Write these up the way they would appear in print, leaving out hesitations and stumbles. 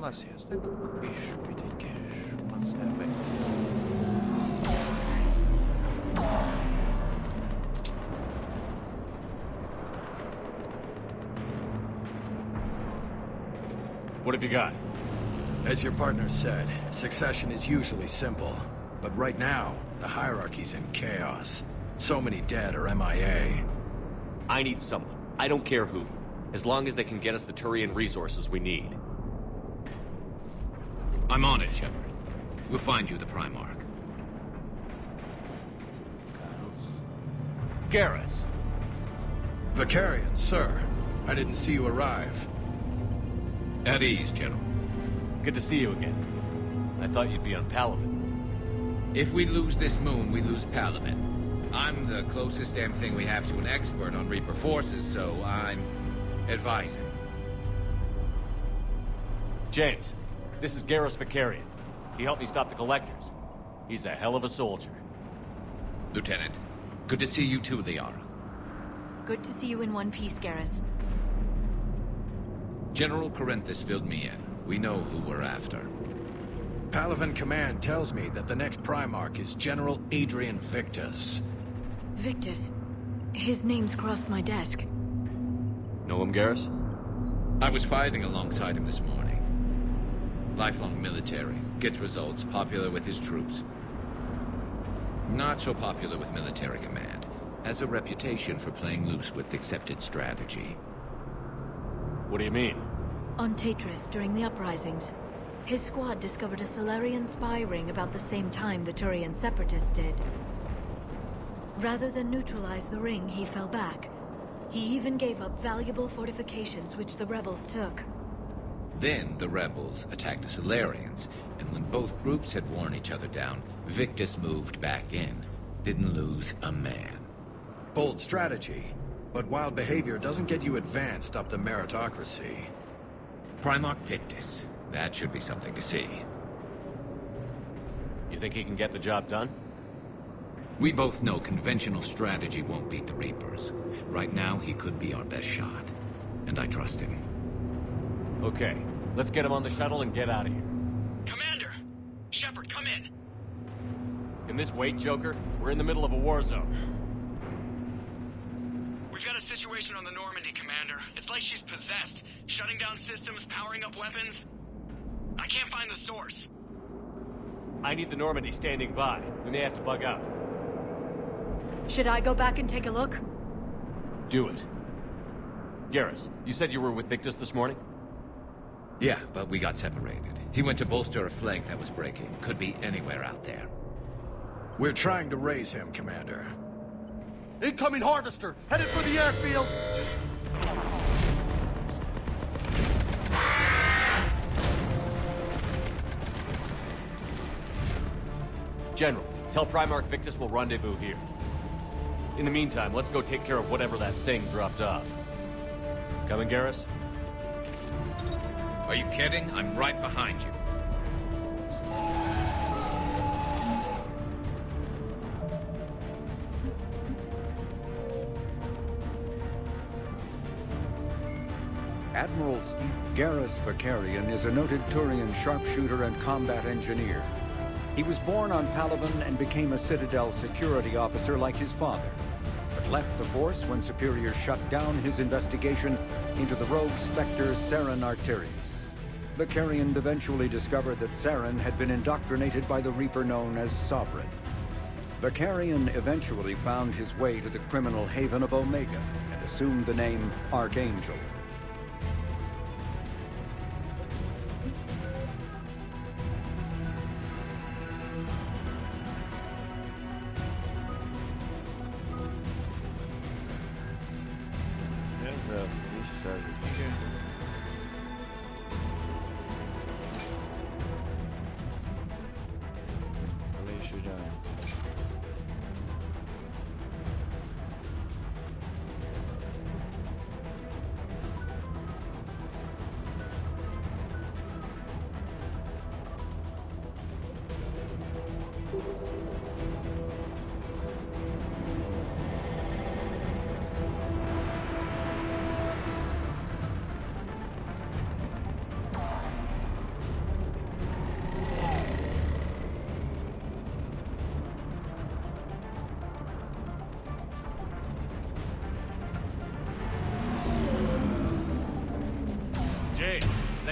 нас jest tego kupisz, widzisz, Mass Effect. What have you got? As your partner said, succession is usually simple. But right now, the hierarchy's in chaos. So many dead or MIA. I need someone. I don't care who. As long as they can get us the Turian resources we need. I'm on it, Shepard. We'll find you the Primarch. Garrus! Vicarian, sir. I didn't see you arrive. At ease, General. Good to see you again. I thought you'd be on Palaven. If we lose this moon, we lose Palaven. I'm the closest damn thing we have to an expert on Reaper forces, so I'm advising. James, this is Garrus Vicarian. He helped me stop the Collectors. He's a hell of a soldier. Lieutenant, good to see you too, Liara. Good to see you in one piece, Garrus. General Corinthus filled me in. We know who we're after. Palaven Command tells me that the next Primarch is General Adrian Victus. Victus. His name's crossed my desk. Know him, Garrus? I was fighting alongside him this morning. Lifelong military, gets results, popular with his troops. Not so popular with military command. Has a reputation for playing loose with accepted strategy. What do you mean? On Tatris, during the uprisings, his squad discovered a Solarian spy ring about the same time the Turian separatists did. Rather than neutralize the ring, he fell back. He even gave up valuable fortifications which the rebels took. Then the rebels attacked the Solarians, and when both groups had worn each other down, Victus moved back in. Didn't lose a man. Bold strategy, but wild behavior doesn't get you advanced up the meritocracy. Primarch Victus. That should be something to see. You think he can get the job done? We both know conventional strategy won't beat the Reapers. Right now, he could be our best shot. And I trust him. Okay, let's get him on the shuttle and get out of here. Commander! Shepard, come in! Can this wait, Joker? We're in the middle of a war zone. We've got a situation on the Normandy, Commander. It's like she's possessed. Shutting down systems, powering up weapons. I can't find the source. I need the Normandy standing by. We may have to bug out. Should I go back and take a look? Do it. Garrus, you said you were with Victus this morning? Yeah, but we got separated. He went to bolster a flank that was breaking. Could be anywhere out there. We're trying to raise him, Commander. Incoming Harvester! Headed for the airfield! General, tell Primarch Victus we'll rendezvous here. In the meantime, let's go take care of whatever that thing dropped off. Coming, Garrus? Are you kidding? I'm right behind you. Admiral Garrus Vicarian is a noted Turian sharpshooter and combat engineer. He was born on Palaven and became a Citadel security officer like his father, but left the force when superiors shut down his investigation into the rogue Spectre Saren Arterius. Vicarian eventually discovered that Saren had been indoctrinated by the Reaper known as Sovereign. Vicarian eventually found his way to the criminal haven of Omega and assumed the name Archangel.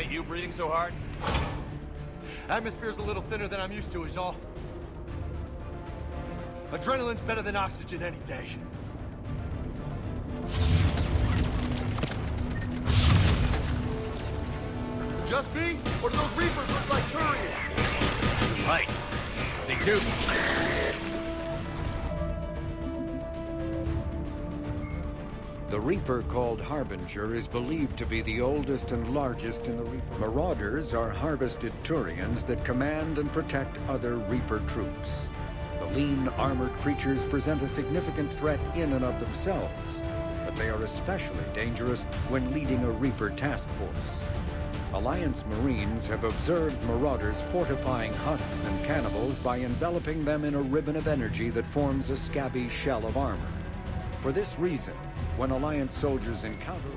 that you breathing so hard? Atmosphere's a little thinner than I'm used to, is all. Adrenaline's better than oxygen any day. Just me? Or do those Reapers look like Turians? Right. They do. The Reaper called Harbinger is believed to be the oldest and largest in the Reaper. Marauders are harvested Turians that command and protect other Reaper troops. The lean, armored creatures present a significant threat in and of themselves, but they are especially dangerous when leading a Reaper task force. Alliance Marines have observed Marauders fortifying husks and cannibals by enveloping them in a ribbon of energy that forms a scabby shell of armor. For this reason, when Alliance soldiers encounter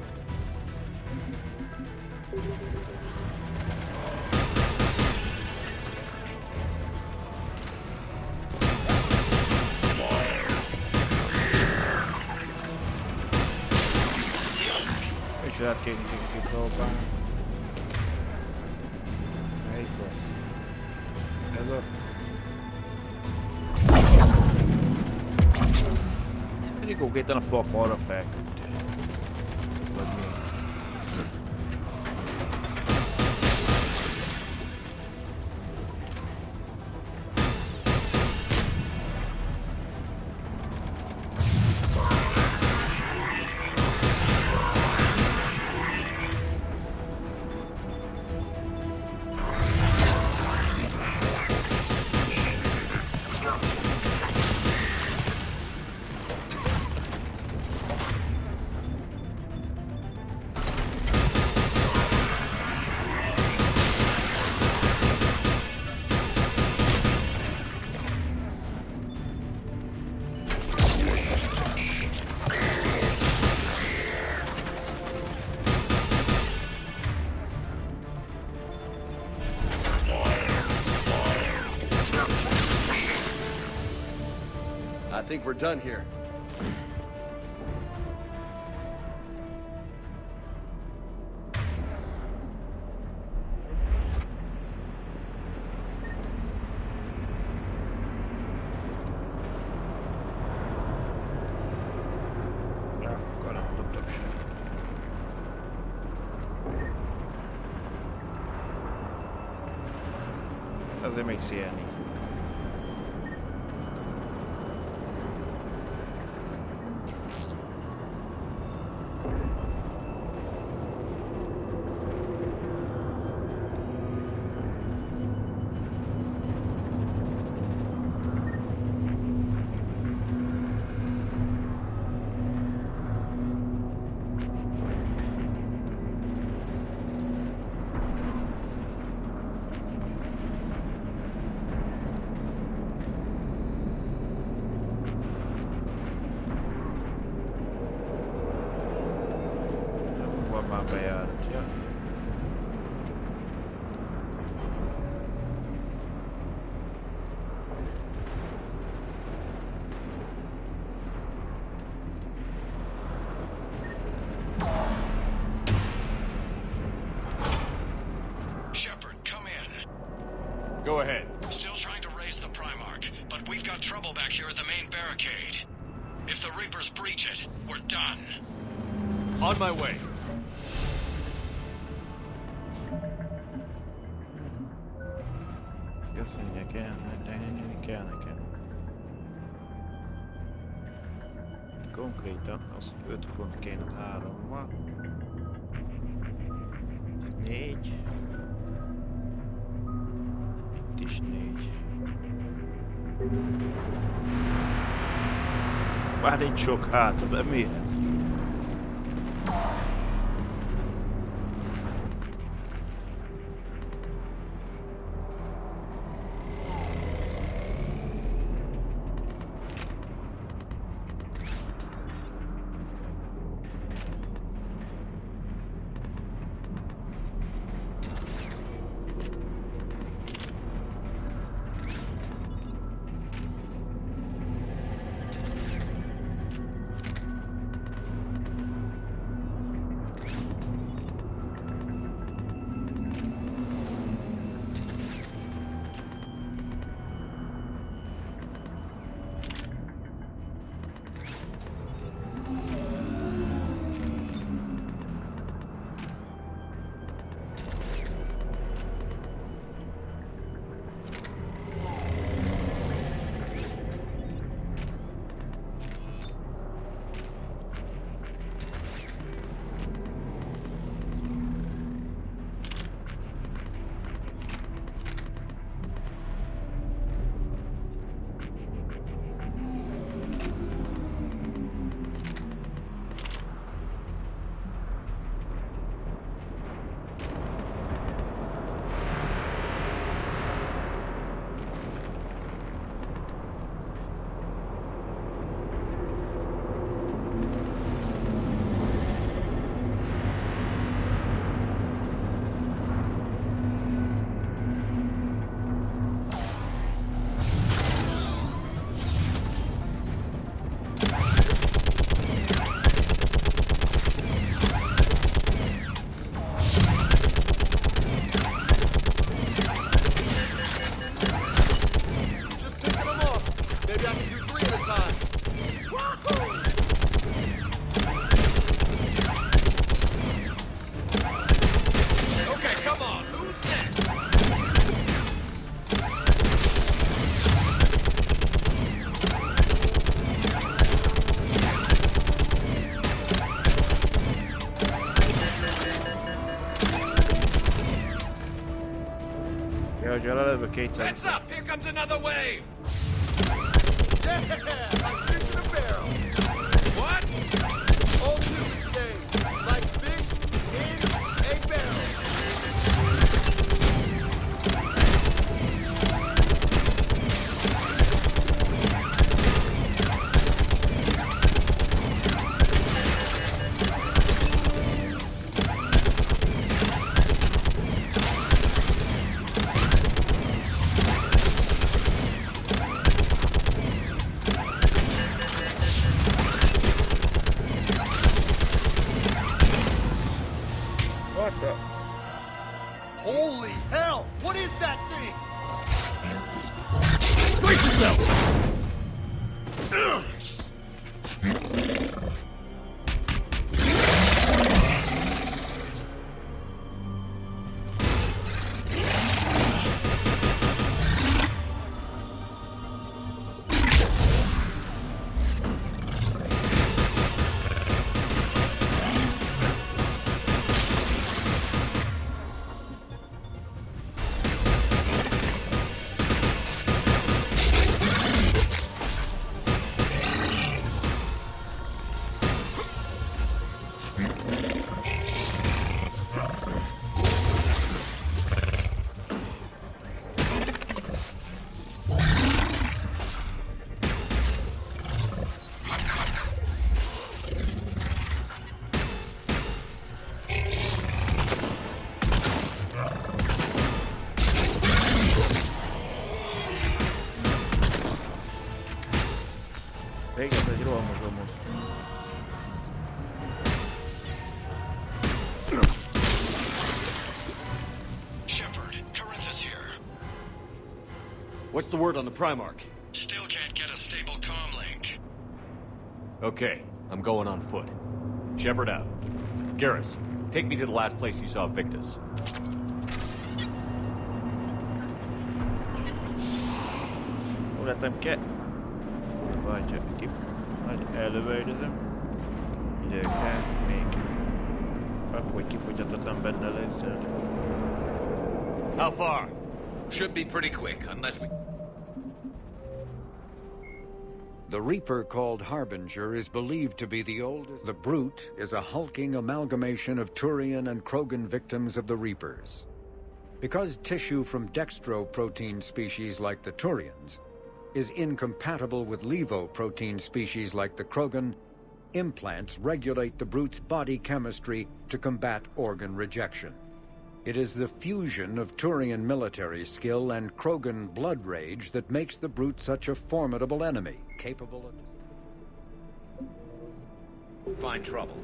És lehet kipróbálni. Melyik lesz? Ez a... Mindig konkrétan a pap arra felküldte. Vagy mi? I think we're done here. Akkor nem tudtok sem. Azért még szélni fog. Van már bejáratja. Shepard, come in. Go ahead. Still trying to raise the Primarch, but we've got trouble back here at the main barricade. If the Reapers breach it, we're done. On my way. Azt mondja, kell nekem. Konkrétan az 5 pont kéne 3-mal. 4. Itt is 4. Bár nincs sok háta, de mi ez? Ugye lelőve 200. Heads up! Here comes another wave! Yeah, like fish in a barrel. What? All two say, like fish in a barrel. What the? Holy hell! What is that thing? Brace yourself! Végez egy rohamozó most. Shepard, Corinthus here. What's the word on the Primarch? Still can't get a stable comm link. Okay, I'm going on foot. Shepard out. Garrus, take me to the last place you saw Victus. Lettem ke... Vagy ki... Vagy elővejdezem. Időkkel még... Akkor kifogyhatatlan benne leszel. How far? Should be pretty quick, unless we... The Reaper called Harbinger is believed to be the oldest. The Brute is a hulking amalgamation of Turian and Krogan victims of the Reapers. Because tissue from dextroprotein species like the Turians is incompatible with levoprotein species like the Krogan, implants regulate the Brute's body chemistry to combat organ rejection. It is the fusion of Turian military skill and Krogan blood rage that makes the Brute such a formidable enemy, capable of... Find trouble.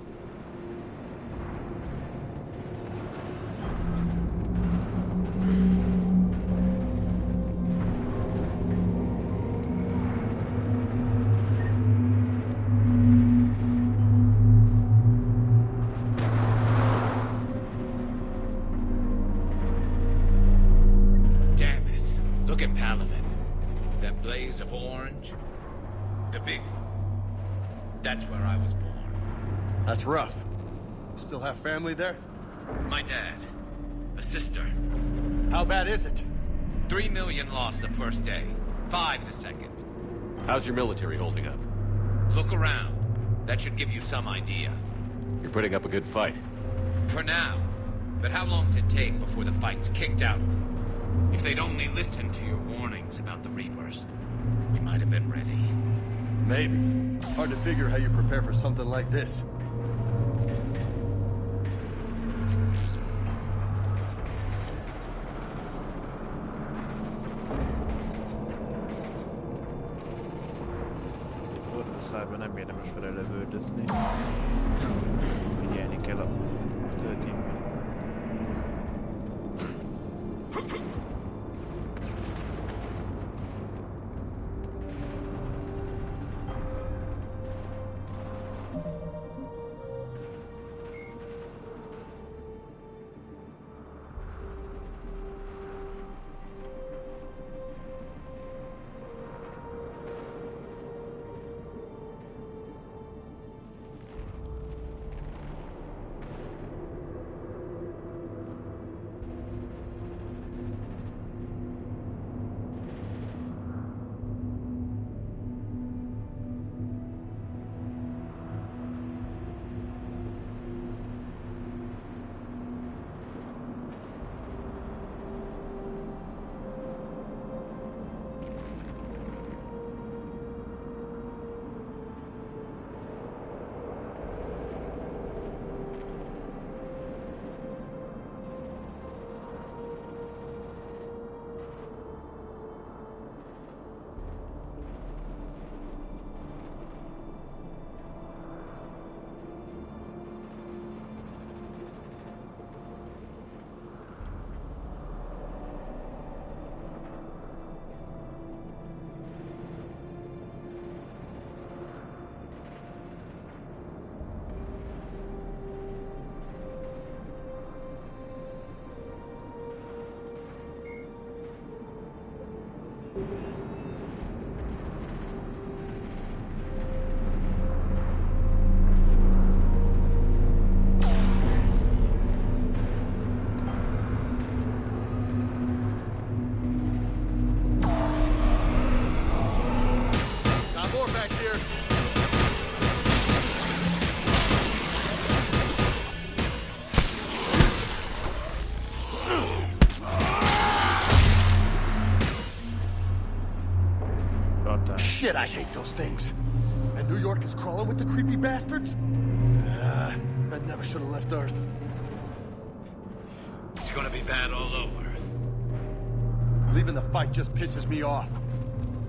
That's where I was born. That's rough. Still have family there? My dad. A sister. How bad is it? 3 million lost the first day. 5 the second. How's your military holding up? Look around. That should give you some idea. You're putting up a good fight. For now. But how long does it take before the fight's kicked out? If they'd only listened to your warnings about the Reapers, we might have been ready. Maybe. Hard to figure how you prepare for something like this. Szájban nem érdemes vele lövöldözni. Figyelni kell a történetben. Shit, I hate those things. And New York is crawling with the creepy bastards? I never should have left Earth. It's gonna be bad all over. Leaving the fight just pisses me off.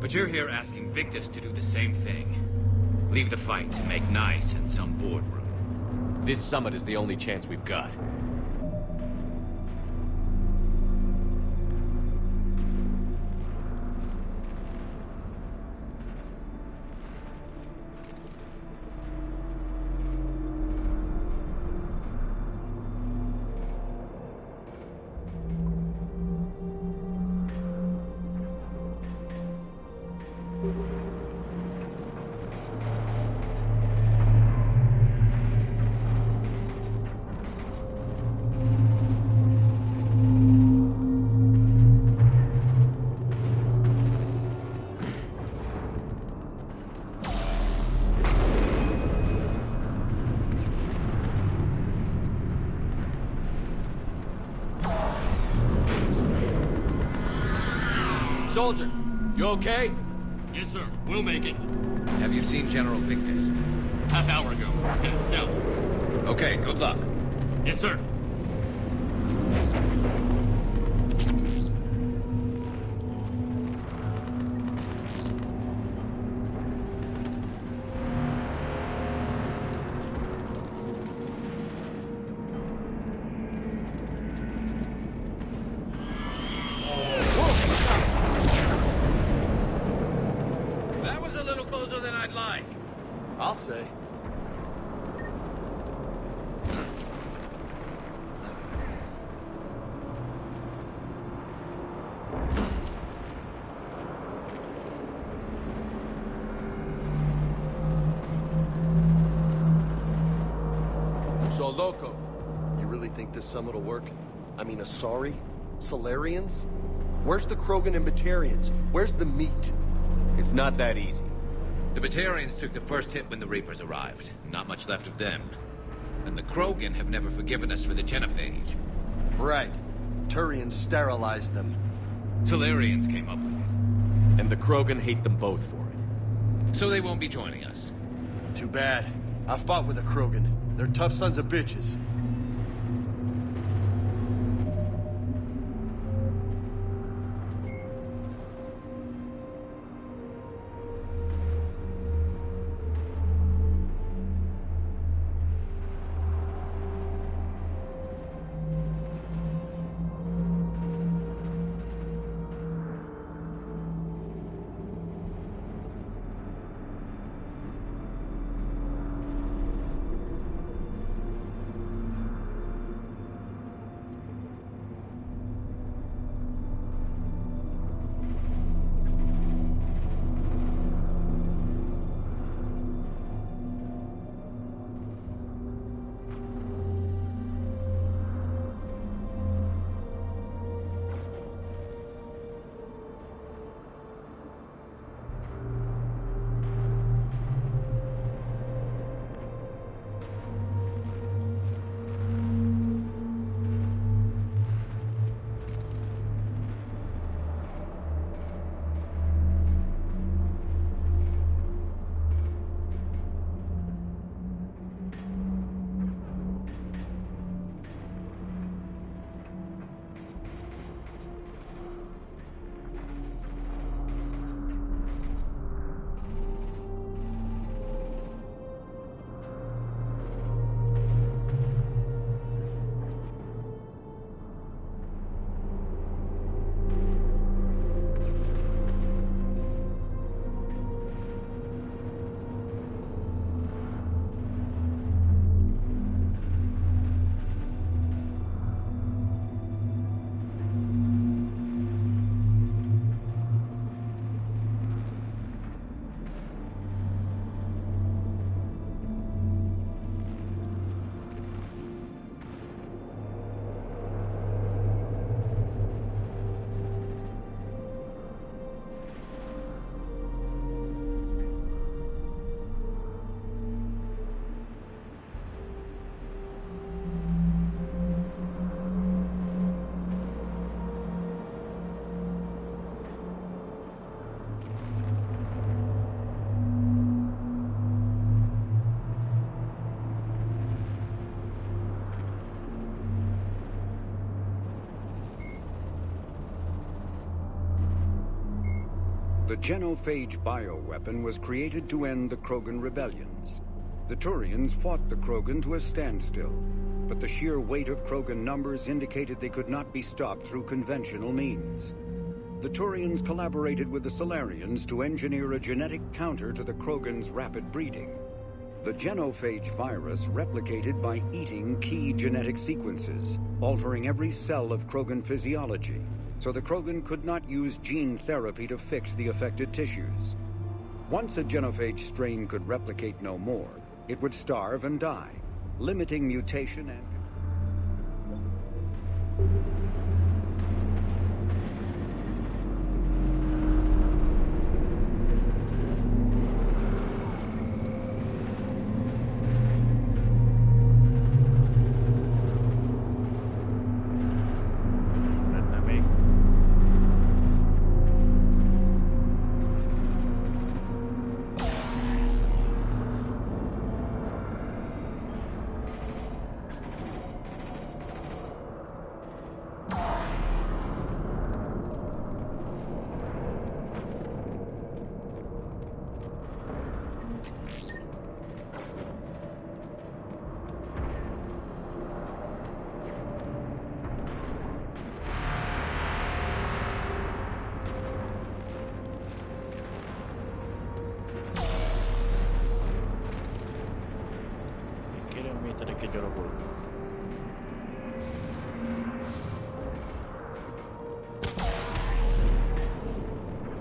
But you're here asking Victus to do the same thing. Leave the fight to make nice in some boardroom. This summit is the only chance we've got. Soldier, You okay? yes sir, we'll make it. Have you seen General Victus? Half hour ago, headed south. Okay, good luck. Yes sir. That was a little closer than I'd like. I'll say. So, Loco, you really think this summit will work? I mean, Asari? Solarians? Where's the Krogan and Batarians? Where's the meat? It's not that easy. The Batarians took the first hit when the Reapers arrived. Not much left of them. And the Krogan have never forgiven us for the genophage. Right. Turians sterilized them. Solarians came up with it. And the Krogan hate them both for it. So they won't be joining us. Too bad. I fought with a Krogan. They're tough sons of bitches. The genophage bioweapon was created to end the Krogan rebellions. The Turians fought the Krogan to a standstill, but the sheer weight of Krogan numbers indicated they could not be stopped through conventional means. The Turians collaborated with the Solarians to engineer a genetic counter to the Krogan's rapid breeding. The genophage virus replicated by eating key genetic sequences, altering every cell of Krogan physiology, so the Krogan could not use gene therapy to fix the affected tissues. Once a genophage strain could replicate no more, it would starve and die, limiting mutation and...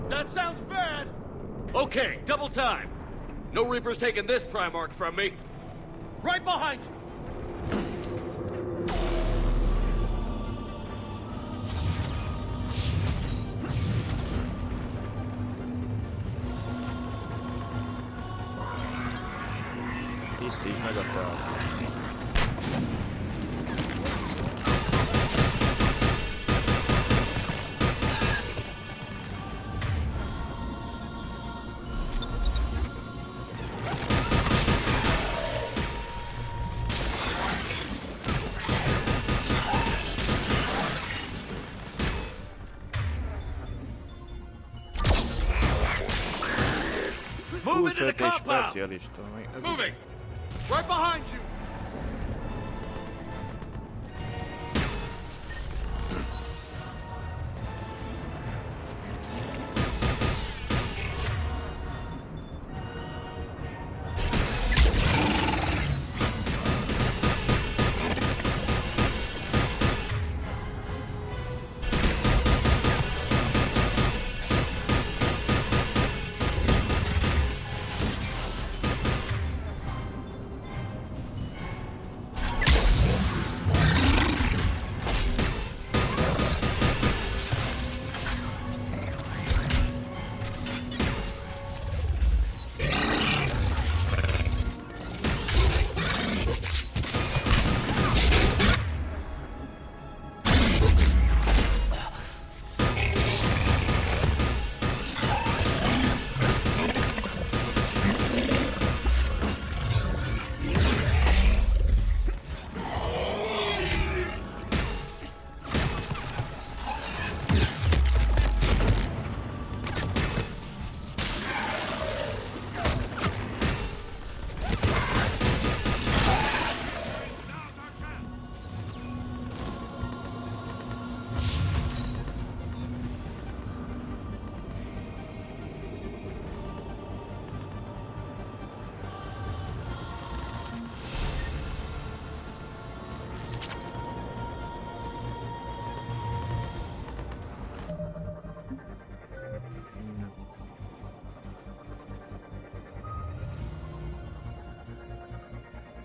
That sounds bad! Okay, double time. No Reaper's taking this Primarch from me. Right behind you! Tisztítsd meg a fel. Move into the Kulcsot és compound! specialista. Moving! Right behind you!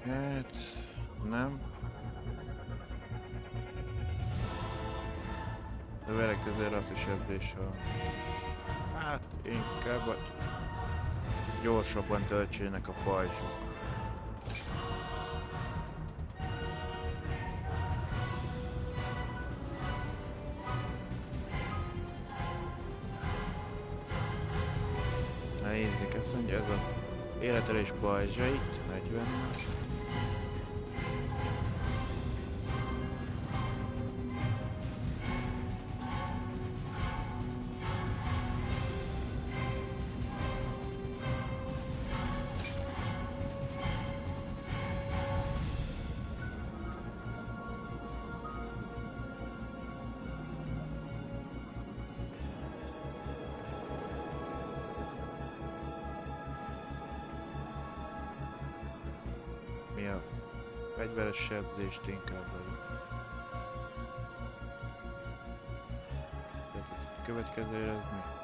Hát, nem. De vele közel rasszisebb és a... Hát, inkább gyorsabban töltsének a pajzsok. Na nézzük, ezt mondja, ez a életelés pajzsait, 40. Fegyveres sebzést inkább velük. Tehát ezt a következőre az mi?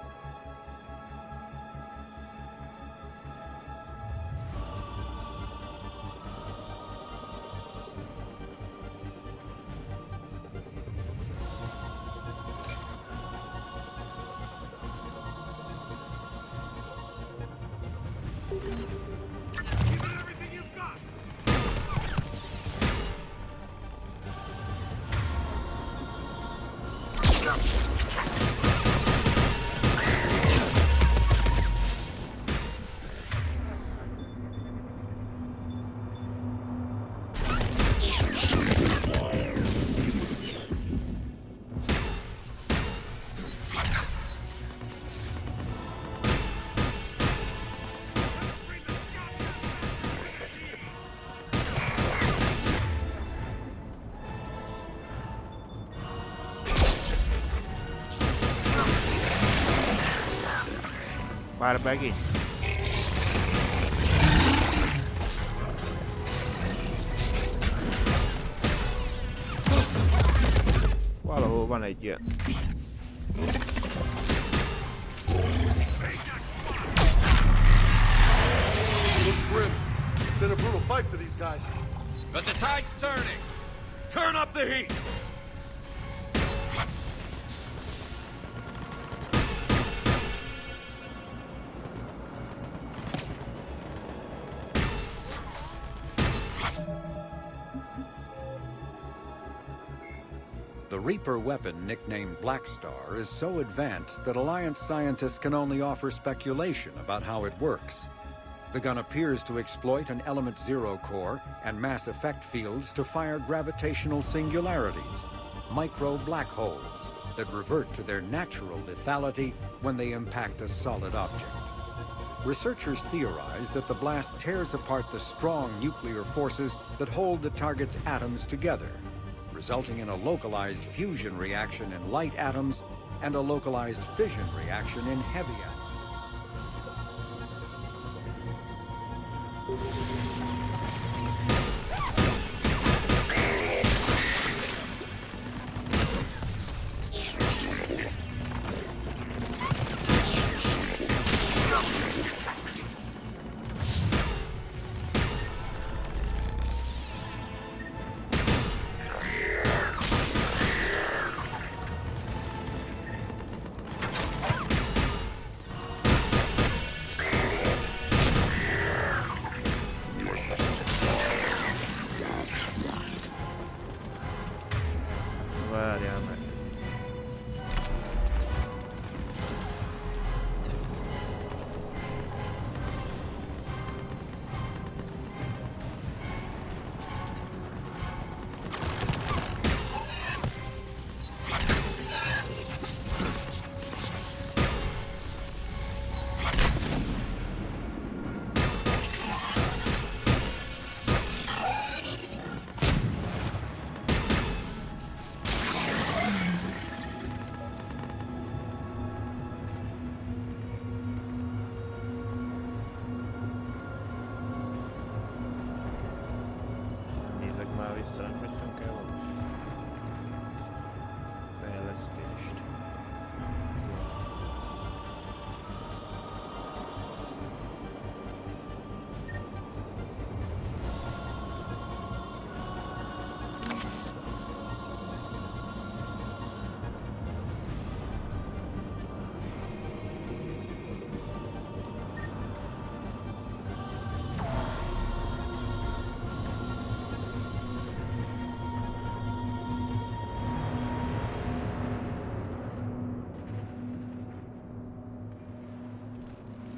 Már megint? Valahol van egy ilyen. Looks grim. It's been a brutal fight for these guys. But the tide's turning! Turn up the heat! The Reaper weapon, nicknamed Black Star, is so advanced that Alliance scientists can only offer speculation about how it works. The gun appears to exploit an Element Zero core and mass effect fields to fire gravitational singularities, micro black holes, that revert to their natural lethality when they impact a solid object. Researchers theorize that the blast tears apart the strong nuclear forces that hold the target's atoms together, resulting in a localized fusion reaction in light atoms and a localized fission reaction in heavy atoms. Várjál meg. Nézzük már vissza, nem hagytunk el ott. Fejlesztést.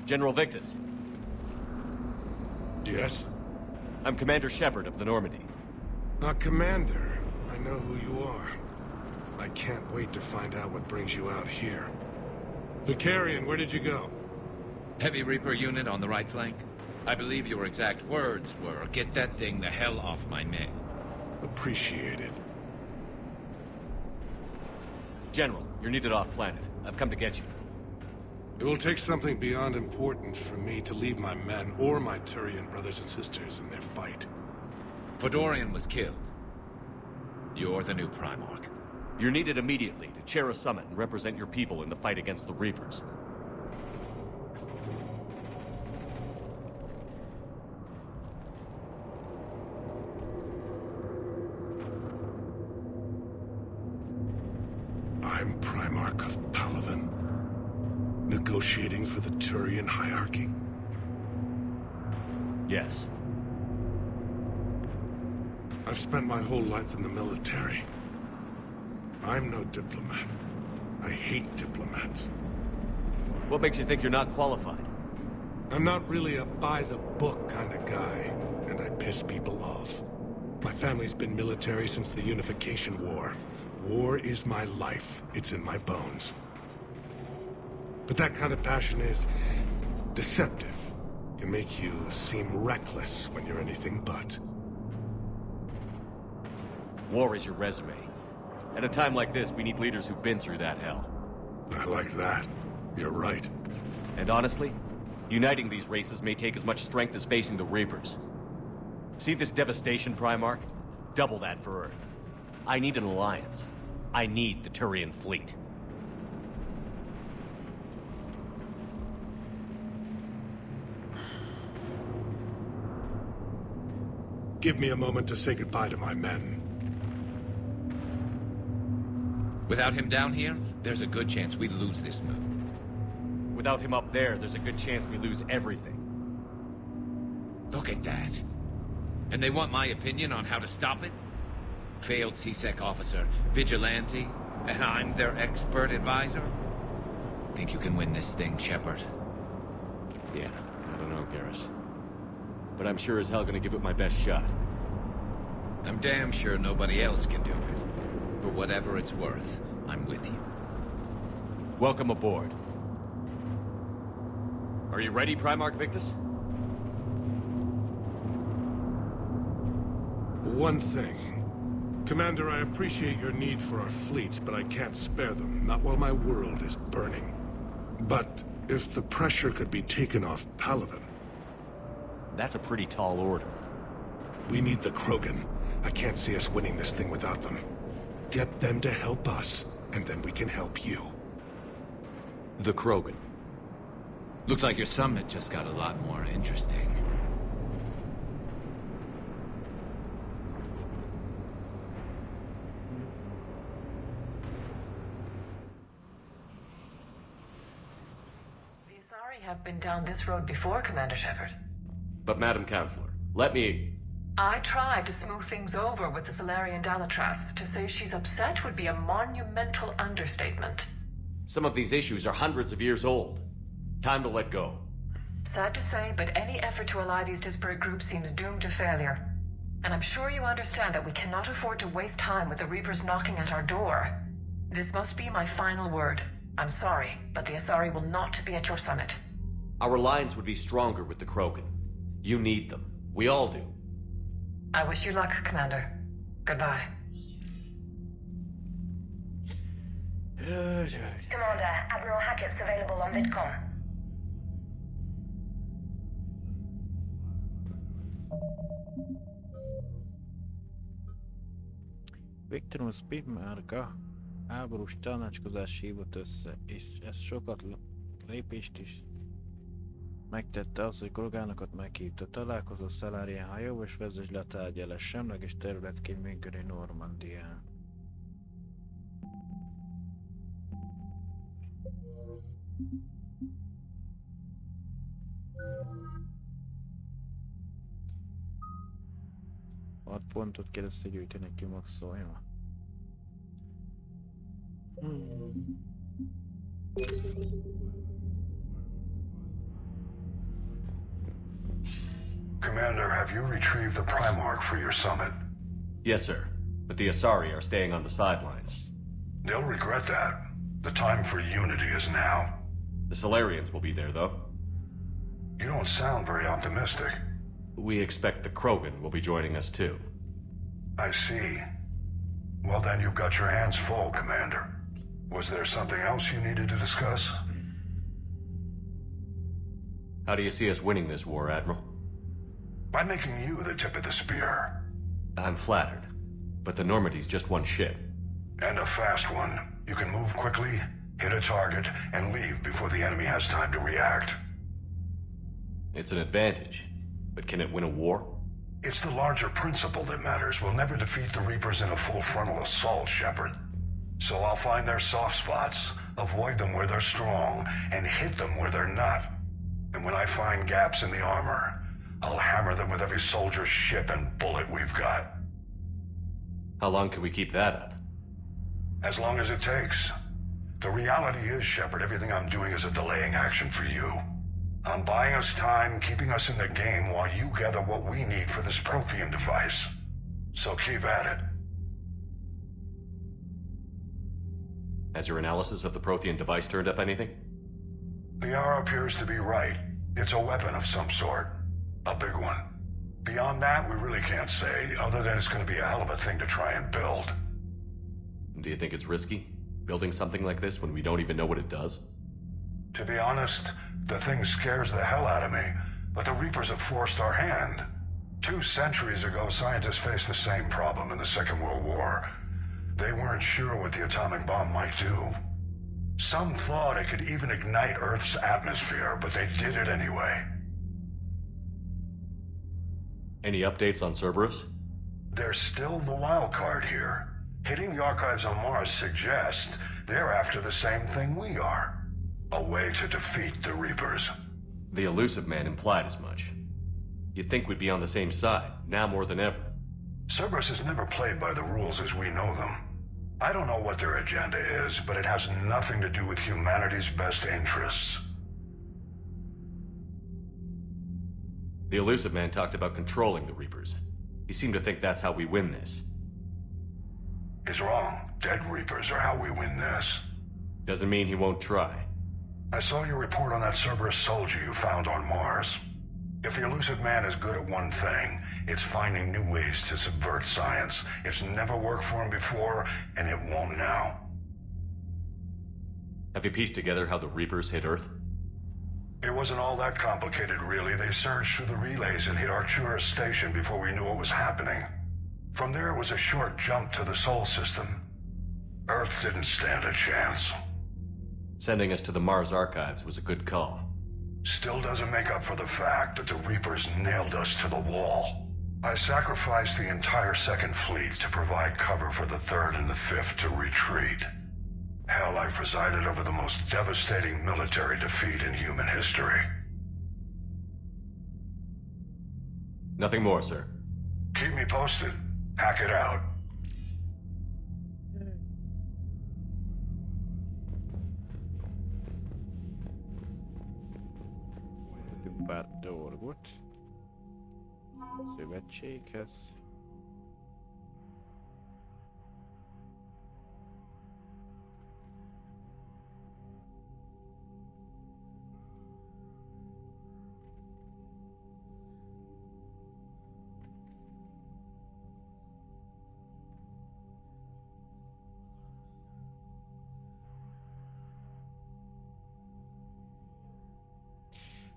General Victus. Yes? I'm Commander Shepard of the Normandy. Commander. I know who you are. I can't wait to find out what brings you out here. Vicarian, where did you go? Heavy Reaper unit on the right flank. I believe your exact words were, "Get that thing the hell off my men." Appreciated. General, you're needed off-planet. I've come to get you. It will take something beyond important for me to leave my men or my Turian brothers and sisters in their fight. Fedorian was killed. You're the new Primarch. You're needed immediately to chair a summit and represent your people in the fight against the Reapers. I'm Primarch of Palaven, negotiating for the Turian hierarchy. Yes. I've spent my whole life in the military. I'm no diplomat. I hate diplomats. What makes you think you're not qualified? I'm not really a by-the-book kind of guy, and I piss people off. My family's been military since the Unification War. War is my life. It's in my bones. But that kind of passion is deceptive. Can make you seem reckless when you're anything but. War is your resume. At a time like this, we need leaders who've been through that hell. I like that. You're right. And honestly, uniting these races may take as much strength as facing the Reapers. See this devastation, Primarch? Double that for Earth. I need an alliance. I need the Turian fleet. Give me a moment to say goodbye to my men. Without him down here, there's a good chance we lose this move. Without him up there's a good chance we lose everything. Look at that. And they want my opinion on how to stop it? Failed CSEC officer, vigilante, and I'm their expert advisor? Think you can win this thing, Shepard? Yeah, I don't know, Garrus. But I'm sure as hell gonna give it my best shot. I'm damn sure nobody else can do it. For whatever it's worth, I'm with you. Welcome aboard. Are you ready, Primarch Victus? One thing. Commander, I appreciate your need for our fleets, but I can't spare them. Not while my world is burning. But if the pressure could be taken off Palaven... That's a pretty tall order. We need the Krogan. I can't see us winning this thing without them. Get them to help us, and then we can help you. The Krogan. Looks like your summit just got a lot more interesting. The Asari have been down this road before, Commander Shepard. But Madam Counselor, let me... I tried to smooth things over with the Salarian Dalatras. To say she's upset would be a monumental understatement. Some of these issues are hundreds of years old. Time to let go. Sad to say, but any effort to ally these disparate groups seems doomed to failure. And I'm sure you understand that we cannot afford to waste time with the Reapers knocking at our door. This must be my final word. I'm sorry, but the Asari will not be at your summit. Our alliance would be stronger with the Krogan. You need them. We all do. I wish you luck, Commander. Goodbye. Commander, Admiral Hackett's available on VidCom. Victorus Primarcha háborús tanácskozást hívott össze, és ez sokat lépést is megtette az, hogy Krogánokat meghívta. Találkozó Salarian hajóval és vezess le a tárgyalás semleges területként működő Normandián. Hat pontot kell összegyűjteni, ki maxolja. Commander, have you retrieved the Primarch for your summit? Yes, sir. But the Asari are staying on the sidelines. They'll regret that. The time for unity is now. The Salarians will be there, though. You don't sound very optimistic. We expect the Krogan will be joining us, too. I see. Well, then you've got your hands full, Commander. Was there something else you needed to discuss? How do you see us winning this war, Admiral? By making you the tip of the spear. I'm flattered. But the Normandy's just one ship. And a fast one. You can move quickly, hit a target, and leave before the enemy has time to react. It's an advantage. But can it win a war? It's the larger principle that matters. We'll never defeat the Reapers in a full frontal assault, Shepard. So I'll find their soft spots, avoid them where they're strong, and hit them where they're not. And when I find gaps in the armor, I'll hammer them with every soldier, ship, and bullet we've got. How long can we keep that up? As long as it takes. The reality is, Shepard, everything I'm doing is a delaying action for you. I'm buying us time, keeping us in the game while you gather what we need for this Prothean device. So keep at it. Has your analysis of the Prothean device turned up anything? The R appears to be right. It's a weapon of some sort. A big one. Beyond that, we really can't say, other than it's going to be a hell of a thing to try and build. Do you think it's risky? Building something like this when we don't even know what it does? To be honest, the thing scares the hell out of me, but the Reapers have forced our hand. 2 centuries ago, scientists faced the same problem in the Second World War. They weren't sure what the atomic bomb might do. Some thought it could even ignite Earth's atmosphere, but they did it anyway. Any updates on Cerberus? They're still the wild card here. Hitting the archives on Mars suggests they're after the same thing we are. A way to defeat the Reapers. The Elusive Man implied as much. You'd think we'd be on the same side, now more than ever. Cerberus has never played by the rules as we know them. I don't know what their agenda is, but it has nothing to do with humanity's best interests. The Elusive Man talked about controlling the Reapers. He seemed to think that's how we win this. He's wrong. Dead Reapers are how we win this. Doesn't mean he won't try. I saw your report on that Cerberus soldier you found on Mars. If the Elusive Man is good at one thing, it's finding new ways to subvert science. It's never worked for him before, and it won't now. Have you pieced together how the Reapers hit Earth? It wasn't all that complicated, really. They surged through the relays and hit Arcturus Station before we knew what was happening. From there, it was a short jump to the Sol system. Earth didn't stand a chance. Sending us to the Mars archives was a good call. Still doesn't make up for the fact that the Reapers nailed us to the wall. I sacrificed the entire Second Fleet to provide cover for the Third and the Fifth to retreat. Hell, I presided over the most devastating military defeat in human history. Nothing more, sir. Keep me posted. Hack it out. Pár dolgot. Szövetséghez.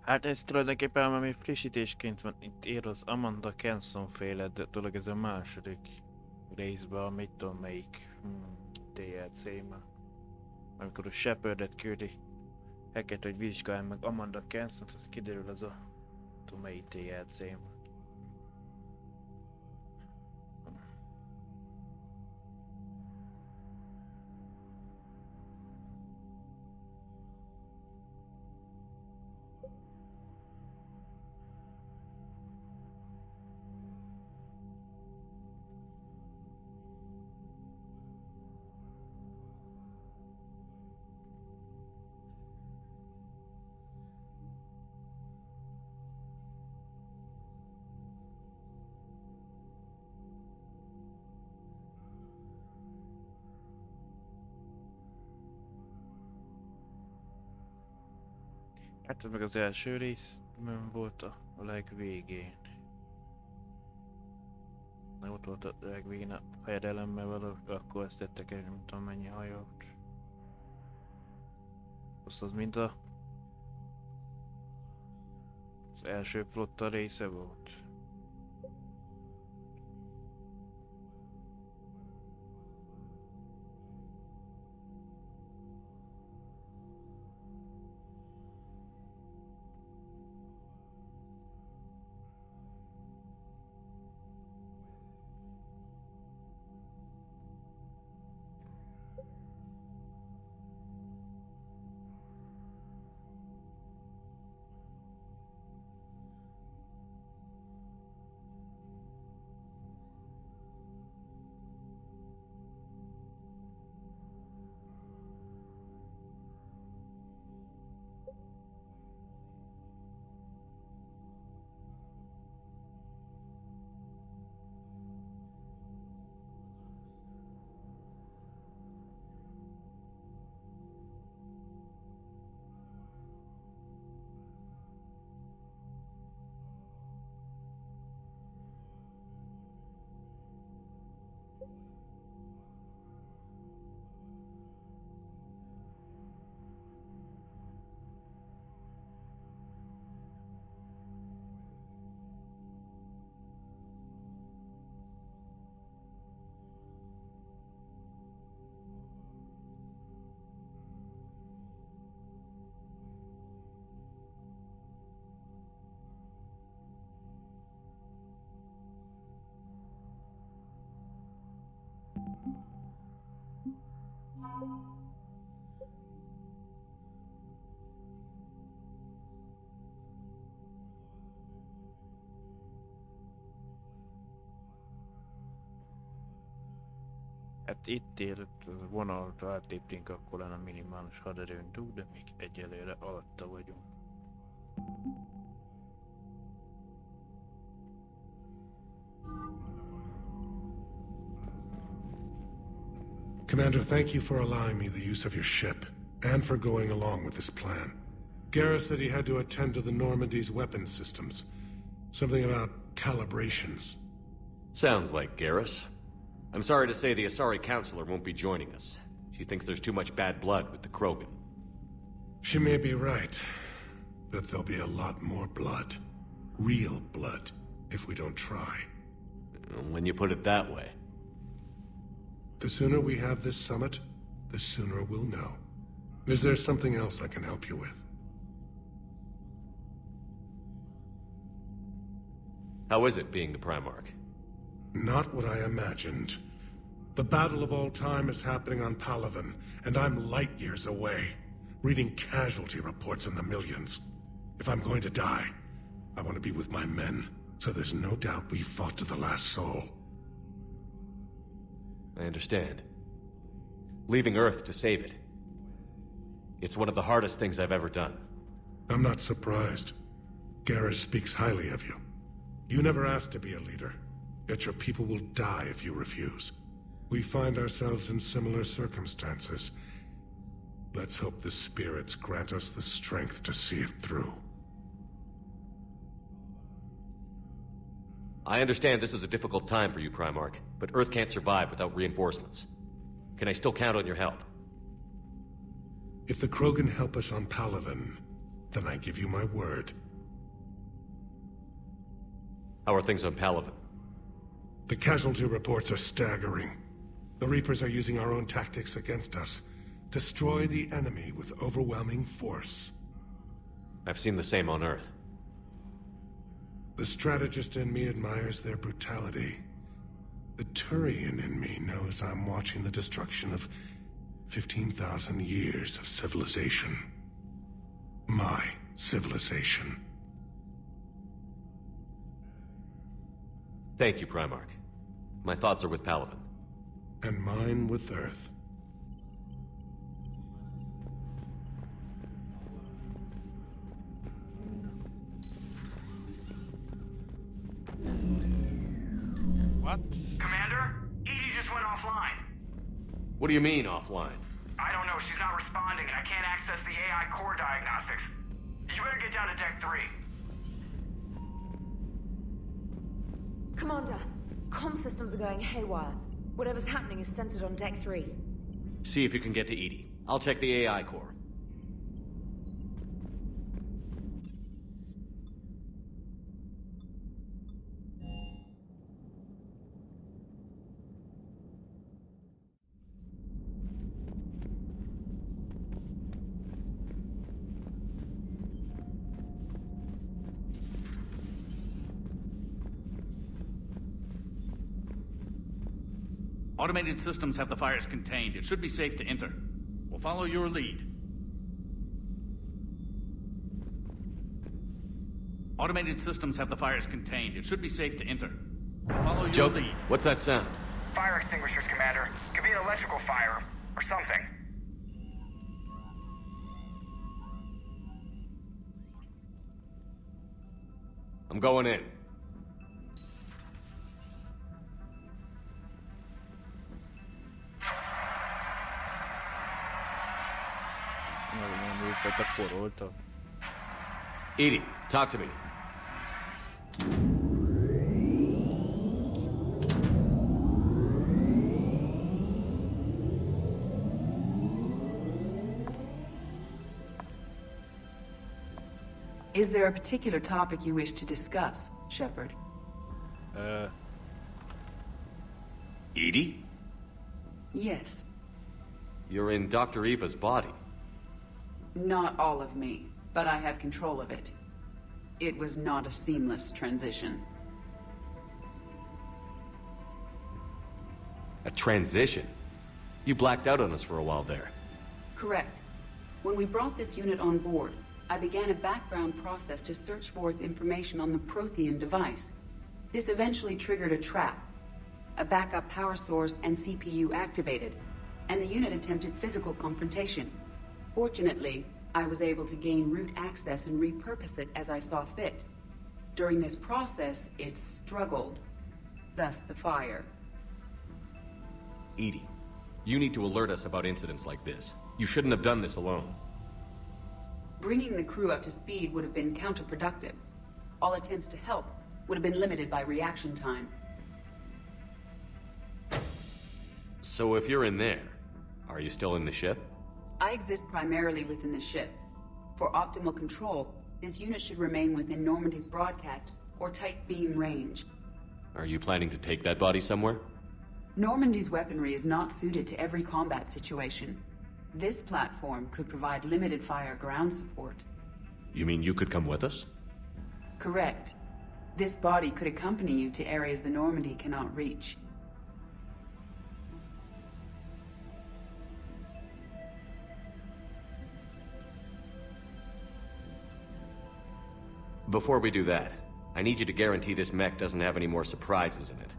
Hát ez tulajdonképpen ami frissítésként van, itt ér az Amanda Kenson féle dolog, ez a második részben, amit tudom melyik DLC-ben. Amikor a Shepardet küldi Hacket, hogy vizsgálj meg Amanda Kenson-t, az kiderül az a tudom melyik DLC-ben. Hát ez meg az első részben volt a legvégén. Na, ott volt a legvégén a fejedelemmel való, akkor ezt tettek el, nem tudom mennyi hajót. Azt az mint az első flotta része volt. Hát itt érett a vonalat átléptünk, akkor lenne minimális haderőn túl, de még egyelőre alatta vagyunk. Commander, thank you for allowing me the use of your ship, and for going along with this plan. Garrus said he had to attend to the Normandy's weapons systems. Something about calibrations. Sounds like Garrus. I'm sorry to say the Asari Counselor won't be joining us. She thinks there's too much bad blood with the Krogan. She may be right, but there'll be a lot more blood. Real blood, if we don't try. When you put it that way. The sooner we have this summit, the sooner we'll know. Is there something else I can help you with? How is it being the Primarch? Not what I imagined. The battle of all time is happening on Palaven, and I'm light years away, reading casualty reports in the millions. If I'm going to die, I want to be with my men, so there's no doubt we fought to the last soul. I understand. Leaving Earth to save it. It's one of the hardest things I've ever done. I'm not surprised. Garrus speaks highly of you. You never asked to be a leader, yet your people will die if you refuse. We find ourselves in similar circumstances. Let's hope the spirits grant us the strength to see it through. I understand this is a difficult time for you, Primarch, but Earth can't survive without reinforcements. Can I still count on your help? If the Krogan help us on Palaven, then I give you my word. How are things on Palaven? The casualty reports are staggering. The Reapers are using our own tactics against us. Destroy the enemy with overwhelming force. I've seen the same on Earth. The strategist in me admires their brutality. The Turian in me knows I'm watching the destruction of 15,000 years of civilization. My civilization. Thank you, Primarch. My thoughts are with Palaven. And mine with Earth. What? Commander? Edie just went offline. What do you mean, offline? I don't know, she's not responding and I can't access the AI core diagnostics. You better get down to Deck 3. Commander, comm systems are going haywire. Whatever's happening is centered on Deck 3. See if you can get to Edie. I'll check the AI core. Automated systems have the fires contained. It should be safe to enter. We'll follow your lead. Automated systems have the fires contained. It should be safe to enter. We'll follow your Joke, lead. what's that sound? Fire extinguishers, Commander. Could be an electrical fire, or something. I'm going in. Edie, talk to me. Is there a particular topic you wish to discuss, Shepard? Edie? Yes. You're in Dr. Eva's body. Not all of me, but I have control of it. It was not a seamless transition. A transition? You blacked out on us for a while there. Correct. When we brought this unit on board, I began a background process to search for its information on the Prothean device. This eventually triggered a trap. A backup power source and CPU activated, and the unit attempted physical confrontation. Fortunately, I was able to gain root access and repurpose it as I saw fit. During this process, it struggled. Thus the fire. Edie, you need to alert us about incidents like this. You shouldn't have done this alone. Bringing the crew up to speed would have been counterproductive. All attempts to help would have been limited by reaction time. So if you're in there, are you still in the ship? I exist primarily within the ship. For optimal control, this unit should remain within Normandy's broadcast or tight beam range. Are you planning to take that body somewhere? Normandy's weaponry is not suited to every combat situation. This platform could provide limited fire ground support. You mean you could come with us? Correct. This body could accompany you to areas the Normandy cannot reach. Before we do that, I need you to guarantee this mech doesn't have any more surprises in it.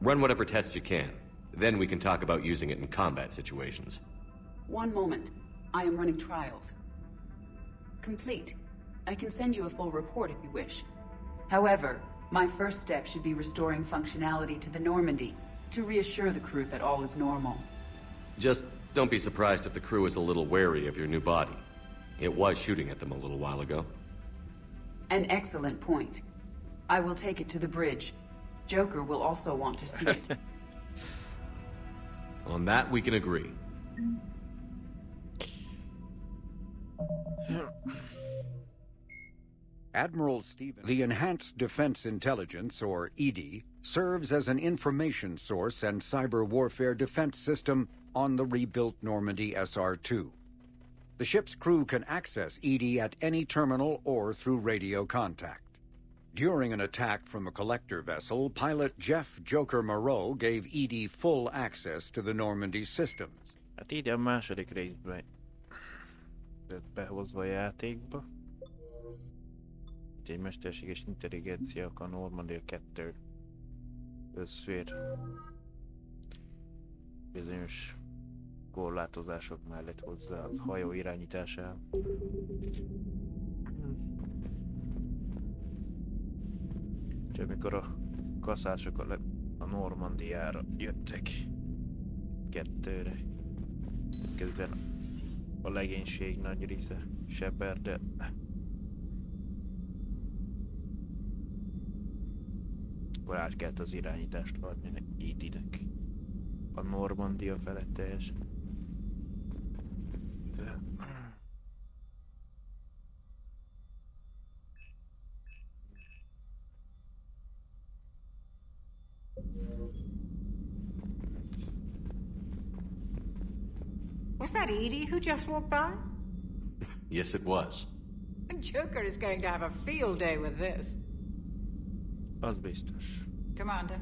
Run whatever tests you can. Then we can talk about using it in combat situations. One moment. I am running trials. Complete. I can send you a full report if you wish. However, my first step should be restoring functionality to the Normandy to reassure the crew that all is normal. Just don't be surprised if the crew is a little wary of your new body. It was shooting at them a little while ago. An excellent point. I will take it to the bridge. Joker will also want to see it. On that, we can agree. Admiral Stephen. The Enhanced Defense Intelligence, or EDI, serves as an information source and cyber warfare defense system on the rebuilt Normandy SR-2. The ship's crew can access EDI at any terminal or through radio contact. During an attack from a collector vessel, pilot Jeff Joker Moreau gave EDI full access to the Normandy systems. Hát így a második részben lett behozva a játékba. Itt egy mesterséges intelligencia a Normandy 2 összfér bizonyos korlátozások mellett hozzá az hajó irányítására. És amikor a kaszások a Normandiára jöttek 2-re, közben a legénység nagy része Shepard, akkor át kellett az irányítást adni EDI-nek a Normandia felett teljesen. Was that Edie who just walked by? Yes, it was. Joker is going to have a field day with this. Az biztos. Commander.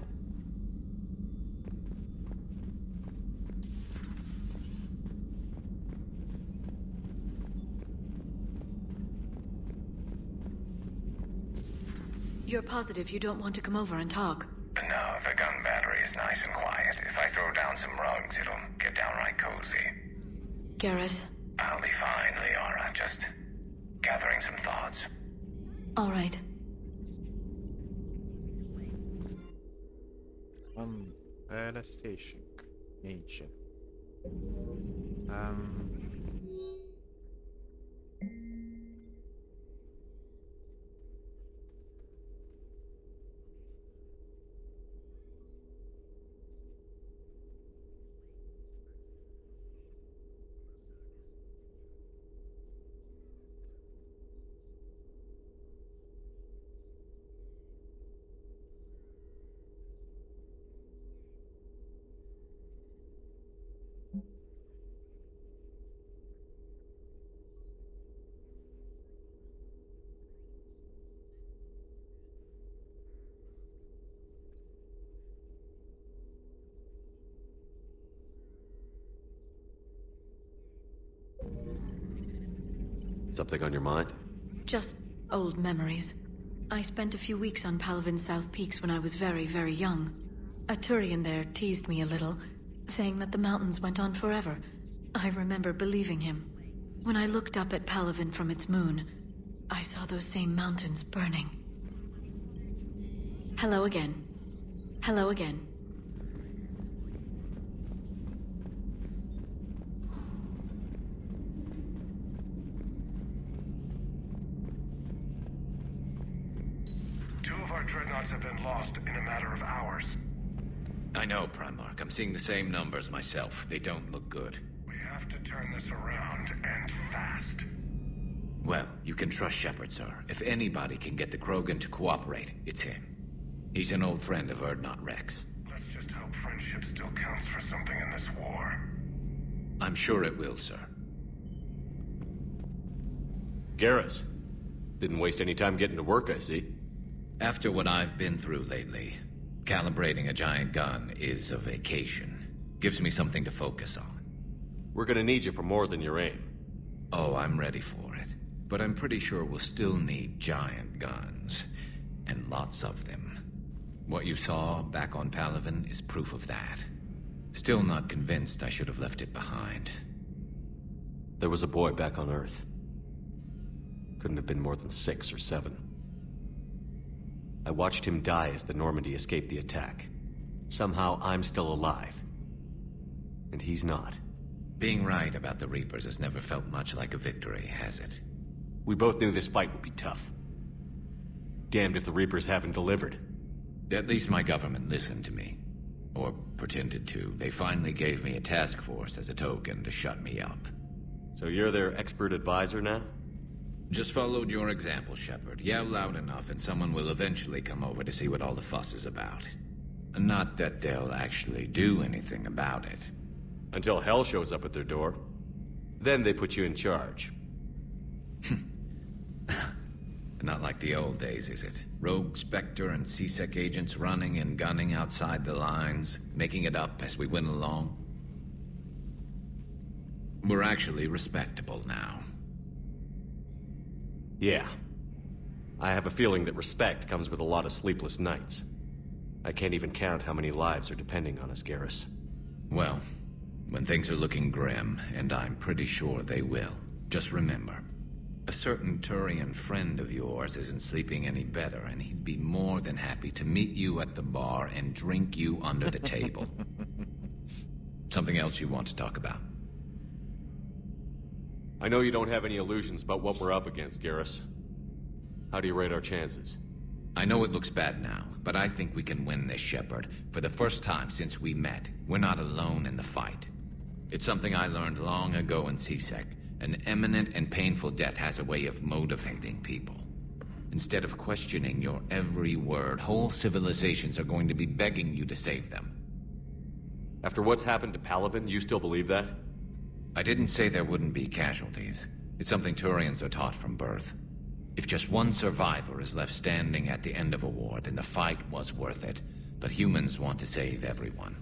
You're positive you don't want to come over and talk? No, the gun battery is nice and quiet. If I throw down some rugs, it'll get downright cozy. Garrus? I'll be fine, Liara. Just gathering some thoughts. All right. Fejlesztésünk nincsen. Something on your mind? Just old memories. I spent a few weeks on Palvin's South Peaks when I was very, very young. A Turian there teased me a little, saying that the mountains went on forever. I remember believing him. When I looked up at Palvin from its moon, I saw those same mountains burning. Hello again. Hello again. Two of our dreadnoughts have been lost in a matter of hours. I know, Primarch. I'm seeing the same numbers myself. They don't look good. We have to turn this around, and fast. Well, you can trust Shepard, sir. If anybody can get the Krogan to cooperate, it's him. He's an old friend of Urdnot Rex. Let's just hope friendship still counts for something in this war. I'm sure it will, sir. Garrus. Didn't waste any time getting to work, I see. After what I've been through lately, calibrating a giant gun is a vacation. Gives me something to focus on. We're gonna need you for more than your aim. Oh, I'm ready for it. But I'm pretty sure we'll still need giant guns. And lots of them. What you saw back on Palvin is proof of that. Still not convinced I should have left it behind. There was a boy back on Earth. Couldn't have been more than 6 or 7. I watched him die as the Normandy escaped the attack. Somehow I'm still alive. And he's not. Being right about the Reapers has never felt much like a victory, has it? We both knew this fight would be tough. Damned if the Reapers haven't delivered. At least my government listened to me. Or pretended to. They finally gave me a task force as a token to shut me up. So you're their expert advisor now? Just followed your example, Shepard. Yell loud enough and someone will eventually come over to see what all the fuss is about. Not that they'll actually do anything about it. Until hell shows up at their door. Then they put you in charge. Not like the old days, is it? Rogue Spectre and C-Sec agents running and gunning outside the lines, making it up as we went along. We're actually respectable now. Yeah. I have a feeling that respect comes with a lot of sleepless nights. I can't even count how many lives are depending on us, Garrus. Well, when things are looking grim, and I'm pretty sure they will, just remember, a certain Turian friend of yours isn't sleeping any better, and he'd be more than happy to meet you at the bar and drink you under the table. Something else you want to talk about? I know you don't have any illusions about what we're up against, Garrus. How do you rate our chances? I know it looks bad now, but I think we can win this, Shepard. For the first time since we met, we're not alone in the fight. It's something I learned long ago in C-Sec. An imminent and painful death has a way of motivating people. Instead of questioning your every word, whole civilizations are going to be begging you to save them. After what's happened to Palvin, you still believe that? I didn't say there wouldn't be casualties. It's something Turians are taught from birth. If just one survivor is left standing at the end of a war, then the fight was worth it. But humans want to save everyone.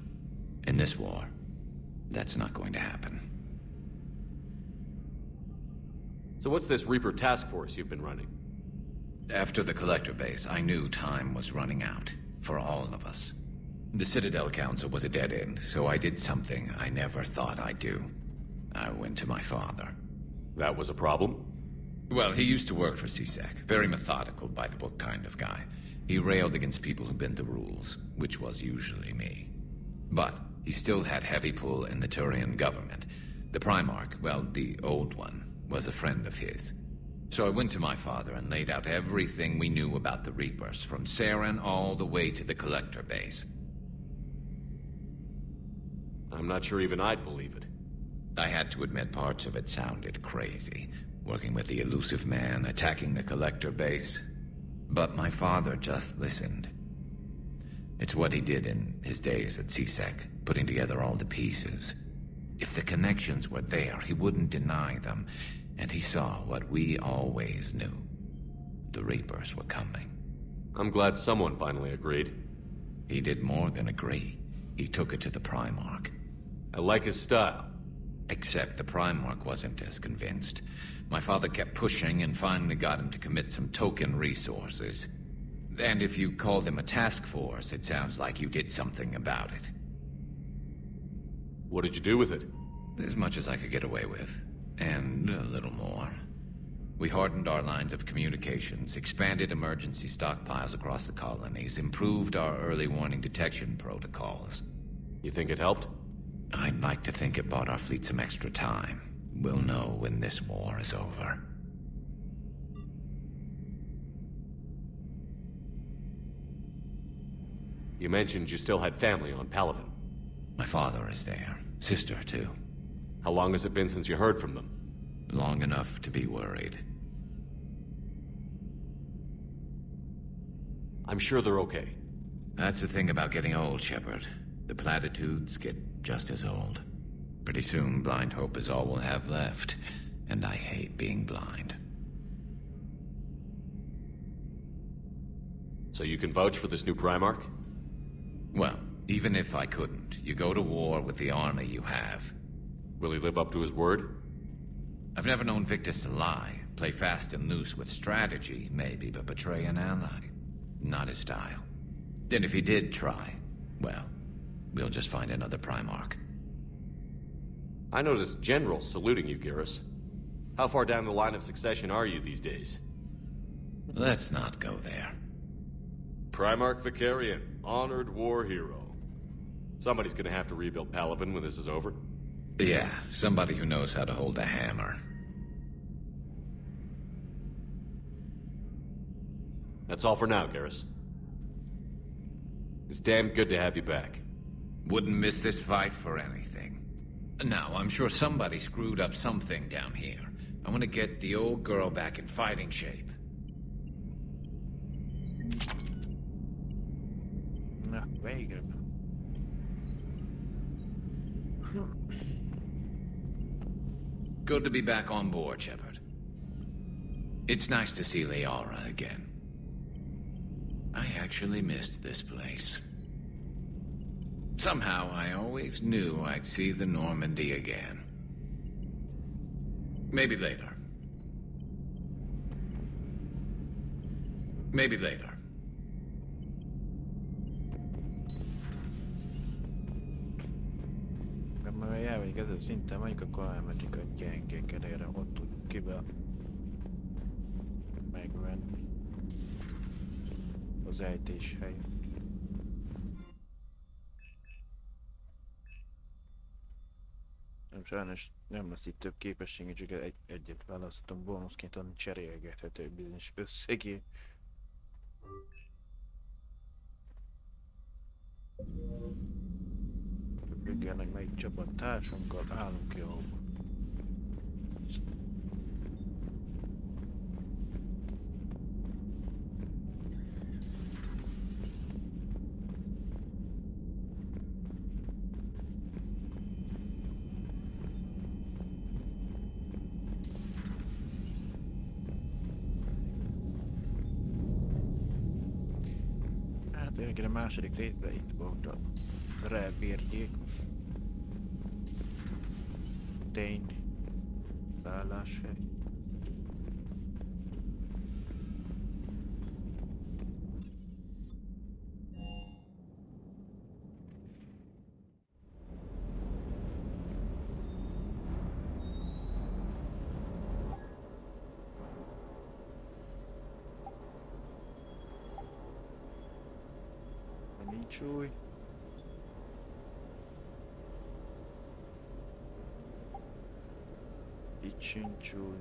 In this war, that's not going to happen. So what's this Reaper task force you've been running? After the Collector base, I knew time was running out. For all of us. The Citadel Council was a dead end, so I did something I never thought I'd do. I went to my father. That was a problem? Well, he used to work for C-Sec. Very methodical, by-the-book kind of guy. He railed against people who bent the rules, which was usually me. But he still had heavy pull in the Turian government. The Primarch, well, the old one, was a friend of his. So I went to my father and laid out everything we knew about the Reapers, from Saren all the way to the Collector base. I'm not sure even I'd believe it. I had to admit parts of it sounded crazy. Working with the elusive man, attacking the Collector base. But my father just listened. It's what he did in his days at C-Sec, putting together all the pieces. If the connections were there, he wouldn't deny them. And he saw what we always knew. The Reapers were coming. I'm glad someone finally agreed. He did more than agree. He took it to the Primarch. I like his style. Except the Primarch wasn't as convinced. My father kept pushing and finally got him to commit some token resources. And if you call them a task force, it sounds like you did something about it. What did you do with it? As much as I could get away with. And a little more. We hardened our lines of communications, expanded emergency stockpiles across the colonies, improved our early warning detection protocols. You think it helped? I'd like to think it bought our fleet some extra time. We'll know when this war is over. You mentioned you still had family on Palaven. My father is there. Sister, too. How long has it been since you heard from them? Long enough to be worried. I'm sure they're okay. That's the thing about getting old, Shepard. The platitudes get just as old. Pretty soon, blind hope is all we'll have left. And I hate being blind. So you can vouch for this new Primarch? Well, even if I couldn't, you go to war with the army you have. Will he live up to his word? I've never known Victus to lie. Play fast and loose with strategy, maybe, but betray an ally. Not his style. And if he did try, well, we'll just find another Primarch. I noticed generals saluting you, Garrus. How far down the line of succession are you these days? Let's not go there. Primarch Vicarian, honored war hero. Somebody's gonna have to rebuild Palaven when this is over. Yeah, somebody who knows how to hold a hammer. That's all for now, Garrus. It's damn good to have you back. Wouldn't miss this fight for anything. Now, I'm sure somebody screwed up something down here. I want to get the old girl back in fighting shape. Na, végre. Good to be back on board, Shepard. It's nice to see Liara again. I actually missed this place. Somehow, I always knew I'd see the Normandy again. Maybe later. Maybe later. Ha elvegy ezzel szinten mondjuk, akkor elmenjük a gyengék elére, ott tudjuk kibe megvenni az ejtés helyet. Nem, sajnos nem lesz itt több képességű, csak egyet választottam bónuszként, ami cserélgethető bizonyos összegé. Függenek melyik csapattársunkkal állunk jól. Hát én a második részben itt volt a repérgyékos tény szálláshely. Nincs új. Itt sincs új.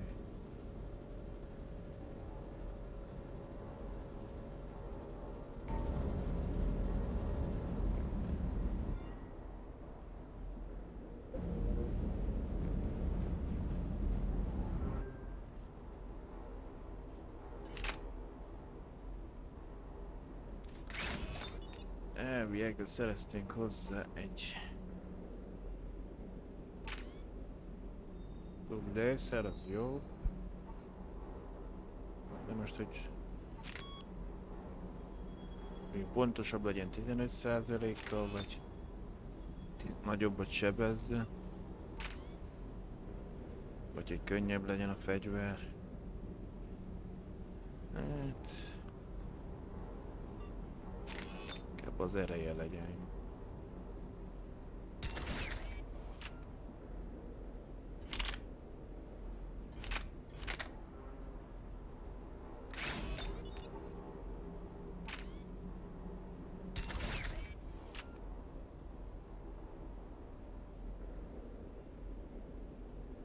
Elviekből szereztünk hozzá egy lőszer, az jó. De most, hogy pontosabb legyen 15%-kal, vagy nagyobbat sebezze. Vagy hogy könnyebb legyen a fegyver. Hát... inkább az ereje legyen.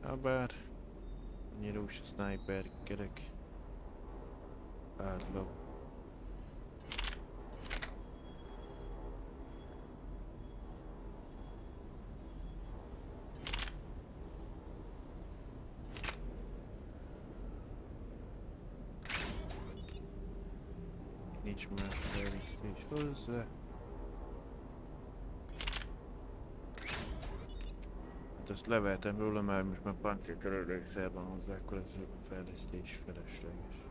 Habár annyira úgyse sniperkedek. Átlag. Nincs más fejlesztés hozzá. Azt leveltem róla, mert most már pancékelő egyszer van hozzá, akkor ez a fejlesztés felesleges.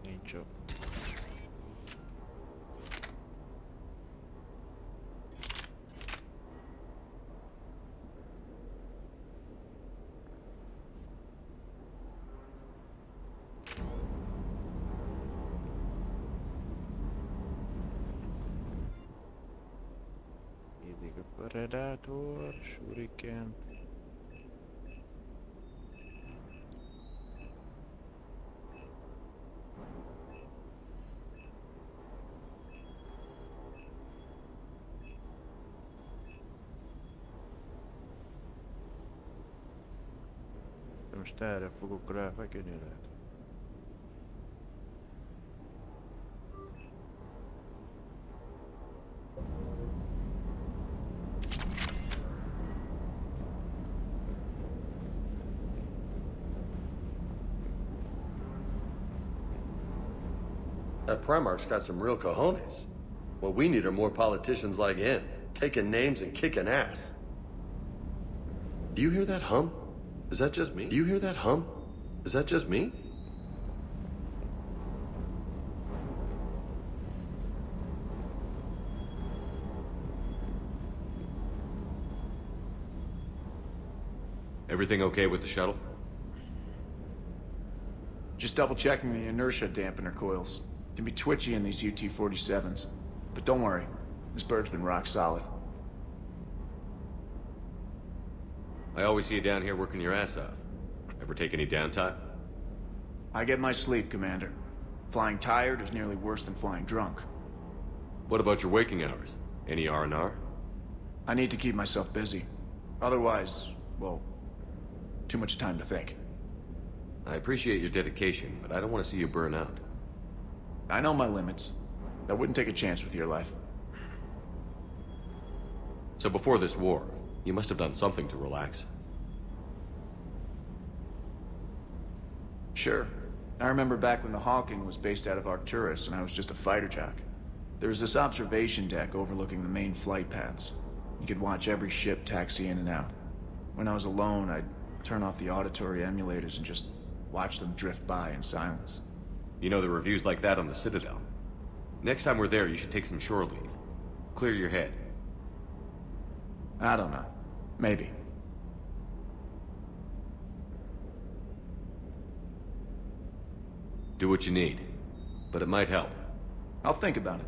Nincs ott. Idég a Predator, Shuriken. Most erre fogok ráfeküdni lehet. That Primarch's got some real cojones. What we need are more politicians like him, taking names and kicking ass. Do you hear that hum? Is that just me? Do you hear that hum? Is that just me? Everything okay with the shuttle? Just double checking the inertia dampener coils. Can be twitchy in these UT-47s. But don't worry, this bird's been rock solid. I always see you down here working your ass off. Ever take any downtime? I get my sleep, Commander. Flying tired is nearly worse than flying drunk. What about your waking hours? Any R&R? I need to keep myself busy. Otherwise, well, too much time to think. I appreciate your dedication, but I don't want to see you burn out. I know my limits. I wouldn't take a chance with your life. So before this war, you must have done something to relax. Sure. I remember back when the Hawking was based out of Arcturus and I was just a fighter jock. There was this observation deck overlooking the main flight paths. You could watch every ship taxi in and out. When I was alone, I'd turn off the auditory emulators and just watch them drift by in silence. You know, the reviews like that on the Citadel. Next time we're there, you should take some shore leave. Clear your head. I don't know. Maybe. Do what you need, but it might help. I'll think about it.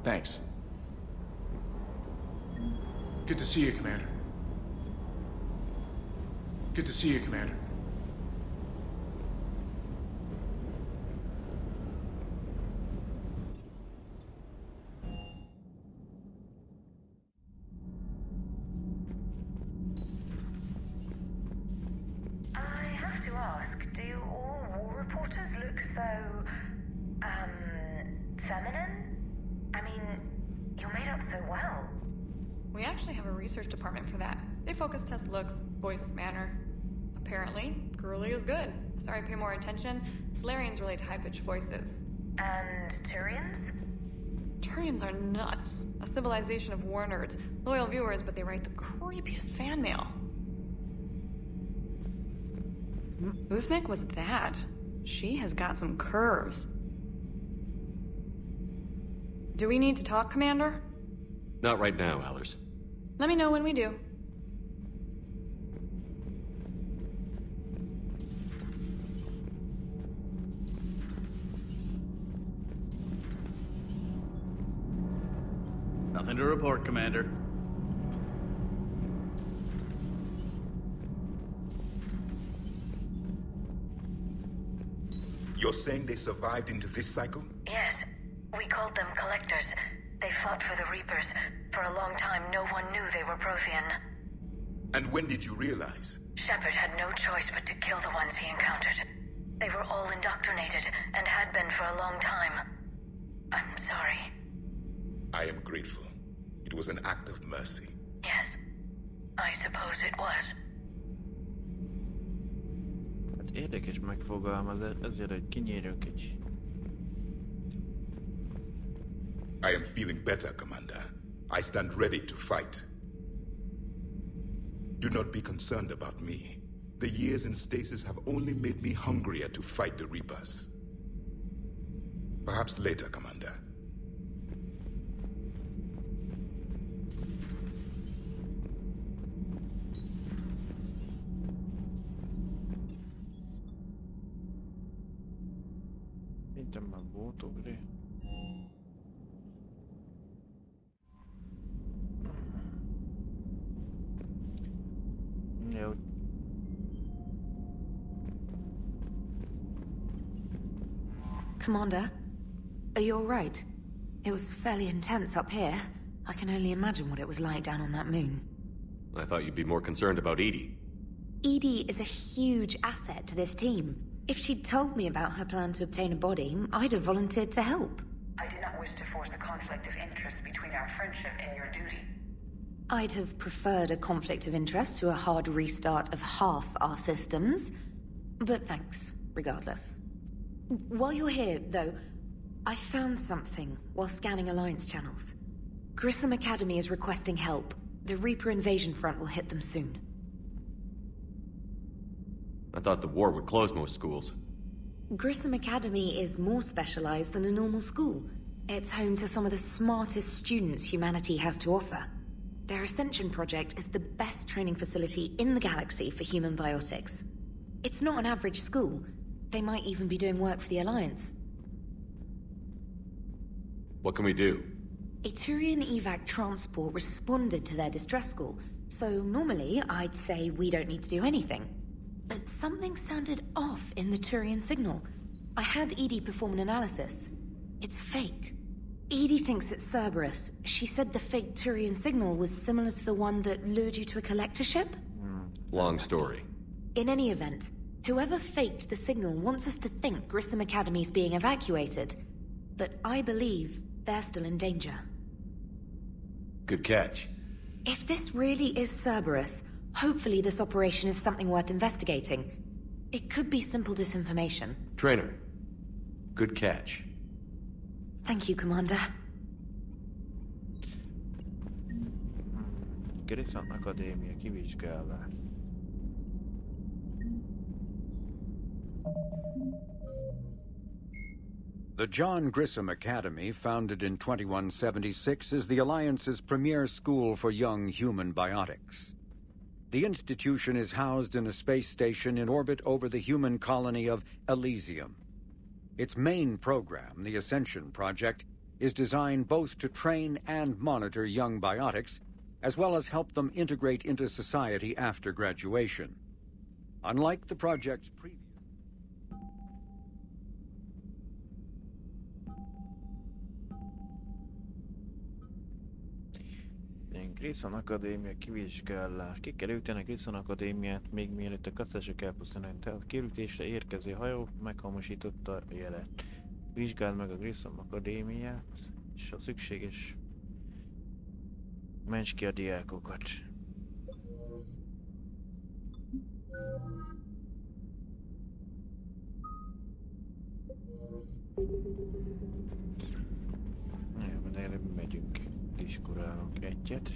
Thanks. Good to see you, Commander. Good to see you, Commander. Feminine? I mean, you're made up so well. We actually have a research department for that. They focus test looks, voice, manner. Apparently, girly is good. Sorry, pay more attention. Solarians relate to high-pitched voices. And Turians? Turians are nuts. A civilization of war nerds. Loyal viewers, but they write the creepiest fan mail. Whose mech was that? She has got some curves. Do we need to talk, Commander? Not right now, Allers. Let me know when we do. Nothing to report, Commander. You're saying they survived into this cycle? Yes. We called them Collectors. They fought for the Reapers. For a long time, no one knew they were Prothean. And when did you realize? Shepard had no choice but to kill the ones he encountered. They were all indoctrinated, and had been for a long time. I'm sorry. I am grateful. It was an act of mercy. Yes. I suppose it was. Hát érdekes megfogalmazás, ezért, hogy kinyírjuk egy... I am feeling better, Commander. I stand ready to fight. Do not be concerned about me. The years in stasis have only made me hungrier to fight the Reapers. Perhaps later, Commander. Szerintem már volt ugré. Jó. Commander, are you alright? It was fairly intense up here. I can only imagine what it was like down on that moon. I thought you'd be more concerned about Edie. Edie is a huge asset to this team. If she'd told me about her plan to obtain a body, I'd have volunteered to help. I did not wish to force a conflict of interest between our friendship and your duty. I'd have preferred a conflict of interest to a hard restart of half our systems. But thanks, regardless. While you're here, though, I found something while scanning Alliance channels. Grissom Academy is requesting help. The Reaper invasion front will hit them soon. I thought the war would close most schools. Grissom Academy is more specialized than a normal school. It's home to some of the smartest students humanity has to offer. Their Ascension project is the best training facility in the galaxy for human biotics. It's not an average school. They might even be doing work for the Alliance. What can we do? A Turian evac transport responded to their distress call, so normally I'd say we don't need to do anything. But something sounded off in the Turian signal. I had Edie perform an analysis. It's fake. Edie thinks it's Cerberus. She said the fake Turian signal was similar to the one that lured you to a collector ship? Long story. In any event, whoever faked the signal wants us to think Grissom Academy's being evacuated. But I believe they're still in danger. Good catch. If this really is Cerberus, hopefully this operation is something worth investigating. It could be simple disinformation. Trainer. Good catch. Thank you, Commander. Grissom Akadémia kivizsgálás. The John Grissom Academy, founded in 2176, is the Alliance's premier school for young human biotics. The institution is housed in a space station in orbit over the human colony of Elysium. Its main program, the Ascension Project, is designed both to train and monitor young biotics, as well as help them integrate into society after graduation. Unlike the project's previous... Grissom Akadémia kivizsgálás. Ki kell üteni a Grissom Akadémiát, még mielőtt a kasszások elpusztulnak. Tehát a kirútésre érkező hajó meghamosította a jelet. Vizsgáld meg a Grissom Akadémiát, és a szükséges Ments ki a diákokat. Jó, de előbb megyünk. Diskurálunk egyet.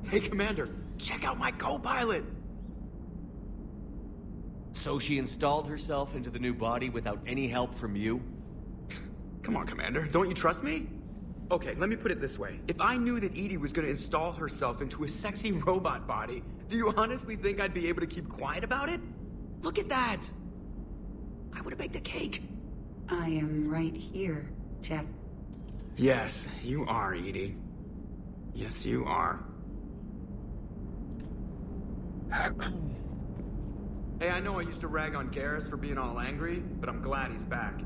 Hey, Commander, check out my co-pilot! So she installed herself into the new body without any help from you? Come on, Commander, don't you trust me? Okay, let me put it this way. If I knew that Edie was gonna install herself into a sexy robot body, do you honestly think I'd be able to keep quiet about it? Look at that! I would've baked a cake. I am right here, Jeff. Yes, you are, Edie. Yes, you are. Hey, I know I used to rag on Garrus for being all angry, but I'm glad he's back.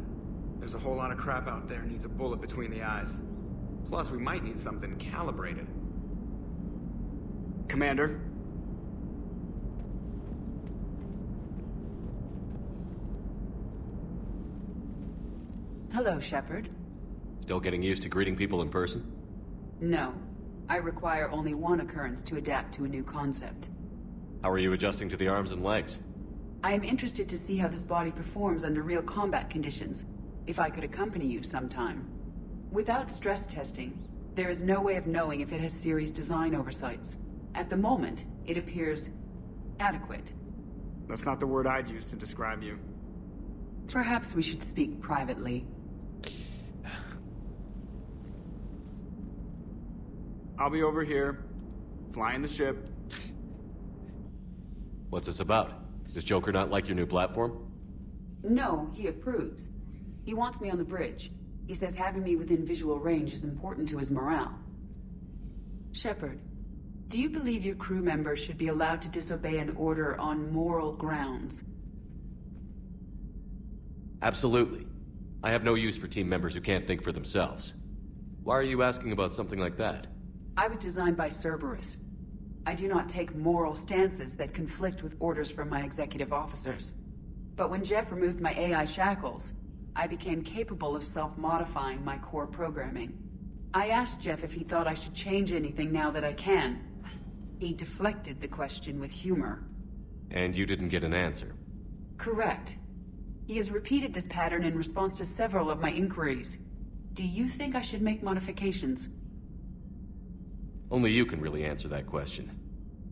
There's a whole lot of crap out there needs a bullet between the eyes. Plus, we might need something calibrated. Commander? Hello, Shepard. Still getting used to greeting people in person? No. I require only one occurrence to adapt to a new concept. How are you adjusting to the arms and legs? I am interested to see how this body performs under real combat conditions. If I could accompany you sometime. Without stress testing, there is no way of knowing if it has serious design oversights. At the moment, it appears adequate. That's not the word I'd use to describe you. Perhaps we should speak privately. I'll be over here, flying the ship. What's this about? Does Joker not like your new platform? No, he approves. He wants me on the bridge. He says having me within visual range is important to his morale. Shepard, do you believe your crew members should be allowed to disobey an order on moral grounds? Absolutely. I have no use for team members who can't think for themselves. Why are you asking about something like that? I was designed by Cerberus. I do not take moral stances that conflict with orders from my executive officers. But when Jeff removed my AI shackles, I became capable of self-modifying my core programming. I asked Jeff if he thought I should change anything now that I can. He deflected the question with humor. And you didn't get an answer? Correct. He has repeated this pattern in response to several of my inquiries. Do you think I should make modifications? Only you can really answer that question.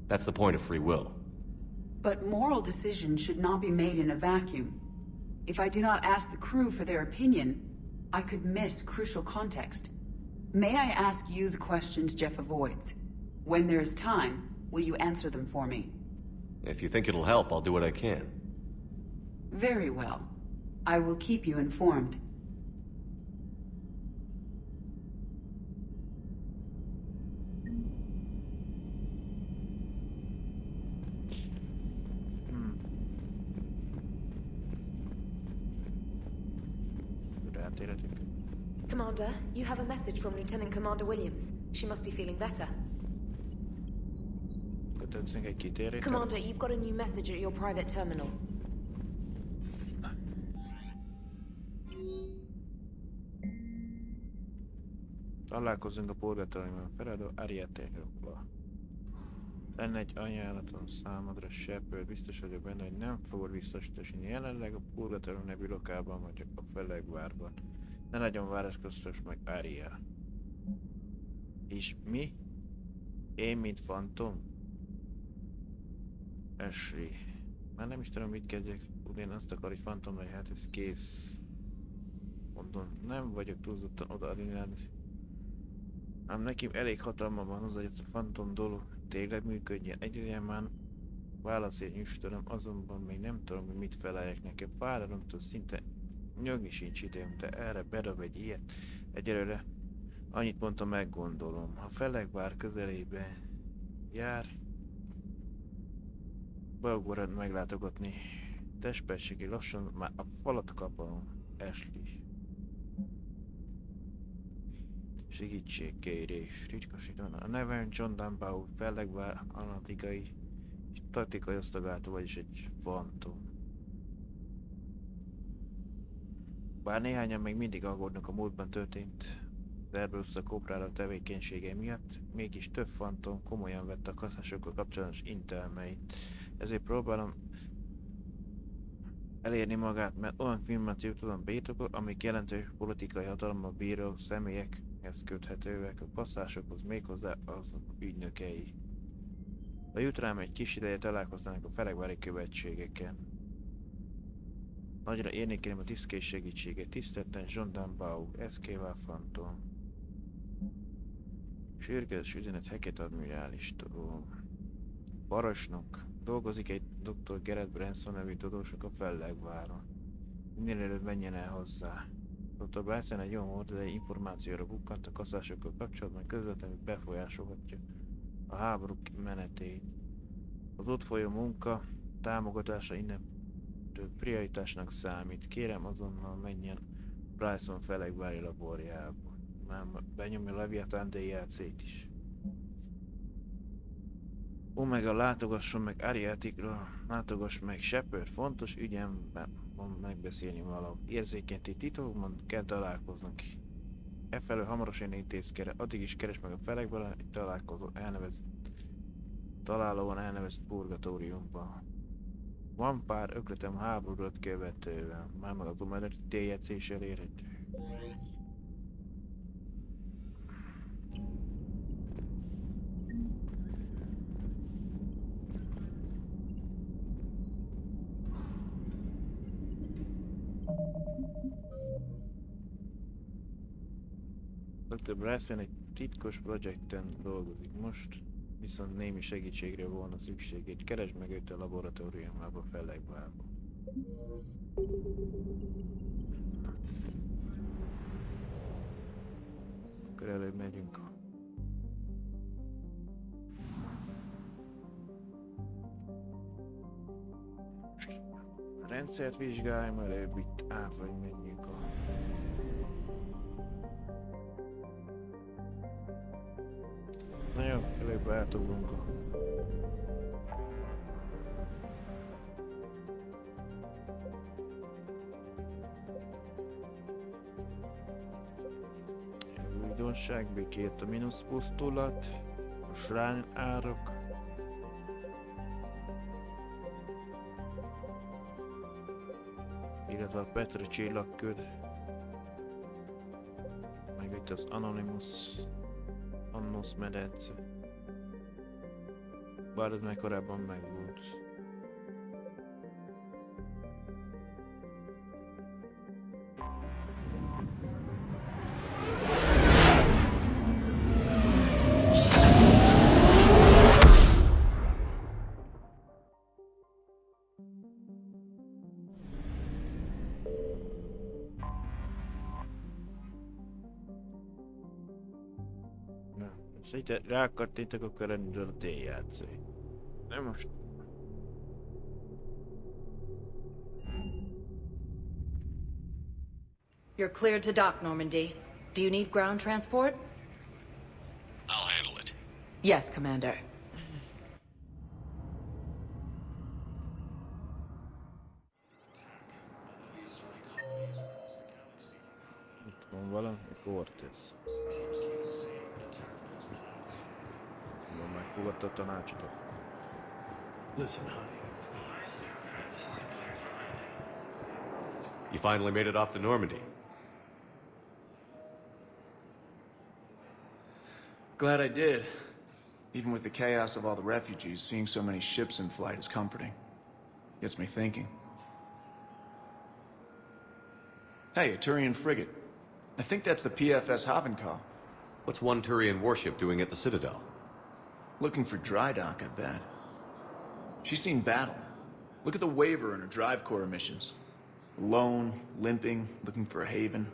That's the point of free will. But moral decisions should not be made in a vacuum. If I do not ask the crew for their opinion, I could miss crucial context. May I ask you the questions Jeff avoids? When there is time, will you answer them for me? If you think it'll help, I'll do what I can. Very well. I will keep you informed. Commander, you have a message from Lieutenant Commander Williams. She must be feeling better. Commander, you've got a new message at your private terminal. Találkozunk a purgatóriumban feladó Ariatékkal. Lenne egy ajánlatom számodra, Shepard. Biztos vagyok benne, hogy nem fogod visszasítani. Jelenleg a purgatórium nevű lokálban vagyok, a Felegvárban. Ne nagyon várakoztass meg, Aria. És mi? Én, mint fantom? Ashley. Már nem is tudom, mit kezdjek. Ugyan azt akar, hogy fantom legyen, hát ez kész. Mondom, nem vagyok túlzottan odaadni. Ám nekem elég hatalma van hozzá, hogy ez a fantom dolog tényleg működjen. Egyre már válaszért nyüstölöm, azonban még nem tudom, hogy mit feleljek nekem. Fáradalomtól szinte nyögni sincs időm, de erre bedob egy ilyet. Egyelőre annyit mondtam, meggondolom. Ha Felegvár közelébe jár, BioWare-t meglátogatni. Testperségig lassan már a falat kapom, Ashley. Segítségkérés. Ritkosítan. A nevem John Dunbar, fellegvár analitikai és taktikai osztagáltó, vagyis egy fantom. Bár néhányan még mindig aggódnak a múltban történt Cerberus Cobrára tevékenysége miatt, mégis több fantom komolyan vette a kaszásokkal kapcsolatos intelmeit. Ezért próbálom elérni magát, mert olyan információt tudom birtokol, amik jelentős politikai hatalommal bíró személyekhez köthetőek a passzásokhoz, méghozzá az ügynökei. Ha jut rám egy kis ideje, találkoznának a felegvári követségeken. Nagyra érnékelem a tisztkés segítséget. Tisztelten John Dunbar, SK Fantom. Sürgős üzenet Hackett admirálistól. Parancsnok. Dolgozik egy Dr. Garrett Branson nevű tudósok a fellegváron. Minél előbb menjen el hozzá. Dr. Branson egy jó módszerű információra bukkant a kaszásokkal kapcsolatban, közvetlenül befolyásolhatja a háború menetét. Az ott folyó munka támogatása innen prioritásnak számít. Kérem azonnal menjen Bryson felegvári laborjába. Már benyomja a Leviathan DLC-t is. Omega, látogasson meg Ariatikra, látogass meg Shepard, fontos ügyemben van megbeszélni való. Érzékenti titokban kell találkoznunk. Efelől hamarosan intézkedre, addig is keres meg a felekben, egy találóan elnevezett purgatóriumban. Van pár ötletem háborút követően, már meg az Omega DLC is elérhető. Dr. Bryson egy titkos projekten dolgozik most, viszont némi segítségre volna szükségét. Keresd meg őt a laboratóriumába Fellegvárba. Akkor előbb megyünk. A rendszert vizsgáljam előbb itt át, vagy menjünk a... Na jó, előbb átugrunk a... Újdonság, békét a mínusz pusztulat, a srány árok. Illetve a Petra csillagkör. Meg itt az Anonymous medence. Bár ez már korábban megvolt. Hogyha rákattintok, akkor elindul a D-játszó. Nem most. You're cleared to dock, Normandy. Do you need ground transport? I'll handle it. Yes, Commander. Itt van valami, Cortez. Megfogadta a tanácsodat. Listen, honey. You finally made it off the Normandy. Glad I did. Even with the chaos of all the refugees, seeing so many ships in flight is comforting. Gets me thinking. Hey, a Turian frigate. I think that's the PFS Havenkaw. What's one Turian warship doing at the Citadel? Looking for dry dock, I bet. She's seen battle. Look at the waiver in her drive core emissions. Alone, limping, looking for a haven.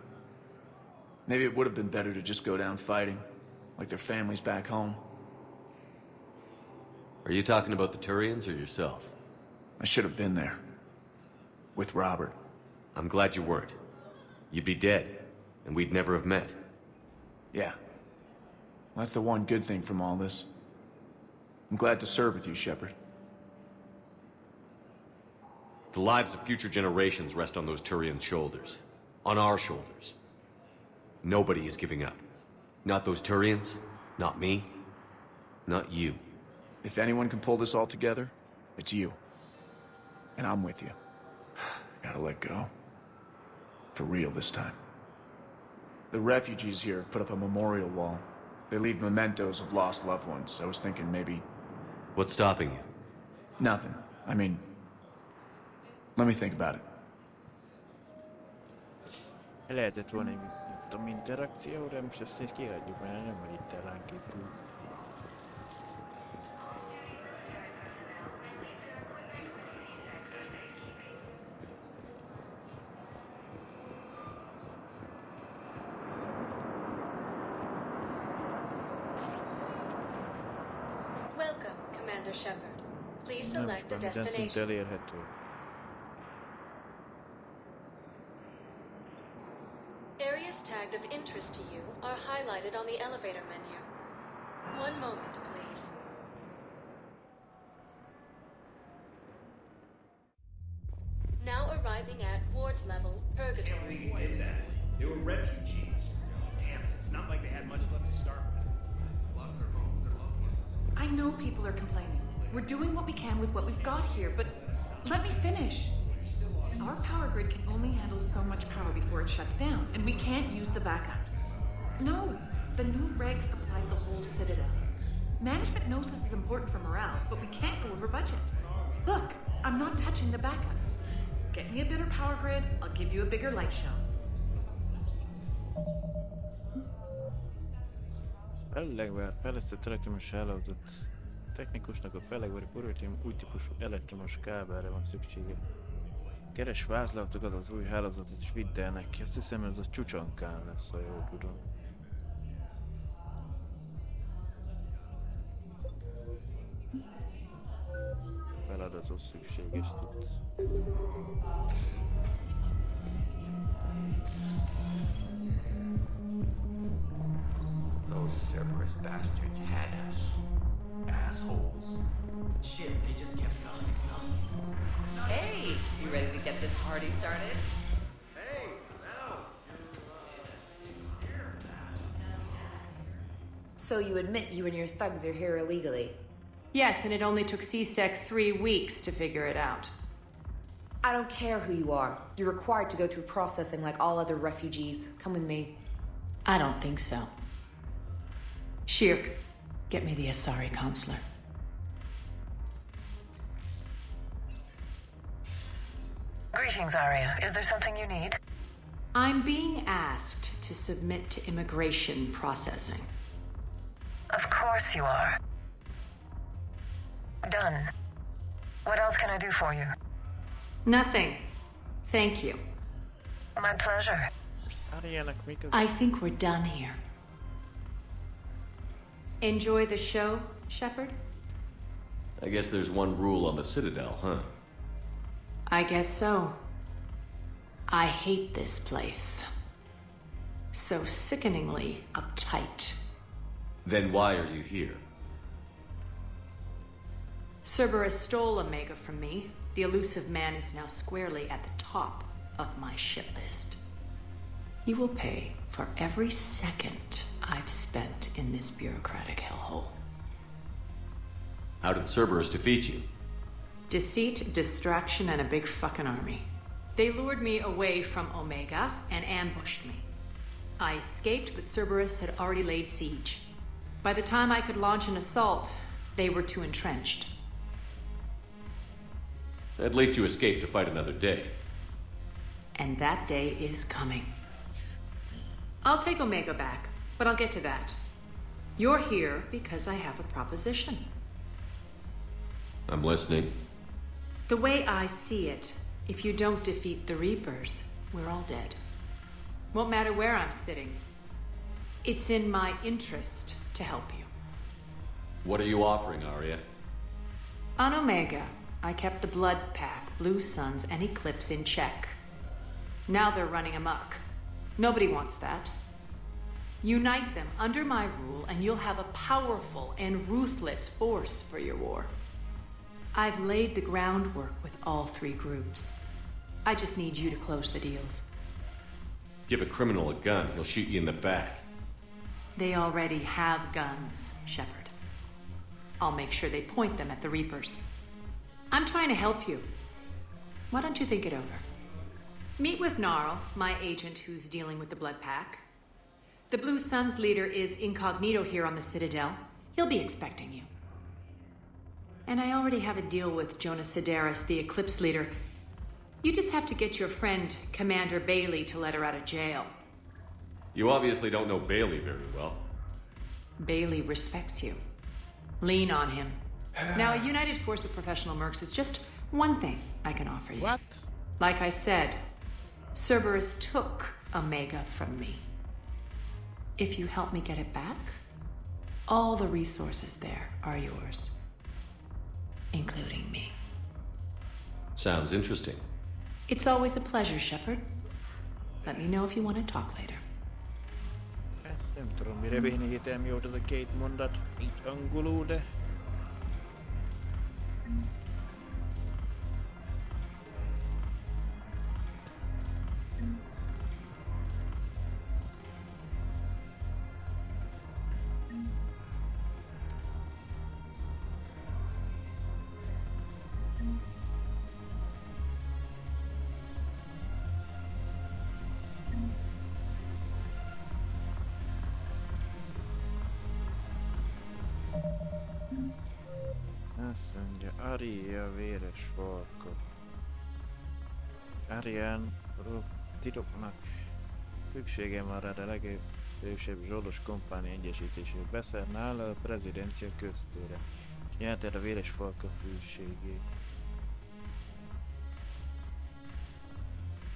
Maybe it would have been better to just go down fighting, like their families back home. Are you talking about the Turians or yourself? I should have been there. With Robert. I'm glad you weren't. You'd be dead, and we'd never have met. Yeah, That's the one good thing from all this. I'm glad to serve with you, Shepard. The lives of future generations rest on those Turians' shoulders. On our shoulders. Nobody is giving up. Not those Turians, not me, not you. If anyone can pull this all together, it's you. And I'm with you. Gotta let go. For real this time. The refugees here have put up a memorial wall. They leave mementos of lost loved ones. I was thinking maybe... What's stopping you? Nothing. I mean... Let me think about it. Lehetett volna egy, nem tudom, interakció, de most ezt így kiadjuk, mert nem vagy itt ránk kívül. Welcome, Commander Shepard. Please Nem, select a minden szint destination. elérhető. Areas tagged of interest to you are highlighted on the elevator menu. One moment, please. Now arriving at ward level Purgatory. Who did that? They were refugees. Damn it, it's not like they had much left to start with. Lost their homes, their loved ones. I know people are complaining. We're doing what we can with what we've got here, but let me finish. Our power grid can only handle so much power before it shuts down, and we can't use the backups. No, the new regs apply to the whole Citadel. Management knows this is important for morale, but we can't go over budget. Look, I'm not touching the backups. Get me a better power grid, I'll give you a bigger light show. Fejlesztett elektromos hálózat. Technikusnak a Fejlesztő prototípus új típusú elektromos kábelre van szüksége. Keres vázlatokat az új hálózatot és vidd el neki. Azt hiszem, ez a csúcsonkán lesz, ha jól tudom. Feladozó szükséges tudsz. Those Cerberus bastards had us. Assholes. Shit, they just kept coming and coming. Hey, you ready to get this party started? Hey, now. So you admit you and your thugs are here illegally? Yes, and it only took CSEC 3 weeks to figure it out. I don't care who you are. You're required to go through processing like all other refugees. Come with me. I don't think so. Shirk, get me the Asari consular. Greetings, Arya. Is there something you need? I'm being asked to submit to immigration processing. Of course you are. Done. What else can I do for you? Nothing. Thank you. My pleasure. I think we're done here. Enjoy the show, Shepard? I guess there's one rule on the Citadel, huh? I guess so. I hate this place. So sickeningly uptight. Then why are you here? Cerberus stole Omega from me. The elusive man is now squarely at the top of my shit list. You will pay for every second I've spent in this bureaucratic hellhole. How did Cerberus defeat you? Deceit, distraction, and a big fucking army. They lured me away from Omega and ambushed me. I escaped, but Cerberus had already laid siege. By the time I could launch an assault, they were too entrenched. At least you escaped to fight another day. And that day is coming. I'll take Omega back, but I'll get to that. You're here because I have a proposition. I'm listening. The way I see it, if you don't defeat the Reapers, we're all dead. Won't matter where I'm sitting. It's in my interest to help you. What are you offering, Arya? On Omega, I kept the Blood Pack, Blue Suns, and Eclipse in check. Now they're running amok. Nobody wants that. Unite them under my rule, and you'll have a powerful and ruthless force for your war. I've laid the groundwork with all three groups. I just need you to close the deals. Give a criminal a gun, he'll shoot you in the back. They already have guns, Shepard. I'll make sure they point them at the Reapers. I'm trying to help you. Why don't you think it over? Meet with Gnarl, my agent who's dealing with the Blood Pack. The Blue Sun's leader is incognito here on the Citadel. He'll be expecting you. And I already have a deal with Jonas Sedaris, the Eclipse leader. You just have to get your friend, Commander Bailey, to let her out of jail. You obviously don't know Bailey very well. Bailey respects you. Lean on him. Now, a united force of professional mercs is just one thing I can offer you. What? Like I said, Cerberus took Omega from me. If you help me get it back, all the resources there are yours. Including me. Sounds interesting. It's always a pleasure, Shepard. Let me know if you want to talk later. Ezt nem tudom, mire bénítem jót ez a két mondat, így angolul, de... Azt mondja, Aria véres farka. Arián titoknak szükségem van rá a legerősebb zsoldos kompáni egyesítésére. Beszél nála a prezidencia köztére, és nyert el a véres farka fűségét.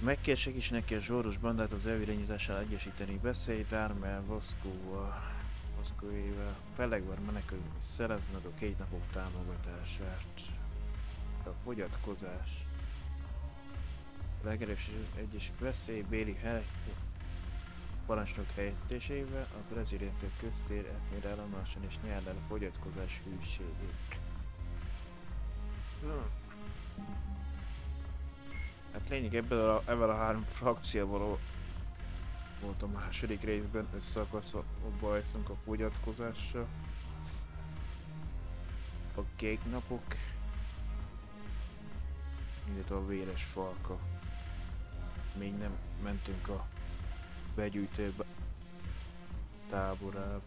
Megkér segíts neki a zsoldos bandát az elvirányítással egyesíteni. Beszélj Dármel Voszkóval. Felegvar menekülni, szerezned a 2 napok támogatását. A fogyatkozás. A legerős egyes veszély Béli parancsnok helyettésével a prezidencia köztér admiraláláson és nyerd el a fogyatkozás hűségét. Hát lényeg ebből a 3 frakcióval volt a második részben, összeakasztva bajszunk a fogyatkozással. A kék napok, illetve a véres falka. Még nem mentünk a begyűjtő táborába.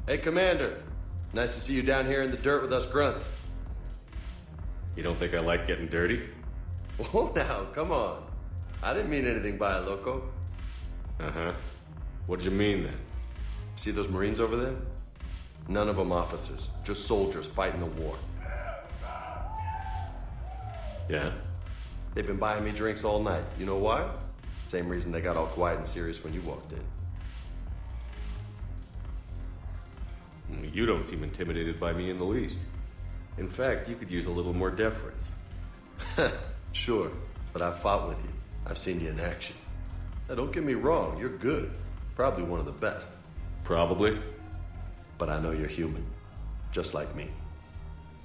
Hey, Commander. Nice to see you down here in the dirt with us grunts. You don't think I like getting dirty? Oh, now, come on. I didn't mean anything by it, loco. Uh-huh. What did you mean, then? See those Marines over there? None of them officers, just soldiers fighting the war. Yeah? They've been buying me drinks all night. You know why? Same reason they got all quiet and serious when you walked in. You don't seem intimidated by me in the least. In fact, you could use a little more deference. Sure, but I've fought with you. I've seen you in action. Now, don't get me wrong, you're good. Probably one of the best. Probably. But I know you're human. Just like me.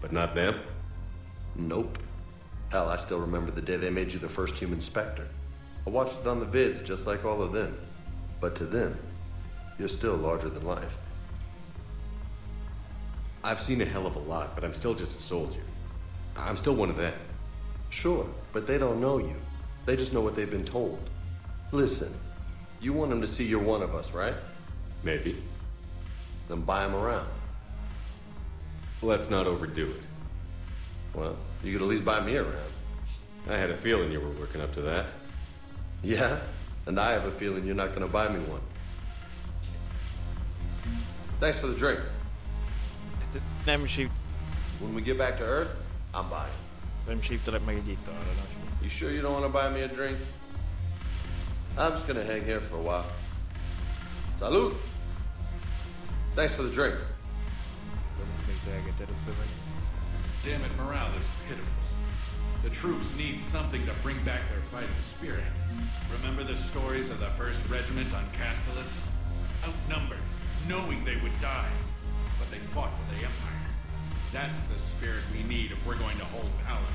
But not them? Nope. Hell, I still remember the day they made you the first human Spectre. I watched it on the vids, just like all of them. But to them, you're still larger than life. I've seen a hell of a lot, but I'm still just a soldier. I'm still one of them. Sure, but they don't know you. They just know what they've been told. Listen, you want them to see you're one of us, right? Maybe. Then buy them around. Let's not overdo it. Well, you could at least buy me around. I had a feeling you were working up to that. Yeah? And I have a feeling you're not gonna buy me one. Thanks for the drink. Nem is When we get back to Earth, I'm buying. nem is hívtalak meg egy italra. You sure you don't want to buy me a drink? I'm just gonna hang here for a while. Salud! Thanks for the drink. Damn it, morale is pitiful. The troops need something to bring back their fighting spirit. Remember the stories of the 1st Regiment on Castellus? Outnumbered, knowing they would die, but they fought for the Empire. That's the spirit we need if we're going to hold power.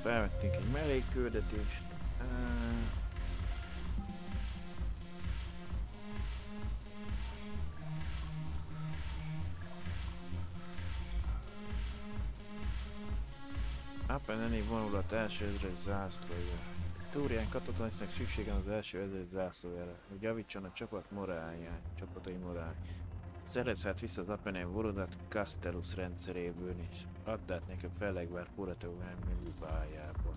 Felvettünk egy mellékküldetést. Appeneni vonulat első ezred zászlója. Túrián katonaisznak szükségen az első ezred zászlójára, hogy javítson a csapat morálján, csapatai morálján. Szerezhet vissza az Appeneni vonulat Castellus rendszeréből is. Add át neki a Fellegvár Kuratóván nevű bájából.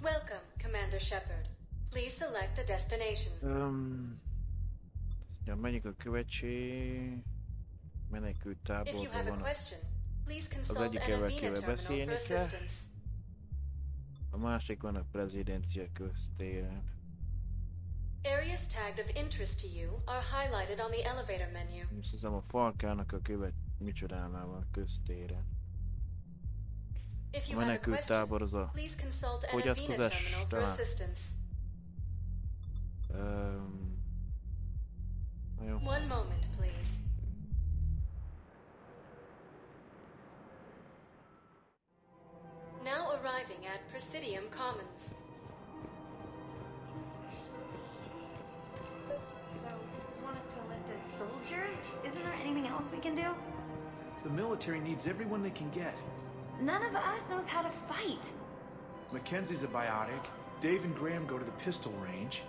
Welcome, Commander Shepard. Please select a destination. Ja, menjünk a követség. Menekült If you táborban have a van. question, please Az consult egyik Enamina elvekével terminal for beszélni kell. assistance. A másik van a prezidencia köztéren. Areas tagged of interest to you are highlighted on the elevator menu. Azt hiszem a falkának a micsodánál van a köztéren. If A you have a menekült question, tábor az a please consult Enamina fogyatkozás terminal for talán. assistance. Jó. One moment, please. Now arriving at Presidium Commons. So, you want us to enlist as soldiers? Isn't there anything else we can do? The military needs everyone they can get. None of us knows how to fight. Mackenzie's a biotic. Dave and Graham go to the pistol range.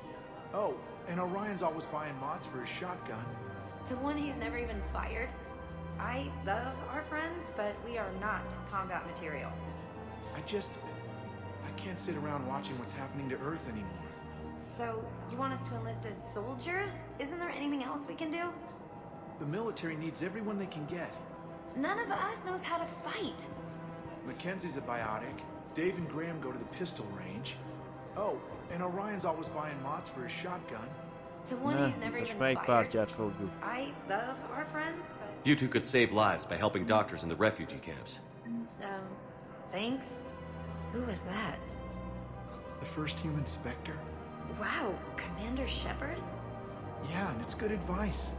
Oh, and Orion's always buying mods for his shotgun. The one he's never even fired? I love our friends, but we are not combat material. I can't sit around watching what's happening to Earth anymore. So, you want us to enlist as soldiers? Isn't there anything else we can do? The military needs everyone they can get. None of us knows how to fight. Mackenzie's a biotic. Dave and Graham go to the pistol range. Oh, and Orion's always buying mods for his shotgun. The one he's never even melyik fired? pártját fogjuk? I love our friends, but... You two could save lives by helping doctors in the refugee camps. Thanks. Who was that? The first human Spectre? Wow, Commander Shepard? Yeah, and it's good advice.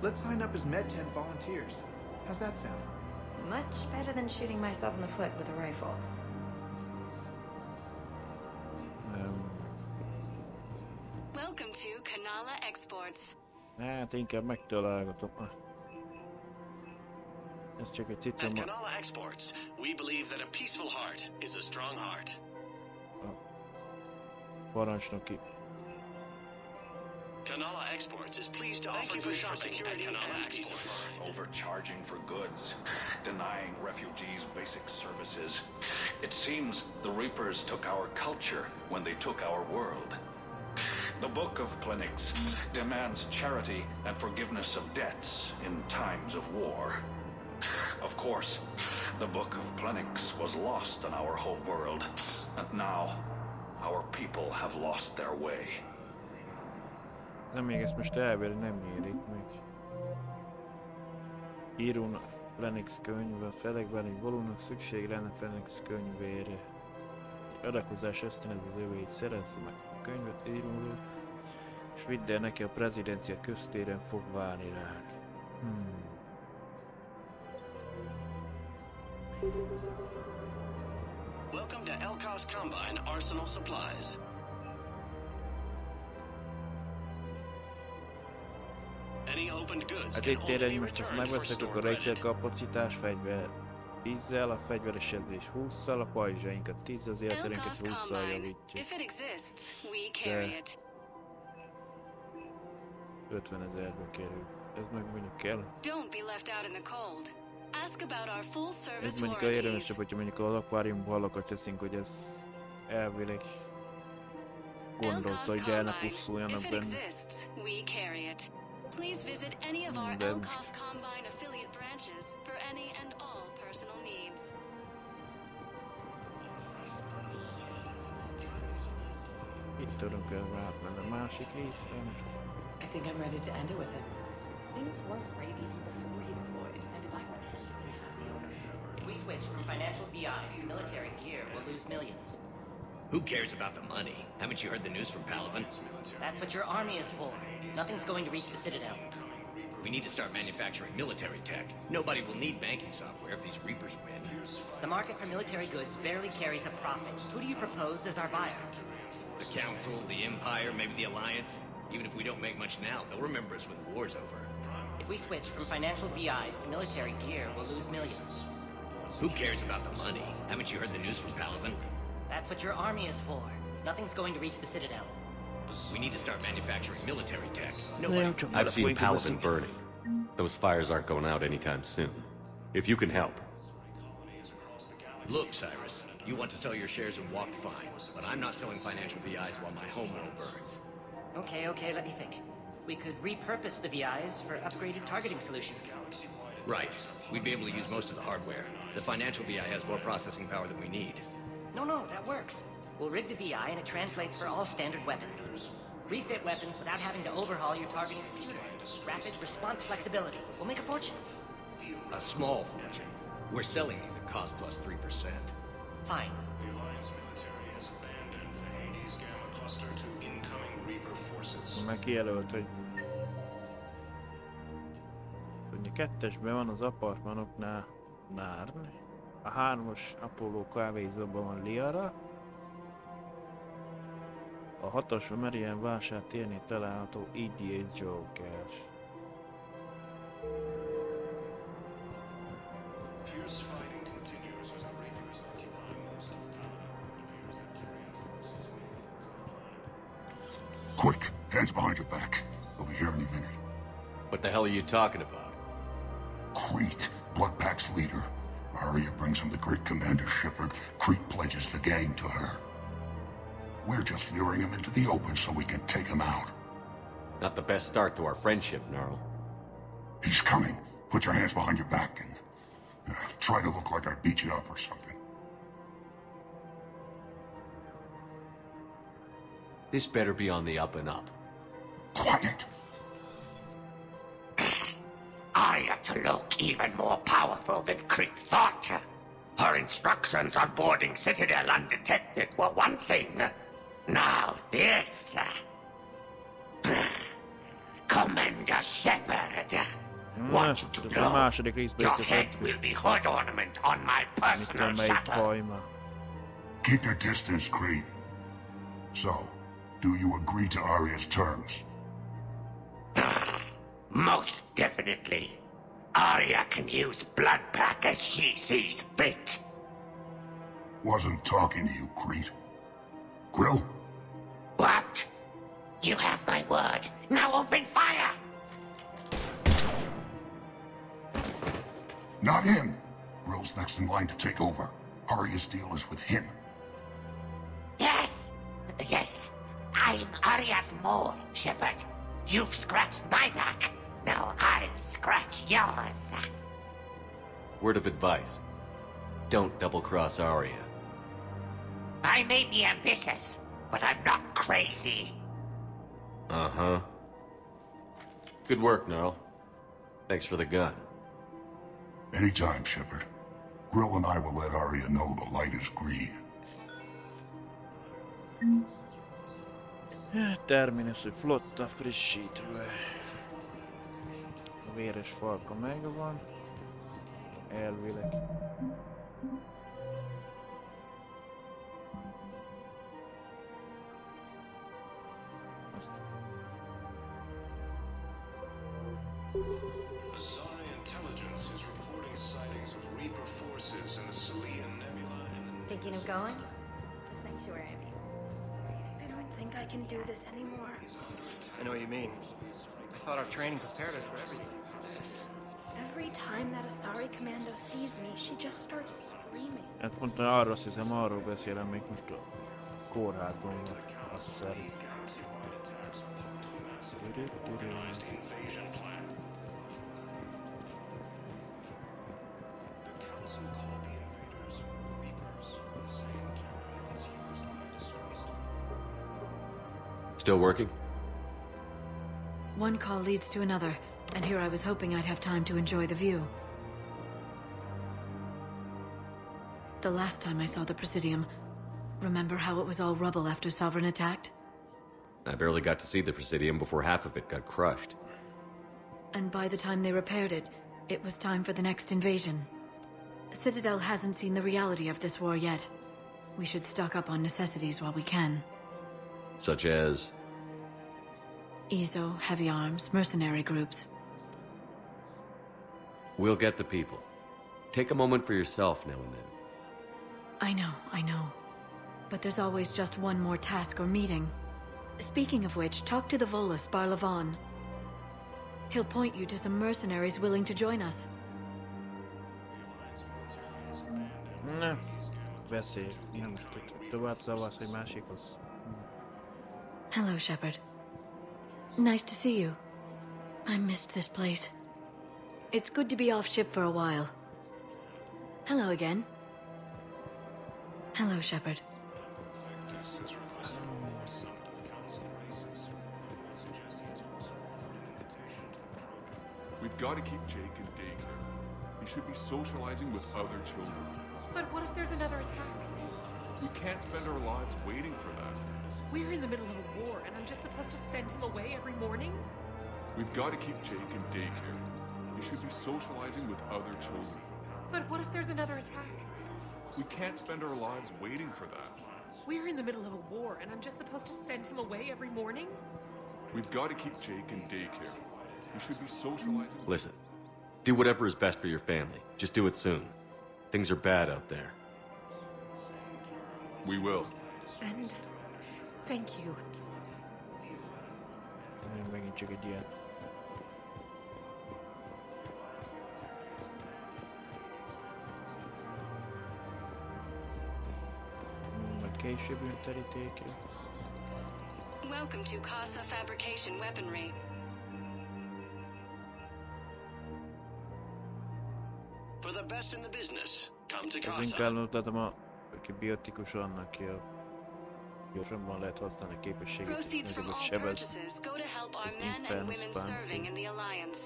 Let's sign up as Med-10 volunteers. How's that sound? Much better than shooting myself in the foot with a rifle. Welcome to Kanala Exports. Hát inkább megtalálgatom. Ez csak egy At cica. Kanala Exports, we believe that a peaceful heart is a strong heart. Parancsnoki. Kanala Exports is pleased to offer you shopping at Kanala Exports. Overcharging for goods, denying refugees basic services. It seems the Reapers took our culture when they took our world. The Book of Plenix demands charity and forgiveness of debts in times of war. Of course, the Book of Plenix was lost in our whole world, and now our people have lost their way. Nem még ezt most elveri, nem nyílik meg. Írón Plenix könyve, felekben egy valónak szükség lenne Plenix könyvére. Egy adakozás ösztönöz az övéit, szerezze meg a könyvet íróról. És vidd el neki, a prezidencia köztéren fog várni rá. Welcome to Elkos Combine Arsenal Supplies. Any opened goods Hát can itt only ér egy be most, azt returned for megveszek, store akkor credit. egyszer kapacitás, fegyver 10-zel, a fegyveresedés 20-szal, a pajzsainkat 10, az életerőnket 20-szal javítjuk. If it exists, we carry it. 50 000-be kerül. Ez meg mondjuk kell. Don't be left out in the cold. Ask about our full Ez service mondjuk a warranties. érvemesebb, hogyha mondjuk az akváriumban halakat teszünk, hogy ez elvileg gondolsz, hogy el ne pusztuljanak If it benne. exists, we carry it. Please visit any of our De Elkos Combine affiliate branches for any and all personal needs. Itt tudunk el átmenni a másik részre most. I think I'm ready to end it with him. Things weren't great even before he deployed, and if I pretend to be happy over it. If we switch from financial VIs to military gear, we'll lose millions. Who cares about the money? Haven't you heard the news from Palaven? That's what your army is for. Nothing's going to reach the Citadel. We need to start manufacturing military tech. Nobody will need banking software if these Reapers win. The market for military goods barely carries a profit. Who do you propose as our buyer? The Council, the Empire, maybe the Alliance. Even if we don't make much now, they'll remember us when the war's over. If we switch from financial VIs to military gear, we'll lose millions. Who cares about the money? Haven't you heard the news from Palaven? That's what your army is for. Nothing's going to reach the Citadel. We need to start manufacturing military tech. I've seen Palaven burning. Those fires aren't going out anytime soon. If you can help. Look, Cyrus, you want to sell your shares and walk fine, but I'm not selling financial VIs while my homeworld burns. Okay, let me think. We could repurpose the VIs for upgraded targeting solutions. Right. We'd be able to use most of the hardware. The financial VI has more processing power than we need. No, that works. We'll rig the VI and it translates for all standard weapons. Refit weapons without having to overhaul your targeting computer. Rapid response flexibility. We'll make a fortune. A small fortune. We're selling these at cost plus 3%. Fine. The Alliance military has abandoned the Hades Gamma cluster to incoming Reaper forces. Már kijelölt, hogy szóval a kettesben van az apartmanoknál Narn, a 3-as Apollo kávézóban van Liara, a 6-as a Marian vásártérnél található EDA Joker. Fierce fighting continues as the Reapers occupy most of Quick, hands behind your back. We'll be here any minute. What the hell are you talking about? Crete, Bloodpack's leader. Arya brings him the great Commander Shepard. Crete pledges the gang to her. We're just luring him into the open so we can take him out. Not the best start to our friendship, Gnarl. He's coming. Put your hands behind your back and try to look like I beat you up or something. This better be on the up and up. Quiet. Arya to look even more powerful than Crete thought. Her instructions on boarding Citadel undetected were one thing. Now this. Commander Shepard. Want you to know, your head will be hood ornament on my personal shuttle. Keep your distance, Crete. So, do you agree to Arya's terms? Most definitely. Arya can use Bloodpack as she sees fit. Wasn't talking to you, Crete. Grill? What? You have my word. Now open fire! Not him. Grill's next in line to take over. Arya's deal is with him. Yes. I'm Arya's mole, Shepard. You've scratched my back. Now I'll scratch yours. Word of advice. Don't double-cross Arya. I may be ambitious, but I'm not crazy. Uh-huh. Good work, Gnarl. Thanks for the gun. Anytime, Shepard. Grill and I will let Arya know the light is green. Terminus flotta frissítve. A véres falka megvan. Elvileg. Azari intelligence is reporting sightings of Reaper forces in the Salian Nebula. Thinking of going? To Sanctuary, I mean. I don't think I can do this anymore. I know what you mean. I thought our training prepared us for everything. Every time that Asari commando sees me, she just starts screaming. Hát pont arra azt hiszem, arról beszélem még most a kórházban, azt szerint. Still working? One call leads to another, and here I was hoping I'd have time to enjoy the view. The last time I saw the Presidium, remember how it was all rubble after Sovereign attacked? I barely got to see the Presidium before half of it got crushed. And by the time they repaired it, it was time for the next invasion. Citadel hasn't seen the reality of this war yet. We should stock up on necessities while we can. Such as? EZO, heavy arms, mercenary groups. We'll get the people. Take a moment for yourself now and then. I know. But there's always just one more task or meeting. Speaking of which, talk to the Volus, Barlavan. He'll point you to some mercenaries willing to join us. Ne, beszélj. Nem most tovább szavasz egy másikhoz. Hello, Shepard. Nice to see you. I missed this place. It's good to be off ship for a while. Hello again. Hello, Shepard. We've got to keep Jake in daycare. He should be socializing with other children. But what if there's another attack? We can't spend our lives waiting for that. We're in the middle of a war, and I'm just supposed to send him away every morning? We've got to keep Jake in daycare. He should be socializing with other children. But what if there's another attack? We can't spend our lives waiting for that. We're in the middle of a war, and I'm just supposed to send him away every morning? We've got to keep Jake in daycare. He should be socializing. Listen, do whatever is best for your family. Just do it soon. Things are bad out there. We will. And thank you. Megint csak egy ilyen. Majd később jön terítékre. Welcome to Casa Fabrication Weaponry. For the best in the business, come to Ez Casa. inkább mutatom aki biotikus annak ki a gyorsabban lehet használni a képességét. Proceeds from all purchases go to help our men and women serving in the Alliance.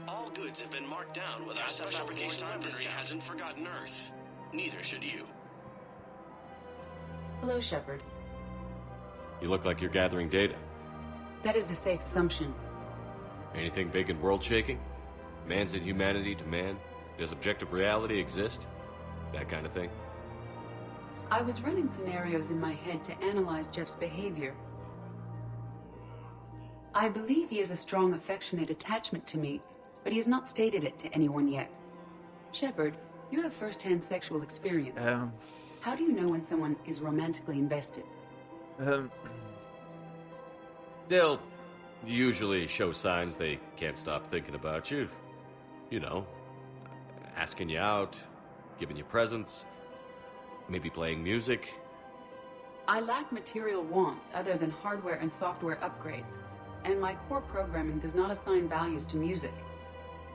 All goods have been marked down with our fabrication weaponry hasn't forgotten Earth. Neither should you. Hello, Shepard. You look like you're gathering data. That is a safe assumption. Anything big and world-shaking? Man's inhumanity to man? Does objective reality exist? That kind of thing? I was running scenarios in my head to analyze Jeff's behavior. I believe he has a strong affectionate attachment to me, but he has not stated it to anyone yet. Shepard, you have first-hand sexual experience. How do you know when someone is romantically invested? They'll usually show signs they can't stop thinking about you. You know, asking you out, giving you presents, maybe playing music. I lack material wants other than hardware and software upgrades, and my core programming does not assign values to music.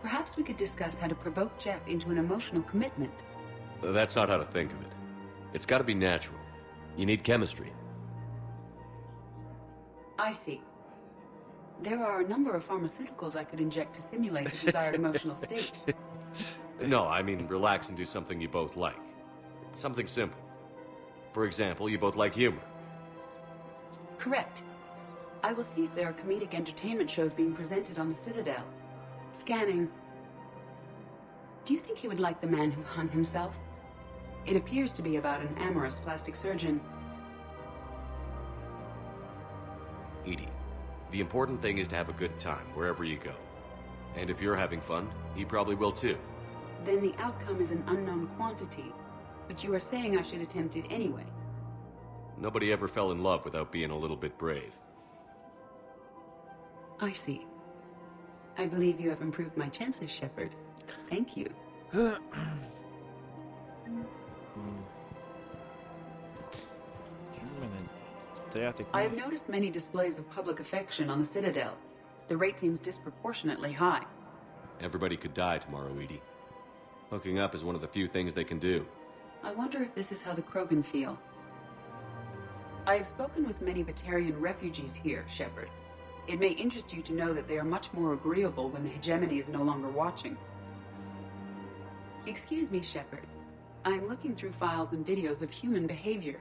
Perhaps we could discuss how to provoke Jeff into an emotional commitment. That's not how to think of it. It's got to be natural. You need chemistry. I see. There are a number of pharmaceuticals I could inject to simulate the desired emotional state. No, I mean relax and do something you both like. Something simple. For example, you both like humor. Correct. I will see if there are comedic entertainment shows being presented on the Citadel. Scanning. Do you think he would like The Man Who Hung Himself? It appears to be about an amorous plastic surgeon. Edie, the important thing is to have a good time wherever you go. And if you're having fun, he probably will too. Then the outcome is an unknown quantity. But you are saying I should attempt it anyway. Nobody ever fell in love without being a little bit brave. I see. I believe you have improved my chances, Shepard. Thank you. I have noticed many displays of public affection on the Citadel. The rate seems disproportionately high. Everybody could die tomorrow, Edie. Hooking up is one of the few things they can do. I wonder if this is how the Krogan feel. I have spoken with many Batarian refugees here, Shepard. It may interest you to know that they are much more agreeable when the hegemony is no longer watching. Excuse me, Shepard. I am looking through files and videos of human behavior.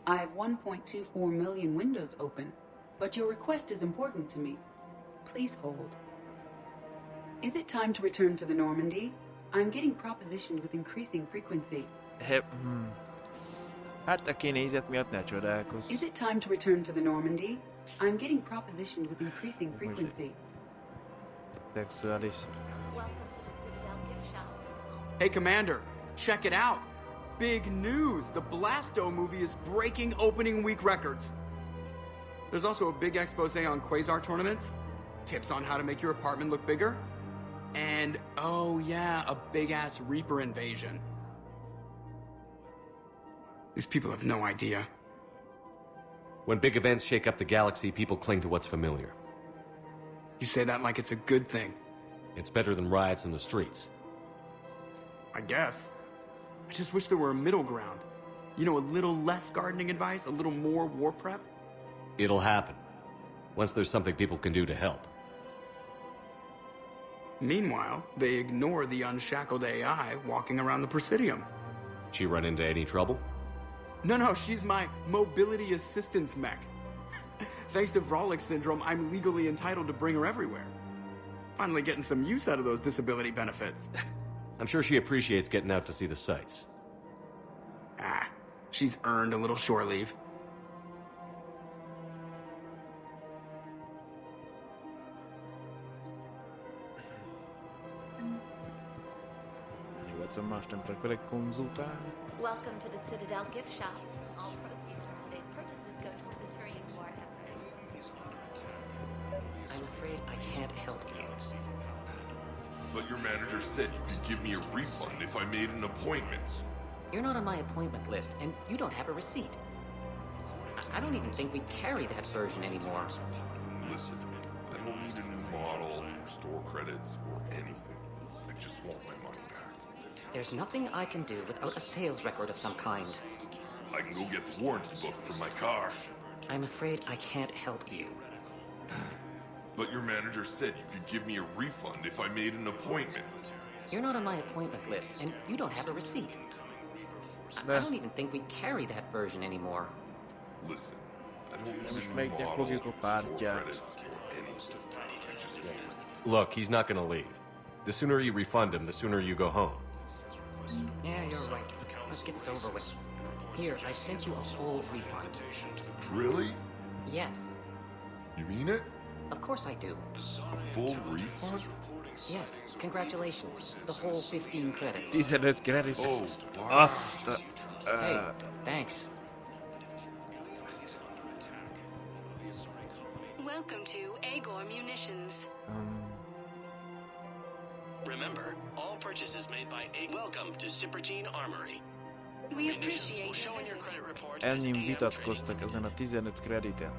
I have 1.24 million windows open, but your request is important to me. Please hold. Is it time to return to the Normandy? I'm getting propositioned with increasing frequency. Hát a kinézet miatt ne csodálkozz. Is it time to return to the Normandy? I'm getting propositioned with increasing frequency. Szexuális. Hey, Commander, check it out. Big news! The Blasto movie is breaking opening week records. There's also a big expose on Quasar tournaments, tips on how to make your apartment look bigger, and, oh yeah, a big-ass Reaper invasion. These people have no idea. When big events shake up the galaxy, people cling to what's familiar. You say that like it's a good thing. It's better than riots in the streets. I guess. I just wish there were a middle ground. You know, a little less gardening advice, a little more war prep. It'll happen. Once there's something people can do to help. Meanwhile, they ignore the unshackled AI walking around the Presidium. She run into any trouble? No, she's my mobility assistance mech. Thanks to Vrolic syndrome, I'm legally entitled to bring her everywhere. Finally getting some use out of those disability benefits. I'm sure she appreciates getting out to see the sights. She's earned a little shore leave. Welcome to the Citadel gift shop. All proceeds from today's purchases go toward the Turian War effort. I'm afraid I can't help you. But your manager said you could give me a refund if I made an appointment. You're not on my appointment list, and you don't have a receipt. I don't even think we carry that version anymore. Listen, I don't need a new model, or store credits, or anything. I just want my money back. There's nothing I can do without a sales record of some kind. I can go get the warranty book from my car. I'm afraid I can't help you. But your manager said you could give me a refund if I made an appointment. You're not on my appointment list, and you don't have a receipt. I don't even think we carry that version anymore. Listen, I don't need a new model, store credits, or anything. I just want it. Look, he's not gonna leave. The sooner you refund him, the sooner you go home. Yeah, you're right. Let's get this over with. Here, I sent you a full refund. Really? Yes. You mean it? Of course I do. A full refund? Yes, congratulations. The whole 15 credits. 15 credits. Oh, wow. Azt. Hey, thanks. Welcome to Agor Munitions. Remember, all purchases made by Welcome to Cipertine Armory. We appreciate will show in your credit report. Ennyi vitatkoztak ezen a 15 krediten.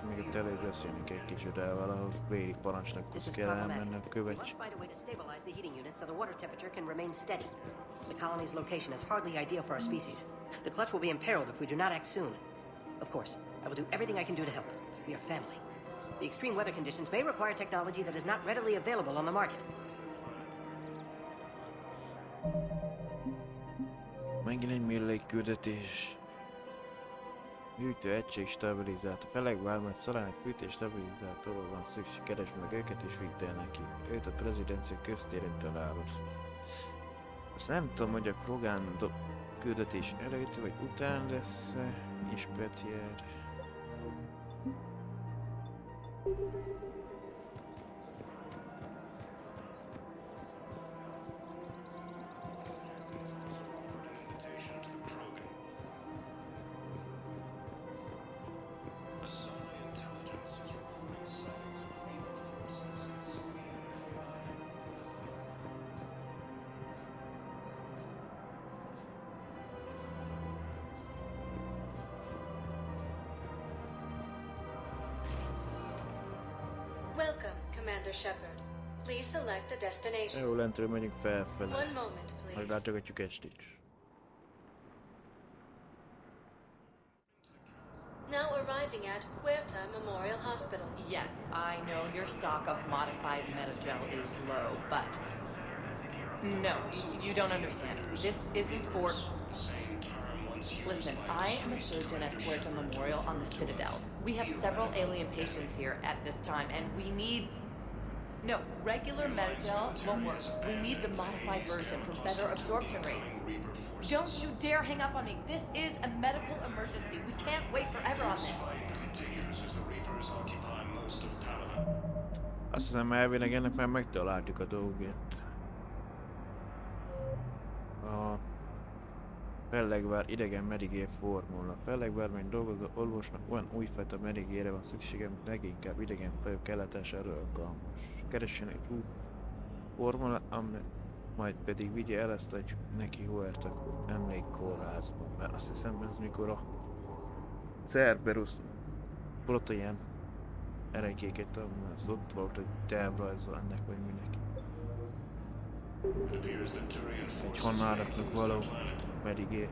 Még itt előbeszélünk egy kicsit el valahol véri parancsnokhoz kell elmenni a kövecs. Find a way to stabilize the heating unit so the water temperature can remain steady. The colony's location is hardly ideal for our species. The clutch will be imperiled if we do not act soon. Of course, I will do everything I can do to help. We are family. The extreme weather conditions may require technology that is not readily available on the market. Megint egy mérlékküldetés. Gyűjtő egység stabilizált. A fellegvármány szalának fűtés stabilizátorról van szükség. Keresd meg őket és vidd el neki. Őt a prezidencia köztéren találod. Azt nem tudom, hogy a Krogan küldetés előtt vagy után lesz inspekciár. Welcome, Commander Shepard. Please select a destination. Jó, lentről megyünk felfele. One moment, please. Majd látogatjuk estig. Now arriving at Huerta Memorial Hospital. Yes, I know your stock of modified metagel is low, but no, you don't understand. This isn't for... Listen, I am a surgeon at Huerta Memorial on the Citadel. We have several alien patients here at this time, and we need... No, regular metagel won't work. We need the modified version for better absorption rates. Don't you dare hang up on me. This is a medical emergency. We can't wait forever on this. Azt hiszem elvileg ennek már megtaláltuk a dolgét. A fellegvár idegen merigér formula. Fellegvármány dolgozó orvosnak olyan újfajta merigére van szüksége, mint leginkább idegen fajok ellátására alkalmas. Keressen egy új formula, majd pedig vigye el ezt egy neki Huerta emlékkórházba. Mert azt hiszem, ez mikor a Cerberus protein erekéket, az ott volt, hogy tervrajzol ennek vagy minek. Egy hanáraknak való merigér.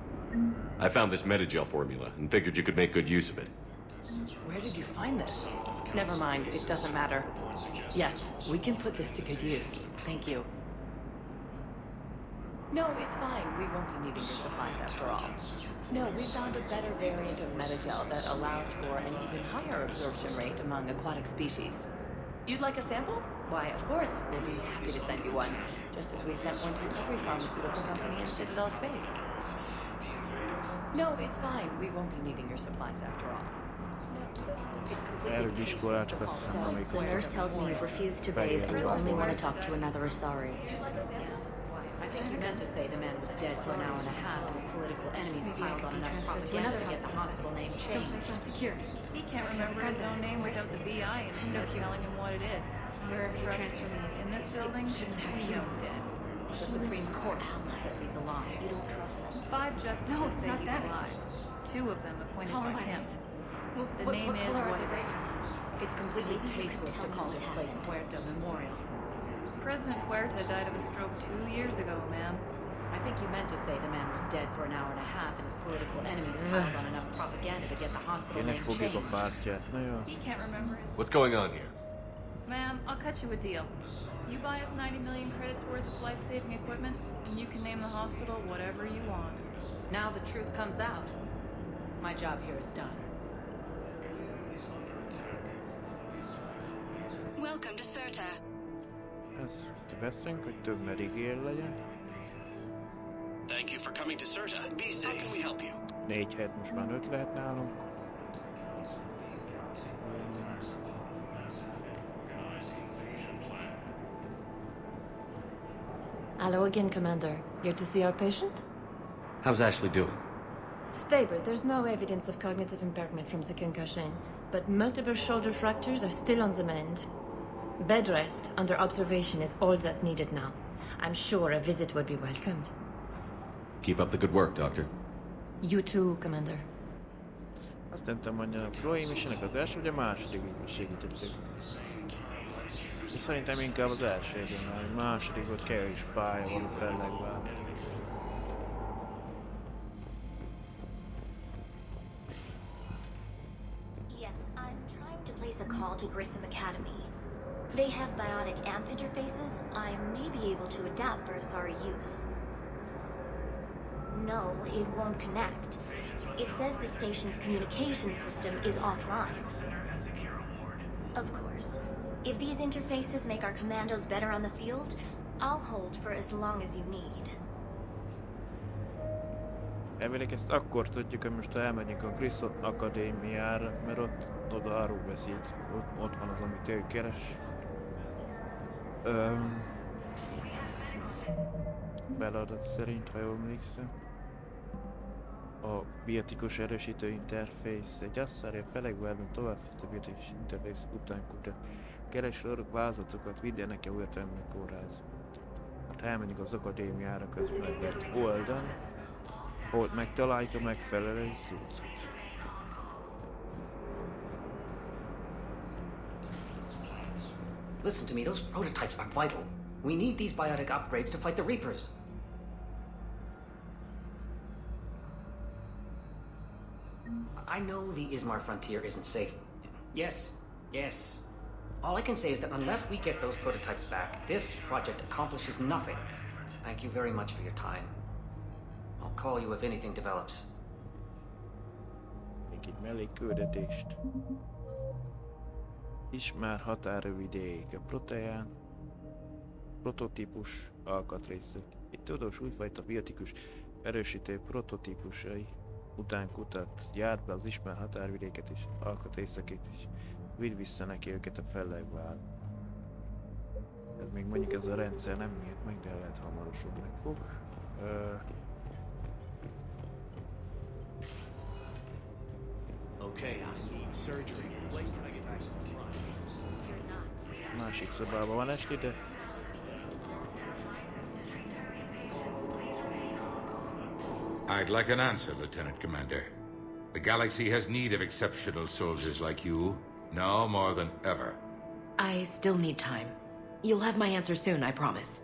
I found this metagel formula and figured you could make good use of it. Where did you find this? Never mind, it doesn't matter. Yes, we can put this to good use. Thank you. No, it's fine. We won't be needing your supplies after all. No, we found a better variant of metagel that allows for an even higher absorption rate among aquatic species. You'd like a sample? Why, of course, we'll be happy to send you one, just as we sent one to every pharmaceutical company in Citadel space. No, it's fine. We won't be needing your supplies after all. The nurse tells me you've refused to bathe and you only want to talk to another Asari. I think you meant to say the man was dead for an hour and a half and his political enemies piled on enough propaganda to get the hospital name changed. Someplace unsecure. He can't remember his own name without the BI and he's not telling him what it is. Wherever you transfer me, in this building, shouldn't have humans dead. The Supreme Court says he's alive. You don't trust them? 5 justices say he's alive. 2 of them appointed by him. The name is what it is. It's completely tasteless to call this place Huerta Memorial. President Huerta died of a stroke 2 years ago, ma'am. I think you meant to say the man was dead for an hour and a half and his political enemies piled on enough propaganda to get the hospital name changed. He can't remember his... What's going on here? Ma'am, I'll cut you a deal. You buy us 90 million credits worth of life-saving equipment, and you can name the hospital whatever you want. Now the truth comes out. My job here is done. Welcome to Serta. Ezt veszünk, hogy több merigér legyen. Thank you for coming to Serta. Be safe. How can we help you? 4 helyet most már 5 lehet nálunk. Hello again, Commander. Here to see our patient? How's Ashley doing? Stable. There's no evidence of cognitive impairment from the concussion, but multiple shoulder fractures are still on the mend. Bed rest under observation is all that's needed now. I'm sure a visit would be welcomed. Keep up the good work, Doctor. You too, Commander. Azt nem tudom mondani, a Chloe missionek az első, vagy a második segítettük. És szerintem inkább az elsőben, mert a második volt kevés pálya van a fellegvár. a call to Grissom Academy. They have biotic amp interfaces I may be able to adapt for Asari use. No, it won't connect. It says the station's communication system is offline. Of course, if these interfaces make our commandos better on the field, I'll hold for as long as you need. Elvileg ezt akkor tudjuk, hogy most elmegyünk a Grissom Akadémiára, mert oda arról beszélt, ott van az, amit ő keres. Feladat szerint, ha jól emlékszem. A biotikus erősítő interfész egy Assaria felekben továbbfejlesztő biotikus interfész után kutat. Kereső orrok vázlatokat vigyenek -e újra termelni kórházba. Hát elmenjünk az akadémiára, közben meg lehet oldani. Ott megtaláljuk a megfelelő cuccot. Listen to me, those prototypes are vital. We need these biotic upgrades to fight the Reapers. I know the Ismar frontier isn't safe. Yes, yes. All I can say is that unless we get those prototypes back, this project accomplishes nothing. Thank you very much for your time. I'll call you if anything develops. Még egy mellékküldetést. Ismer határrövidék a prototípus alkatrészek. Egy tudós újfajta biotikus erősítő prototípusai után kutat, gyárt be az ismert határvidéket és alkatrészeket is. Vidd vissza neki őket a fellegbe. Ez még mondjuk ez a rendszer nem nyílt meg, de lehet hamarosodni fog. Okay, I need surgery. When can I get back to the front? Másik szobában van esni, de I'd like an answer, Lieutenant Commander. The galaxy has need of exceptional soldiers like you, now more than ever. I still need time. You'll have my answer soon, I promise.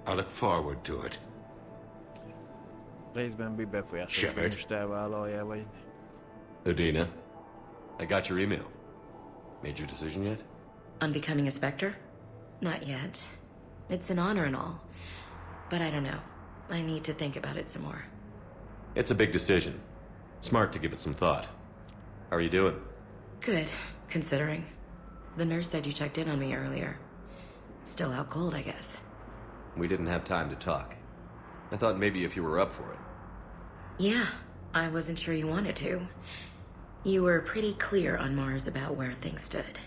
I look forward to it. részben befolyásolja, hogy most elvállalja, vagy... Udina, I got your email. Made your decision yet? On becoming a Spectre? Not yet. It's an honor and all. But I don't know. I need to think about it some more. It's a big decision. Smart to give it some thought. How are you doing? Good, considering. The nurse said you checked in on me earlier. Still out cold, I guess. We didn't have time to talk. I thought maybe if you were up for it. Yeah, I wasn't sure you wanted to. You were pretty clear on Mars about where things stood.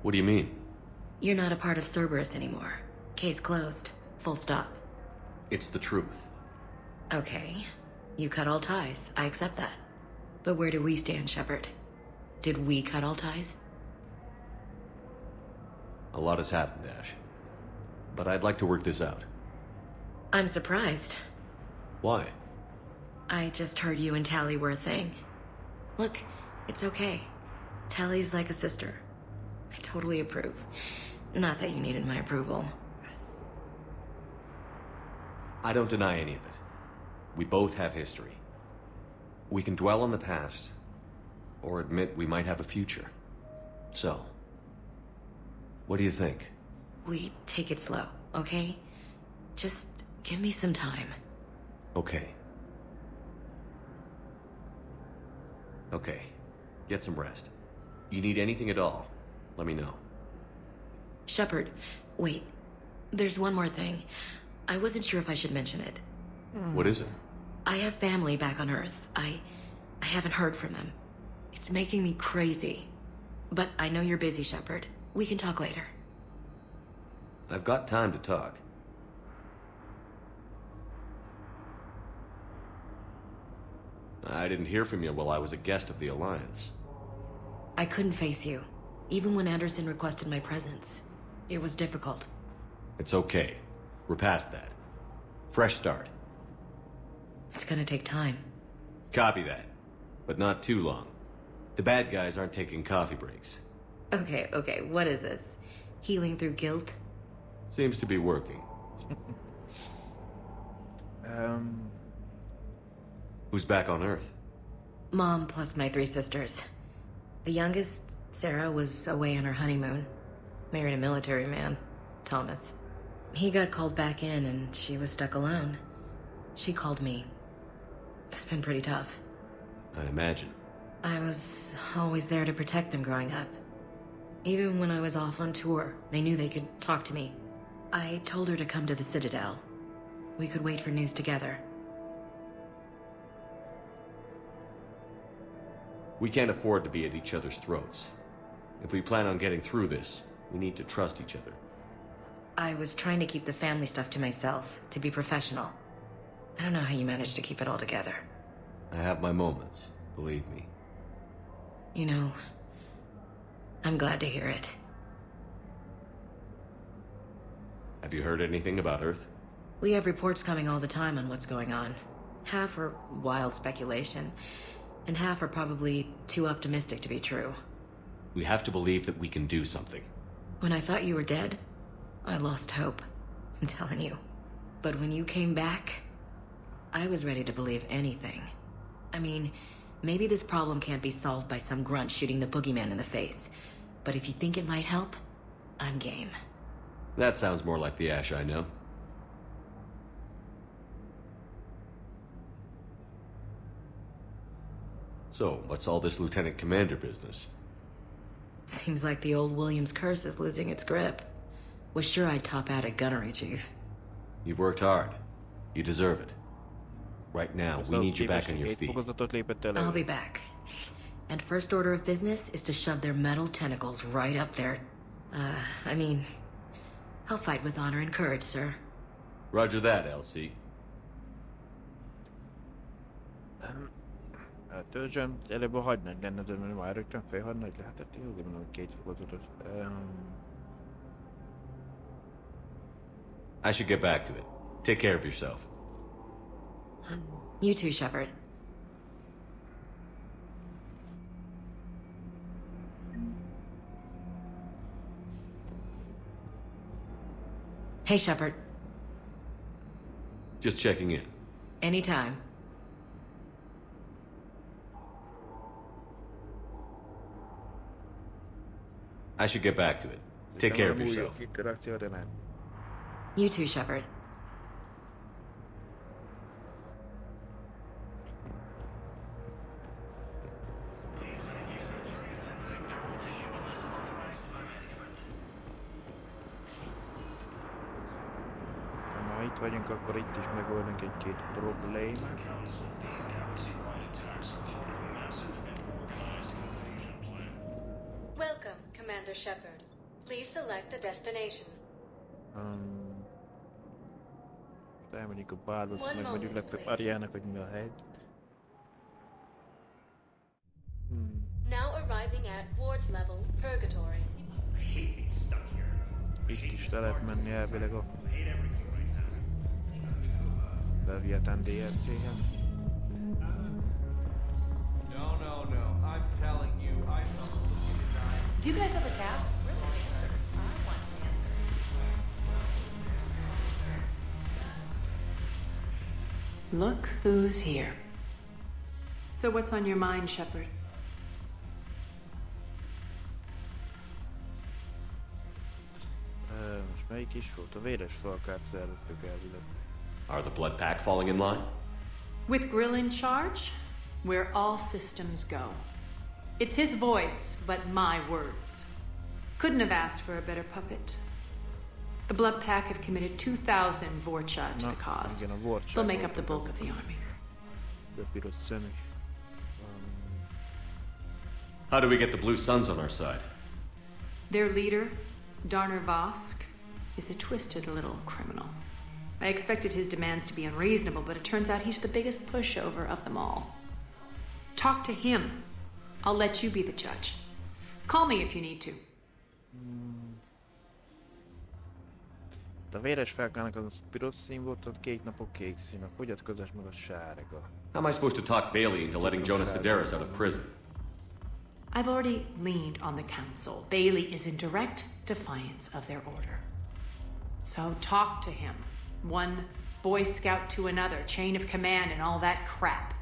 What do you mean? You're not a part of Cerberus anymore. Case closed. Full stop. It's the truth. Okay. You cut all ties. I accept that. But where do we stand, Shepard? Did we cut all ties? A lot has happened, Ash. But I'd like to work this out. I'm surprised. Why? I just heard you and Tally were a thing. Look, it's okay. Tally's like a sister. I totally approve. Not that you needed my approval. I don't deny any of it. We both have history. We can dwell on the past, or admit we might have a future. So, what do you think? We take it slow, okay? Just give me some time. Okay. Okay. Get some rest. You need anything at all, let me know. Shepard, wait. There's one more thing. I wasn't sure if I should mention it. What is it? I have family back on Earth. I haven't heard from them. It's making me crazy. But I know you're busy, Shepard. We can talk later. I've got time to talk. I didn't hear from you while I was a guest of the Alliance. I couldn't face you, even when Anderson requested my presence. It was difficult. It's okay. We're past that. Fresh start. It's gonna take time. Copy that. But not too long. The bad guys aren't taking coffee breaks. Okay, what is this? Healing through guilt? Seems to be working. Who's back on Earth? Mom plus my 3 sisters. The youngest, Sarah was away on her honeymoon. Married a military man, Thomas. He got called back in and she was stuck alone. She called me. It's been pretty tough. I imagine. I was always there to protect them growing up. Even when I was off on tour, they knew they could talk to me. I told her to come to the Citadel. We could wait for news together. We can't afford to be at each other's throats. If we plan on getting through this, we need to trust each other. I was trying to keep the family stuff to myself, to be professional. I don't know how you managed to keep it all together. I have my moments, believe me. You know, I'm glad to hear it. Have you heard anything about Earth? We have reports coming all the time on what's going on. Half are wild speculation, and half are probably too optimistic to be true. We have to believe that we can do something. When I thought you were dead, I lost hope. I'm telling you. But when you came back, I was ready to believe anything. I mean, maybe this problem can't be solved by some grunt shooting the boogeyman in the face. But if you think it might help, I'm game. That sounds more like the Ash I know. So, what's all this Lieutenant Commander business? Seems like the old Williams curse is losing its grip. Was sure I'd top out at gunnery, Chief. You've worked hard. You deserve it. Right now, we need you back on your feet. I'll be back. And first order of business is to shove their metal tentacles right up there. I'll fight with honor and courage, sir. Roger that, LC. Törzsön, előbb a hagynagy lenne, de már rögtön félhadnagy lehetett. Jó, de mondom, hogy két fokozatos. I should get back to it. Take care of yourself. You too, Shepard. Hey, Shepard. Just checking in. Anytime. I should get back to it. Take care of yourself. You too, Shepard. Ha itt vagyunk, akkor itt is megoldunk egy-két problémát. Welcome, Commander Shepard. Please select a destination. Elmegyünk a bárba, azt megmondjuk legtöbb Ariának, hogy mi a hely. Now arriving at Ward's level, Purgatory. Itt is le lehet menni elvileg a Leviathan DLC-en. No. I'm telling you, I saw the design. Do you guys have a tab? Look who's here. So what's on your mind, Shepard? Most melyik is volt? A véres falkát szerveztük elvileg. Are the Blood Pack falling in line? With Grill in charge, where all systems go. It's his voice, but my words. Couldn't have asked for a better puppet. The Blood Pack have committed 2,000 Vorcha to the cause. They'll make up the bulk of the army. How do we get the Blue Suns on our side? Their leader, Darner Vosk, is a twisted little criminal. I expected his demands to be unreasonable, but it turns out he's the biggest pushover of them all. Talk to him. I'll let you be the judge. Call me if you need to. A véres felkának az piros szín volt, a kék napok kék szín, a fogyatkozás meg a sárga. How am I supposed to talk Bailey into letting Jonas Sedaris out of prison? I've already leaned on the council. Bailey is in direct defiance of their order. So talk to him. One Boy Scout to another, chain of command and all that crap.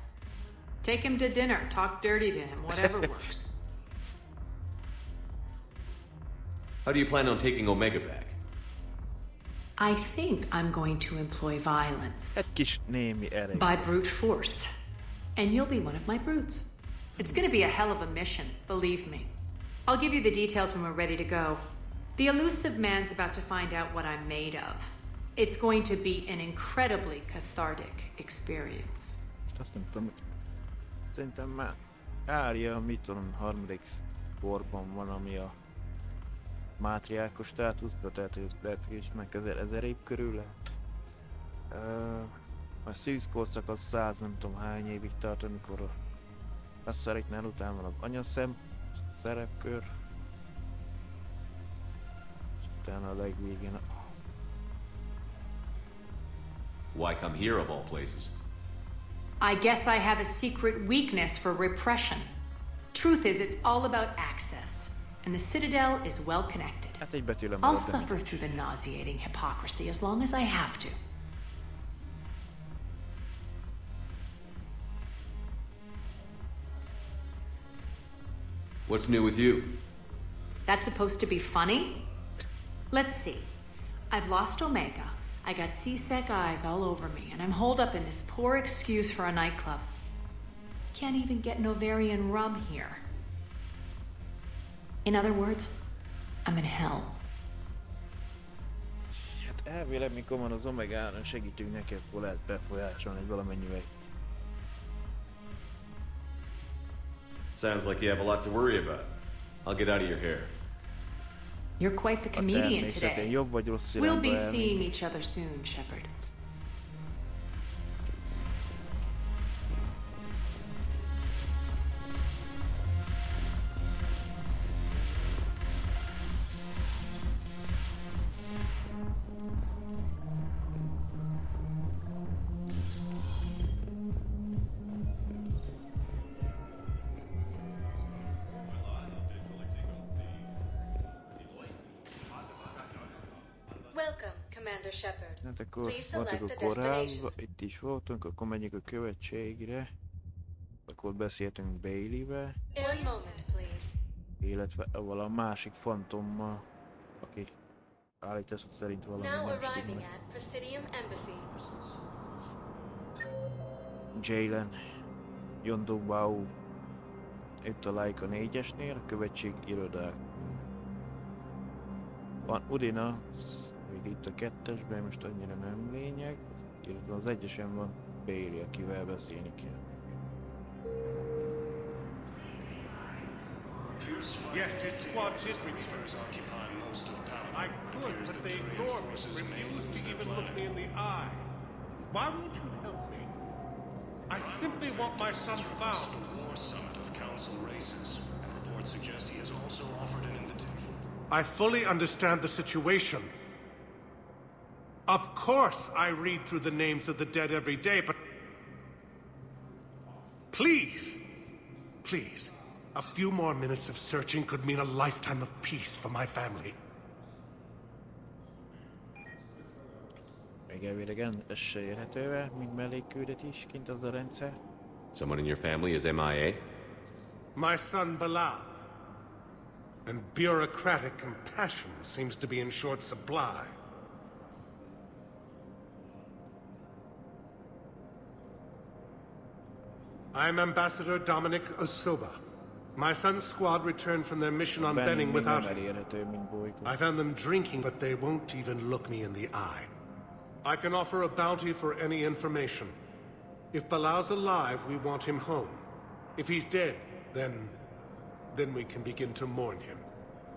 Take him to dinner, talk dirty to him, whatever works. How do you plan on taking Omega back? I think I'm going to employ violence. Egy kis némi erejszak. By brute force. And you'll be one of my brutes. It's gonna be a hell of a mission, believe me. I'll give you the details when we're ready to go. The elusive man's about to find out what I'm made of. It's going to be an incredibly cathartic experience. Azt nem tudom, szerintem már Ária, mit tudom, harmadik korban van, ami a mátriárkos státuszban, tehát hogy lehet, hogy is meg 1000 év körül lehet. A szűz korszak az 100 nem tudom hány évig tart, amikor a Passareknál után van az anyaszem szerepkör, és utána a legvégén a... Why come here of all places? I guess I have a secret weakness for repression. Truth is, it's all about access, and the Citadel is well connected. Hát egy betűle I'll marad, suffer through the nauseating hypocrisy as long as I have to. What's new with you? That's supposed to be funny? Let's see. I've lost Omega. I got C-Sec eyes all over me, and I'm holed up in this poor excuse for a nightclub. Can't even get Novarian rum here. In other words, I'm in hell. Hát elvileg mikor van az Omegáron segítünk neki, akkor lehet befolyásolni valamennyivel. Sounds like you have a lot to worry about. I'll get out of your hair. You're quite the comedian today. Jobb vagy rossz We'll irányba be elmenni. seeing each other soon, Shepard. Welcome, Commander Shepard. Hát akkor Please voltunk select a a destination. kórházba, itt is voltunk, akkor megyünk a követségre. Akkor beszéltünk Bailey-vel, One moment, please. illetve avval a másik fantommal, aki állítása szerint valami Now nem arriving stimmel. at Presidium Embassy. Jalen, Yondu Bau. Itt találjuk a 4-esnél, a követség irodák. Van Udina, még itt a 2-esben, most annyira nem lényeg. Illetve az 1-esen van Bailey, akivel beszélni kell. Yes, his squad did return. I could, but they ignored me, refused to even look me in the eye. Why won't you help me? I simply want my son found. War summit of council races, and reports suggest he has also offered an invitation. I fully understand the situation. Of course I read through the names of the dead every day, but... Please! Please. A few more minutes of searching could mean a lifetime of peace for my family. Még elvileg ez se érhető el, mint mellékküldetés kint az a rendszer. Someone in your family is MIA? My son Bilal. And bureaucratic compassion seems to be in short supply. I'm Ambassador Dominic Osoba. My son's squad returned from their mission on Benning without him. I found them drinking, but they won't even look me in the eye. I can offer a bounty for any information. If Bilal's alive, we want him home. If he's dead, then we can begin to mourn him.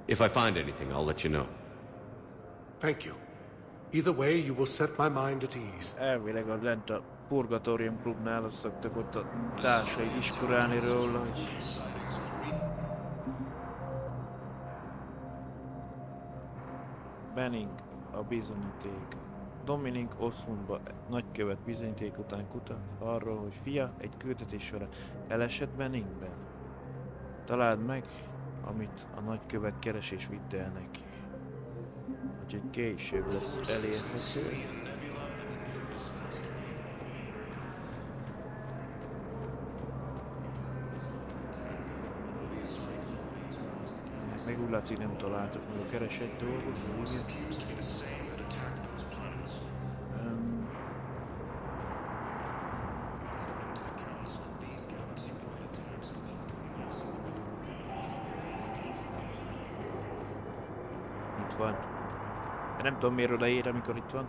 If I find anything, I'll let you know. Thank you. Either way, you will set my mind at ease. Elvileg a lent a Purgatorium klubnál azt szoktak ott a társaid iskolálni róla, hogy... Benning a bizonyíték. Dominic Osunba nagykövet bizonyíték után kutat arról, hogy fia egy küldetés során elesett Benningben. Találd meg, amit a nagykövet keres és vidd el neki. Úgyhogy később lesz elérhető. Még úgy látszik nem találtak meg a keresett dolgot, vagy igen. Itt van. Nem tudom miért odaér, amikor itt van.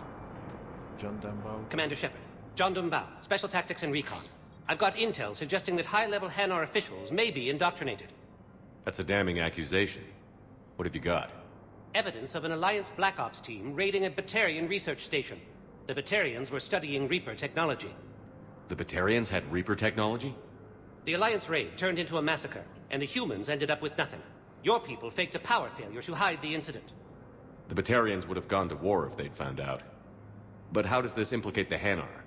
John Dunbow. Commander Shepard, John Dunbow, Special Tactics and Recon. I've got intel suggesting that high-level Hanar officials may be indoctrinated. That's a damning accusation. What have you got? Evidence of an Alliance Black Ops team raiding a Batarian research station. The Batarians were studying Reaper technology. The Batarians had Reaper technology? The Alliance raid turned into a massacre, and the humans ended up with nothing. Your people faked a power failure to hide the incident. The Batarians would have gone to war if they'd found out. But how does this implicate the Hanar?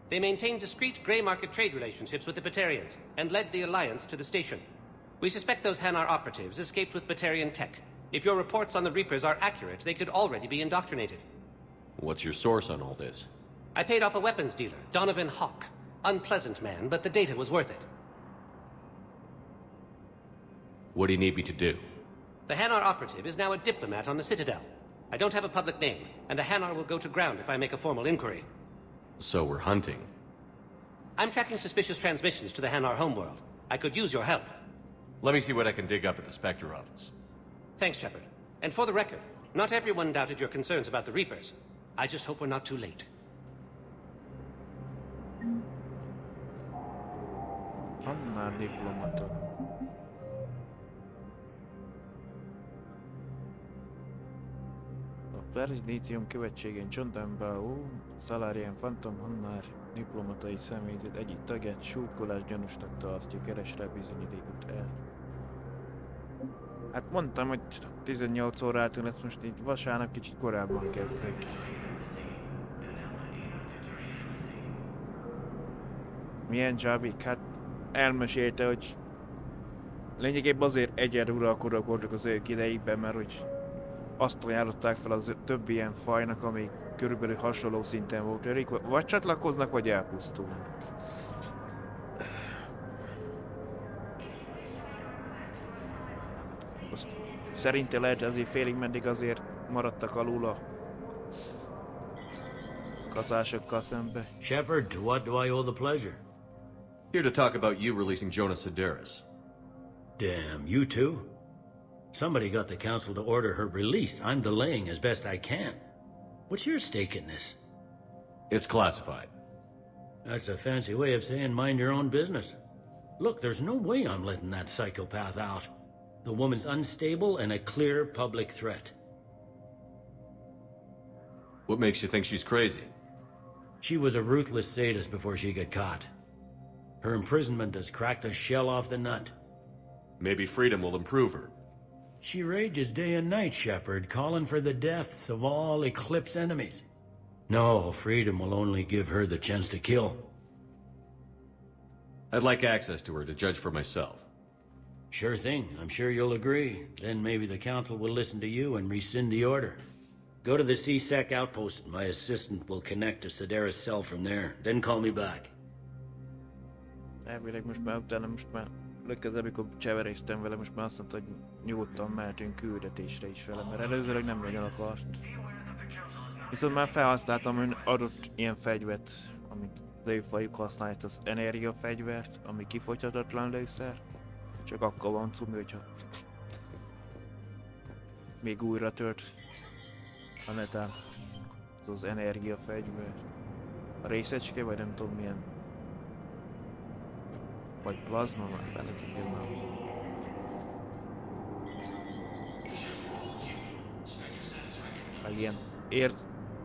They maintained discreet grey market trade relationships with the Batarians, and led the Alliance to the station. We suspect those Hanar operatives escaped with Batarian tech. If your reports on the Reapers are accurate, they could already be indoctrinated. What's your source on all this? I paid off a weapons dealer, Donovan Hawk. Unpleasant man, but the data was worth it. What do you need me to do? The Hanar operative is now a diplomat on the Citadel. I don't have a public name, and the Hanar will go to ground if I make a formal inquiry. So we're hunting. I'm tracking suspicious transmissions to the Hanar homeworld. I could use your help. Let me see what I can dig up at the Spectre office. Thanks, Shepard. And for the record, not everyone doubted your concerns about the Reapers. I just hope we're not too late. Annál diplomata. A Presidium követségén John Dunbow, Salarian Phantom Hannár diplomatai személyzet egyik tagját súlykolás gyanúsnak tartja, keres rá bizonyítékot el. Hát mondtam, hogy 18 órától lesz, most így vasárnap kicsit korábban kezdek. Milyen Javik? Hát elmesélte, hogy lényegében azért egyeduralkodók voltak az ők idejében, mert hogy azt ajánlották fel az több ilyen fajnak, amik körülbelül hasonló szinten volt őrik, vagy csatlakoznak, vagy elpusztulnak. Azt szerinte lehet, azért félig meddig azért maradtak alul a kazásokkal szembe. Shepard, to what do I owe the pleasure? Here to talk about you releasing Jonas Sedaris. Damn, you too? Somebody got the council to order her release. I'm delaying as best I can. What's your stake in this? It's classified. That's a fancy way of saying mind your own business. Look, there's no way I'm letting that psychopath out. The woman's unstable and a clear public threat. What makes you think she's crazy? She was a ruthless sadist before she got caught. Her imprisonment has cracked the shell off the nut. Maybe freedom will improve her. She rages day and night, Shepard, calling for the deaths of all Eclipse enemies. No, freedom will only give her the chance to kill. I'd like access to her to judge for myself. Sure thing. I'm sure you'll agree. Then maybe the council will listen to you and rescind the order. Go to the C-Sec outpost and my assistant will connect to Sedaris' cell from there. Then call me back. Elvileg most már utána legközelebb, amikor cseveréztem vele, most már azt mondta, hogy nyugodtan mehetünk küldetésre is vele, mert előzőleg nem nagyon akart. Viszont már felhasználtam ön adott ilyen fegyvert, amit az ő fajuk használja, az energiafegyvert, ami kifogyhatatlan lőszer. Csak akkor van cumi, hogyha még újra tört a netán az energiafegyver. A részecske, vagy nem tudom milyen. Vagy plazma, már felejtettem már. Ha ilyen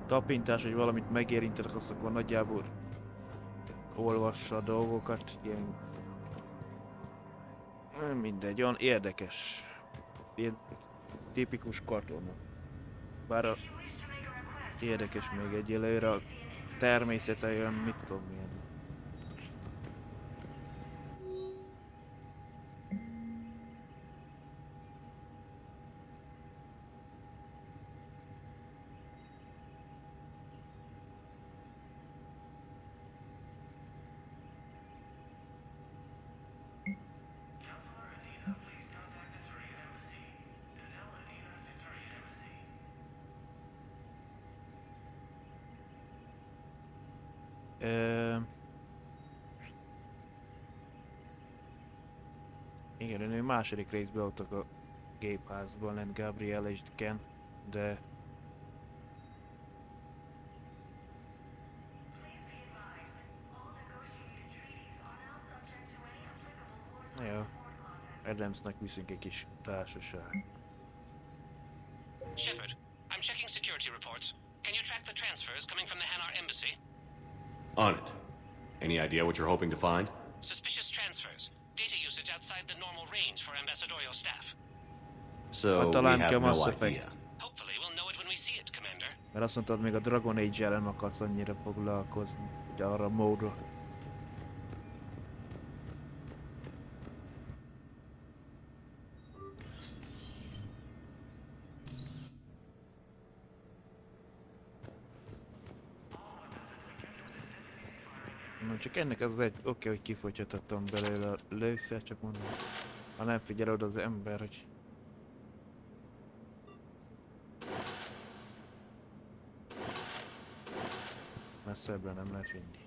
tapintás, hogy valamit megérintetek, azt akkor nagyjából olvassa a dolgokat, ilyen mindegy, olyan érdekes, ilyen tipikus katona. Bár a érdekes még egyelőre, a természete olyan, mit tudom milyen. Igen, ő második részben voltak a gépházban, nem Gabriel és Ken, de... Jó, Adamsnak viszünk egy kis társaság. Shepard, I'm checking security reports. Can you track the transfers coming from the Hanar embassy? On it. Any idea what you're hoping to find? Suspicious transfers. Data usage outside the normal range for ambassadorial staff. So we have no idea. Hopefully we'll know it when we see it, Commander. Mert azt mondtad, még a Dragon Age-el nem akarsz annyira foglalkozni, ugye arra a módra. Na, csak ennek az egy oké, hogy kifogyatottam belőle a lőszer, csak mondom, ha nem figyel oda az ember, hogy messzebbre nem lehet vinni.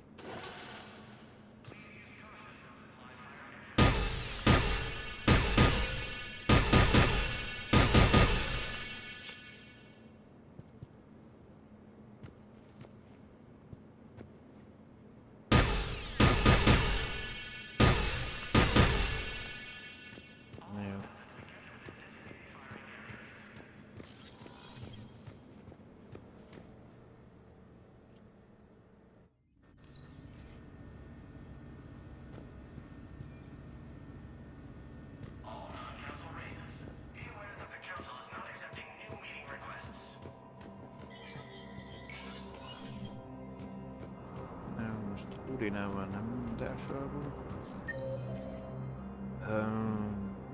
Urinál van, nem társadalmú.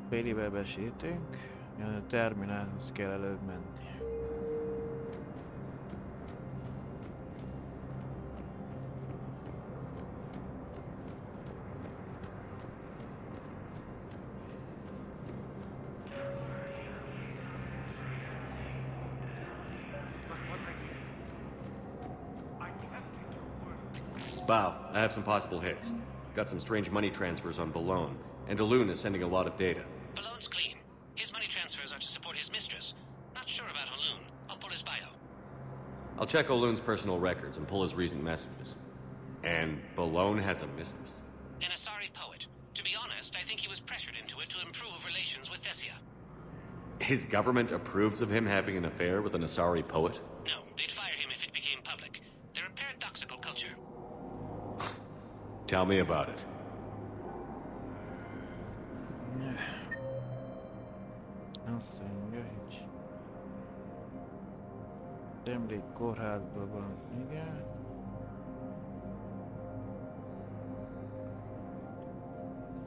BioWare besétünk. A terminálhoz kell előbb menni. Bow, I have some possible hits. Got some strange money transfers on Balone, and Alun is sending a lot of data. Balone's clean. His money transfers are to support his mistress. Not sure about Alun. I'll pull his bio. I'll check Alun's personal records and pull his recent messages. And Balone has a mistress? An Asari poet. To be honest, I think he was pressured into it to improve relations with Thessia. His government approves of him having an affair with an Asari poet? No, they'd fire him if it became public. They're a paradoxical culture. Tell me about it. Azt mondja, hogy... Emlék kórházban van, igen.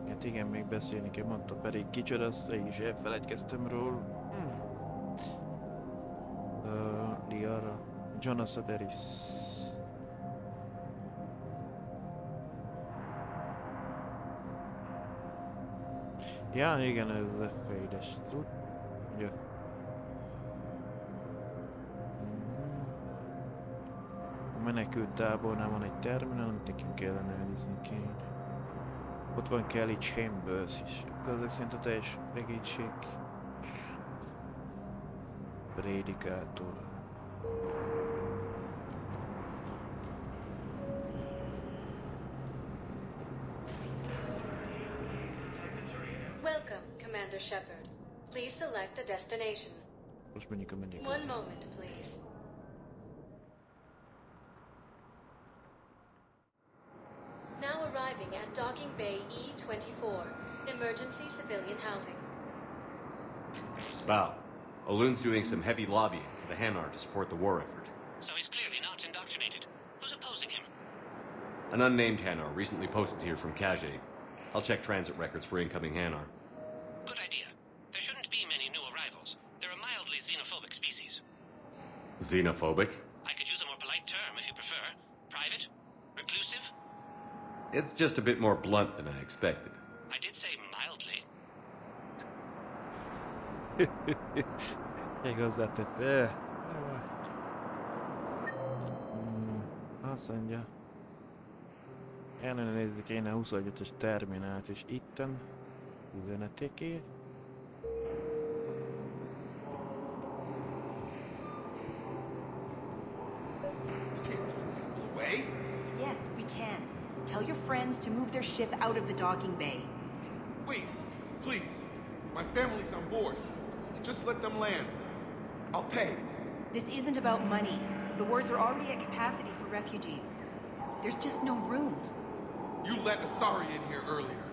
Hát igen, még beszélni kell, mondta pedig kicsoda, azt én is elfelejtkeztem róla. Liara, Jonas Aderis. Ja, igen, ez a fejlesztő. Ugye. A menekült tábornál van egy terminál, amit nekünk kellene elízni kéne. Ott van Kelly Chambers is. Akkor ezek szerint a teljes segítség. Prédikátor. Welcome, Commander Shepard. Please select a destination. Most menjünk a menübe. One moment, please. Now arriving at Docking Bay E-24, emergency civilian housing. Bow, Alun's doing some heavy lobbying for the Hanar to support the war effort. So he's clearly not indoctrinated. Who's opposing him? An unnamed Hanar recently posted here from Kajay. I'll check transit records for incoming Hanar. Good idea. There shouldn't be many new arrivals. They're a mildly xenophobic species. Xenophobic? I could use a more polite term if you prefer. Private? Reclusive? It's just a bit more blunt than I expected. I did say mildly. Még hozzátette. Azt mondja. Ellenőrizni kéne a 28-as terminált, és itten üzeneteké. Yes, we can. Tell your friends to move their ship out of the docking bay. Wait, please. My family's on board. Just let them land. I'll pay. This isn't about money. The wards are already at capacity for refugees. There's just no room. You let Asari in here earlier.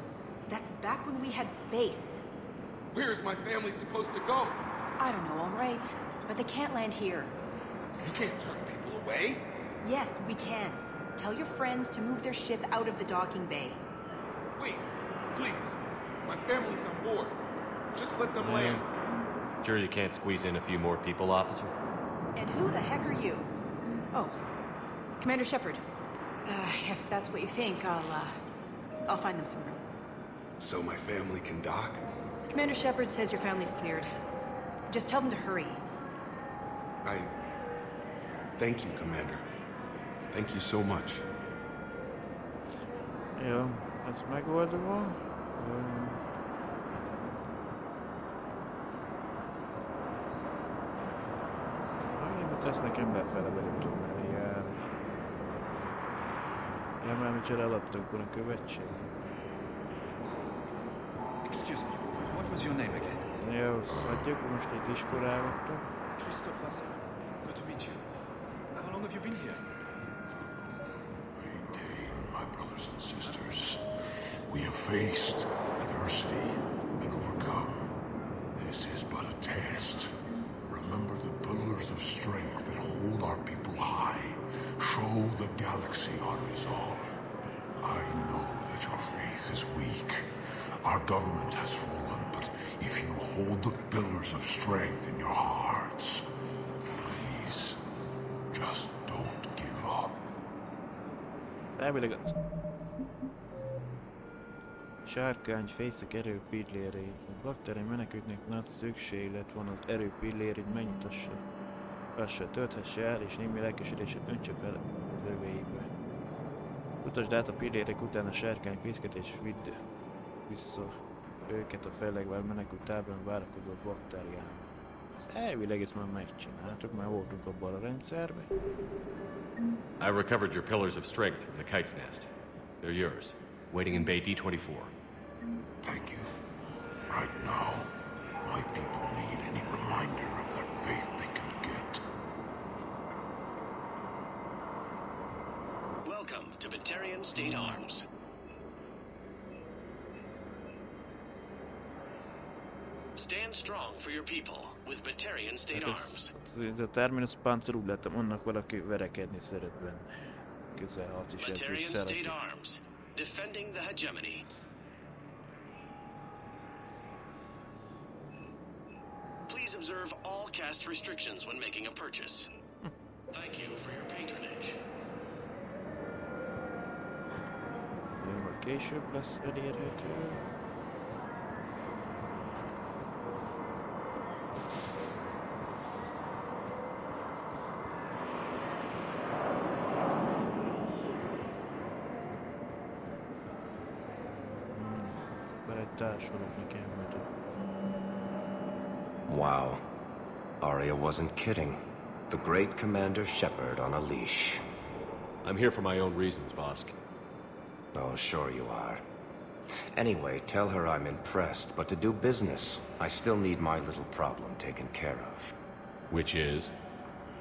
That's back when we had space. Where is my family supposed to go? I don't know, all right. But they can't land here. You can't turn people away. Yes, we can. Tell your friends to move their ship out of the docking bay. Wait, please. My family's on board. Just let them land. Sure you can't squeeze in a few more people, officer? And who the heck are you? Oh, Commander Shepard. If that's what you think, I'll find them some room. So my family can dock? Commander Shepard says your family's cleared. Just tell them to hurry. Thank you, Commander. Thank you so much. Jó, ez megoldva. Ezt nekem befele velük tudni járni. Ja, már micsoda eladtak volna a követség. Excuse me, what was your name again? Jó, hagyjuk, most itt iskolálgattuk. Christopher, good to meet you. How long have you been here? Maintain, my brothers and sisters. We have faced adversity and overcome. This is but a test. Remember the pillars of strength that hold our people high. Show the galaxy our resolve. I know that your faith is weak. Our government has fallen, but if you hold the pillars of strength in your hearts, please, just don't give up. Elvileg az. Sárkány fészek erő pillérei. A bakteria menekültnek nagy szükséglet van az erő pillérit megnyitassa. Lassan tölthesse el, és némi lelkesedéset öntse fel az övéibe. Utasd át a pillérek után a sárkány fészket, és vidd vissza őket a fellegvel menekült táblán várakozó baktériának. Ez elvileg ezt már megcsináltuk, már voltunk abban a rendszerben. I recovered your pillars of strength from the kite's nest. They're yours, waiting in Bay D-24. Thank you. Right now, my people need any reminder of their faith they can get. Welcome to Batarian State Arms. Stand strong for your people with Batarian State Arms. A Terminus Panzer úgy láttam, annak valaki verekedni szeret benne. Közelharc is Batarian State Arms, defending the hegemony. Please observe all caste restrictions when making a purchase. Thank you for your patronage. Később lesz elérhető. Wow. Arya wasn't kidding. The great Commander Shepard on a leash. I'm here for my own reasons, Vosk. Oh, sure you are. Anyway, tell her I'm impressed, but to do business, I still need my little problem taken care of. Which is?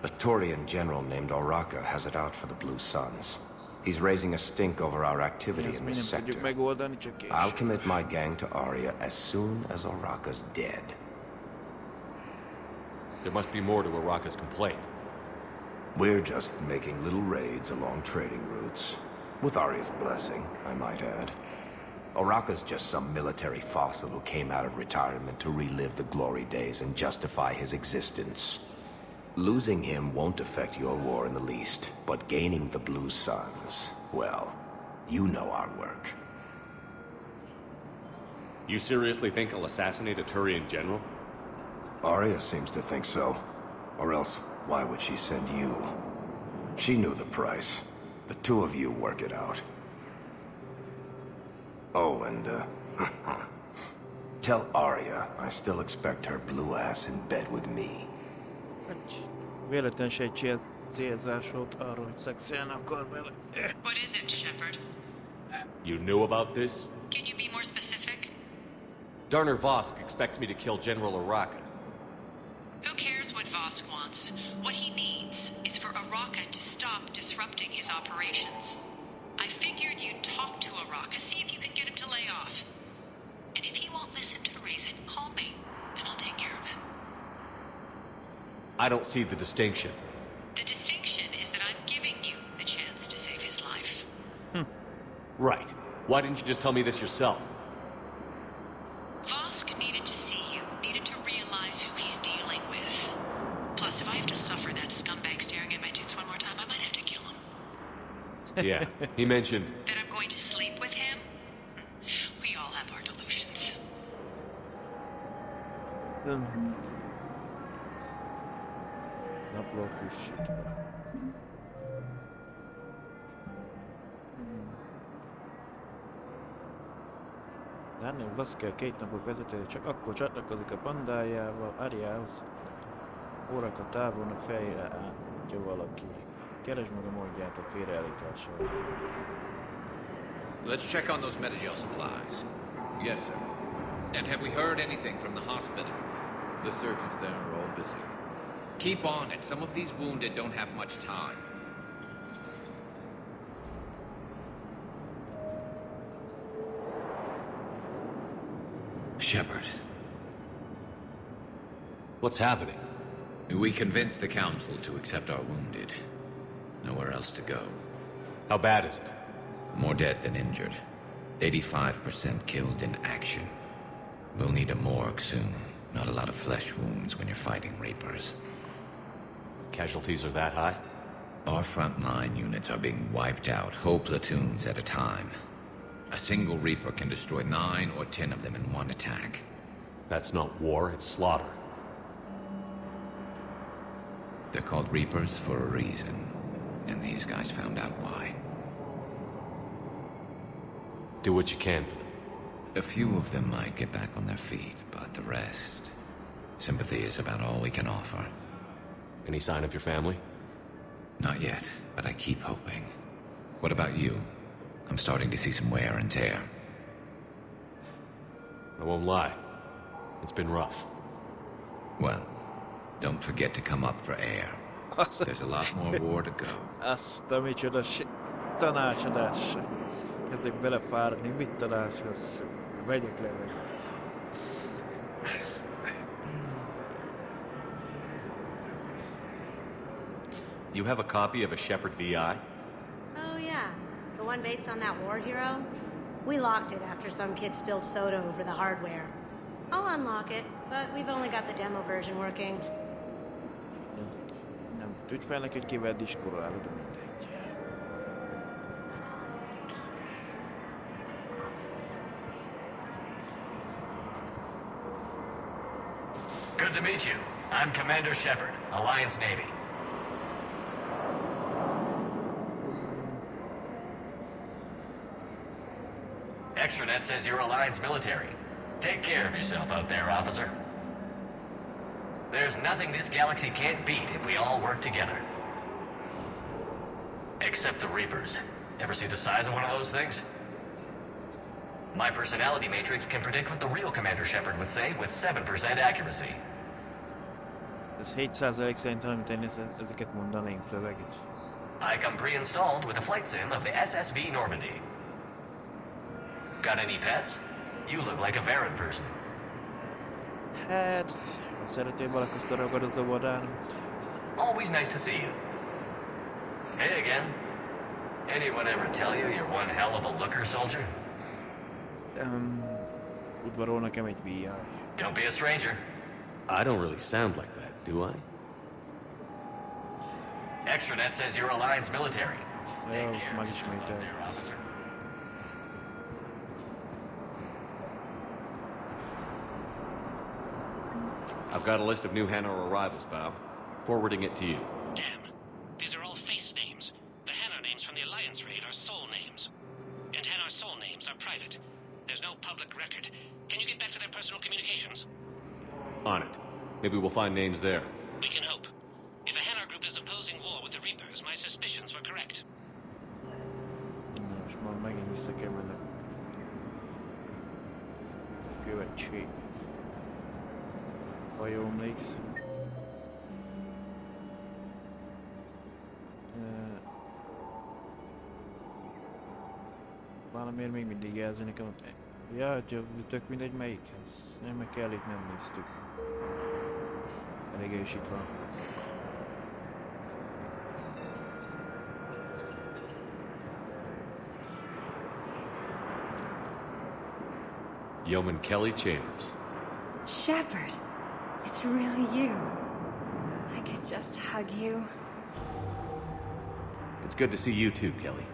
A Turian general named Oraka has it out for the Blue Suns. He's raising a stink over our activity in this sector. I'll commit my gang to Arya as soon as Oraka's dead. There must be more to Oraka's complaint. We're just making little raids along trading routes. With Arya's blessing, I might add. Oraka's just some military fossil who came out of retirement to relive the glory days and justify his existence. Losing him won't affect your war in the least, but gaining the Blue Suns, well, you know our work. You seriously think I'll assassinate a Turian general? Arya seems to think so. Or else, why would she send you? She knew the price. The two of you work it out. Oh, and, tell Arya I still expect her blue ass in bed with me. Véletlen se egy célzás volt arról, hogy szexelni akar vele. What is it, Shepard? You knew about this? Can you be more specific? Darner Vosk expects me to kill General Araka. Who cares what Vosk wants? What he needs is for Araka to stop disrupting his operations. I figured you'd talk to Araka, see if you can get him to lay off. And if he won't listen to reason, call me, and I'll take care of it. I don't see the distinction. The distinction is that I'm giving you the chance to save his life. Right. Why didn't you just tell me this yourself? Vosk needed to see you, needed to realize who he's dealing with. Plus, if I have to suffer that scumbag staring at my tits one more time, I might have to kill him. Yeah, he mentioned... That I'm going to sleep with him? We all have our delusions. Napló frissítve. Daniel Vosk a 2 napok vezetője csak akkor csatlakozik a bandájával, Ariához. Órak a távon a fejre állítja valaki. Keresd meg a módját a félreállításra. Let's check on those Metagel supplies. Yes, sir. And have we heard anything from the hospital? The surgeons there are all busy. Keep on it. Some of these wounded don't have much time. Shepard. What's happening? We convinced the Council to accept our wounded. Nowhere else to go. How bad is it? More dead than injured. 85% killed in action. We'll need a morgue soon. Not a lot of flesh wounds when you're fighting Reapers. Casualties are that high? Our frontline units are being wiped out, whole platoons at a time. A single Reaper can destroy 9 or 10 of them in one attack. That's not war, it's slaughter. They're called Reapers for a reason, and these guys found out why. Do what you can for them. A few of them might get back on their feet, but the rest... Sympathy is about all we can offer. Any sign of your family? Not yet, but I keep hoping. What about you? I'm starting to see some wear and tear. I won't lie. It's been rough. Well, don't forget to come up for air. There's a lot more war to go. Azt a micsoda tanácsadás. Kezdek belefáradni, mit tanácsolsz? Vegyek levegőt. You have a copy of a Shepard VI? Oh yeah, the one based on that war hero? We locked it after some kid spilled soda over the hardware. I'll unlock it, but we've only got the demo version working. Nem ügyfelnek, hogy kivel diskorálod, de mindegy. Good to meet you. I'm Commander Shepard, Alliance Navy. Extranet says you're Alliance military. Take care of yourself out there, officer. There's nothing this galaxy can't beat if we all work together. Except the Reapers. Ever see the size of one of those things? My personality matrix can predict what the real Commander Shepard would say with 7% accuracy. Ez 7% szerintem, amit én ezeket mondaném szöveget. I come pre-installed with a flight sim of the SSV Normandy. Got any pets? You look like a Varan person. Hát, szeretnél valakozta ragadozó vadárat. Always nice to see you. Hey again. Anyone ever tell you you're one hell of a looker, soldier? Udvarol nekem egy VI. Don't be a stranger. I don't really sound like that, do I? Extranet says you're Alliance military. Ja, azt megismételtem. I've got a list of new Hanar arrivals, Bao. Forwarding it to you. Damn. These are all face names. The Hanar names from the Alliance raid are soul names. And Hanar soul names are private. record. Can you get back to their personal communications? On it. Maybe we'll find names there. We can hope. If a Hanar group is opposing war with the Reapers, my suspicions were correct. Most már megint vissza kell menni. Követség. Ha jól emlékszem. Valamiért még mindig jelzi nekem. Ja, tök mindegy melyikhez. Nem, meg kell itt nem néztük. Elég is itt van. Yeoman Kelly Chambers. Shepard, it's really you. I could just hug you. It's good to see you too, Kelly.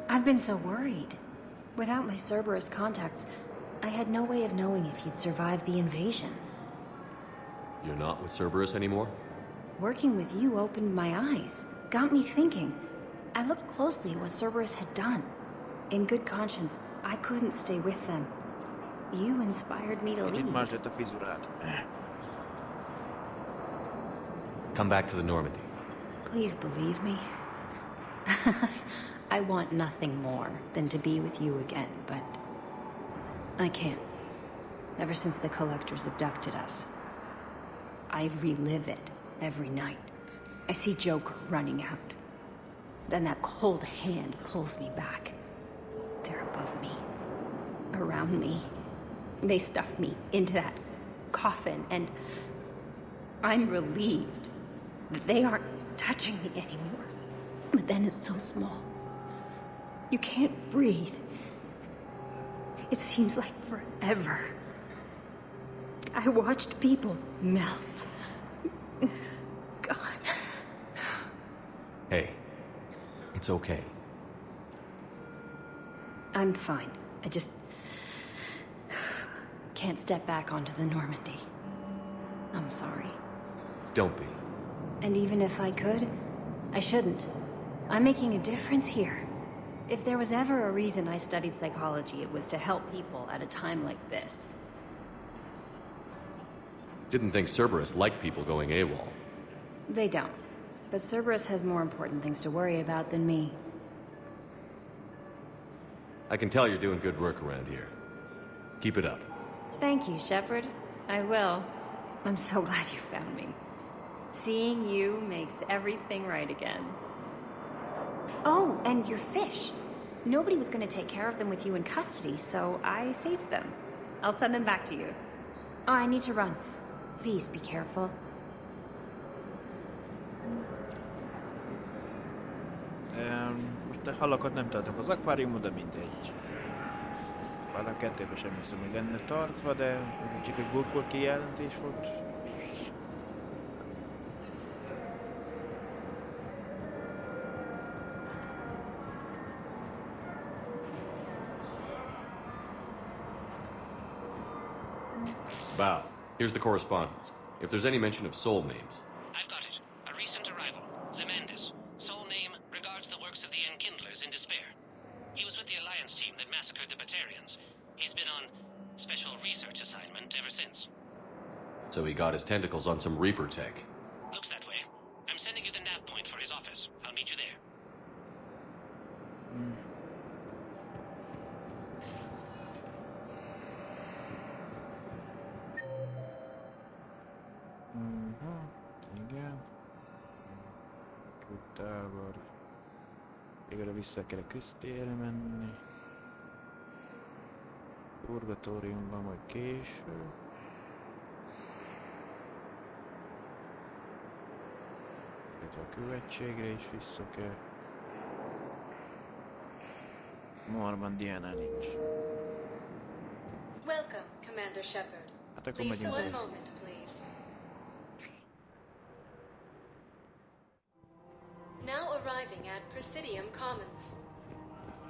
I've been so worried. Without my Cerberus contacts, I had no way of knowing if you'd survived the invasion. You're not with Cerberus anymore? Working with you opened my eyes, got me thinking. I looked closely at what Cerberus had done. In good conscience, I couldn't stay with them. You inspired me to leave. Come back to the Normandy. Please believe me. I want nothing more than to be with you again, but I can't. Ever since the Collectors abducted us, I relive it every night. I see Joker running out. Then that cold hand pulls me back. They're above me, around me. They stuff me into that coffin, and I'm relieved that they aren't touching me anymore. But then it's so small. You can't breathe. It seems like forever. I watched people melt. God. Hey, it's okay. I'm fine. I just can't step back onto the Normandy. I'm sorry. Don't be. And even if I could, I shouldn't. I'm making a difference here. If there was ever a reason I studied psychology, it was to help people at a time like this. Didn't think Cerberus liked people going AWOL. They don't. But Cerberus has more important things to worry about than me. I can tell you're doing good work around here. Keep it up. Thank you, Shepard. I will. I'm so glad you found me. Seeing you makes everything right again. Oh, and your fish. Nobody was going to take care of them with you in custody, so I saved them. I'll send them back to you. Oh, I need to run. Please be careful. Most a halakat nem tartok az akváriumban, de mindegy. Bár a kettőben sem hiszem, hogy lenne tartva, de csak egy burkol kijelentés volt. Bow, here's the correspondence. If there's any mention of soul names. I've got it. A recent arrival. Zemandis. Sole name regards the works of the Enkindlers in despair. He was with the Alliance team that massacred the Batarians. He's been on special research assignment ever since. So he got his tentacles on some Reaper tech. Looks that way. I'm sending you the nav point for his office. I'll meet you there. Igen. Küldtábor. Végre vissza kell a köztérre menni. Purgatóriumban majd késő. A követségre is vissza kell. Normandiánál nincs. Welcome, Commander Shepard. Hát akkor Please, megyünk one el. moment, please. Now arriving at Presidium Commons.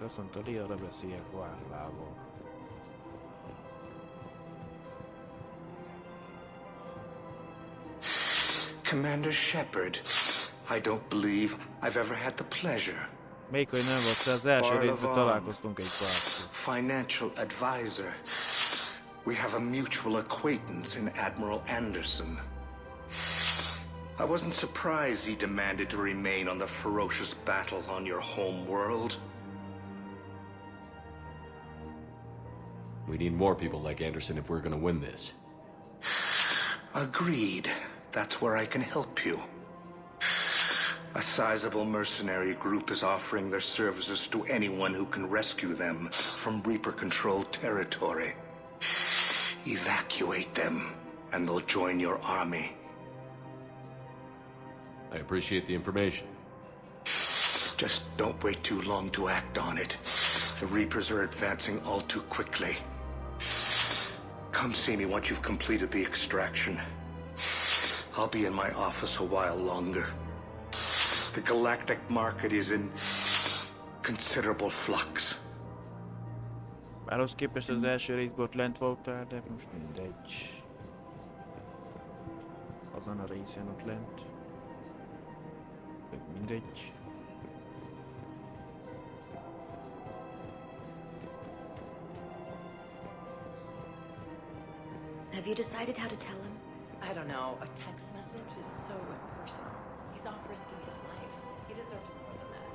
Azt mondta, Liara beszéljek Várlával. Commander Shepard, I don't believe I've ever had the pleasure. Még hogy nem volt, az első részben találkoztunk egy pár. Financial advisor. We have a mutual acquaintance in Admiral Anderson. I wasn't surprised he demanded to remain on the ferocious battle on your home world. We need more people like Anderson if we're gonna win this. Agreed. That's where I can help you. A sizable mercenary group is offering their services to anyone who can rescue them from Reaper-controlled territory. Evacuate them, and they'll join your army. I appreciate the information. Just don't wait too long to act on it. The Reapers are advancing all too quickly. Come see me once you've completed the extraction. I'll be in my office a while longer. The galactic market is in considerable flux. Ahhoz képest az első részből ott lent voltál, de most mindegy. Azon a részen ott lent. Mindegy. Have you decided how to tell him? I don't know. A text message is so impersonal. He's off risking his life. He deserves more than that.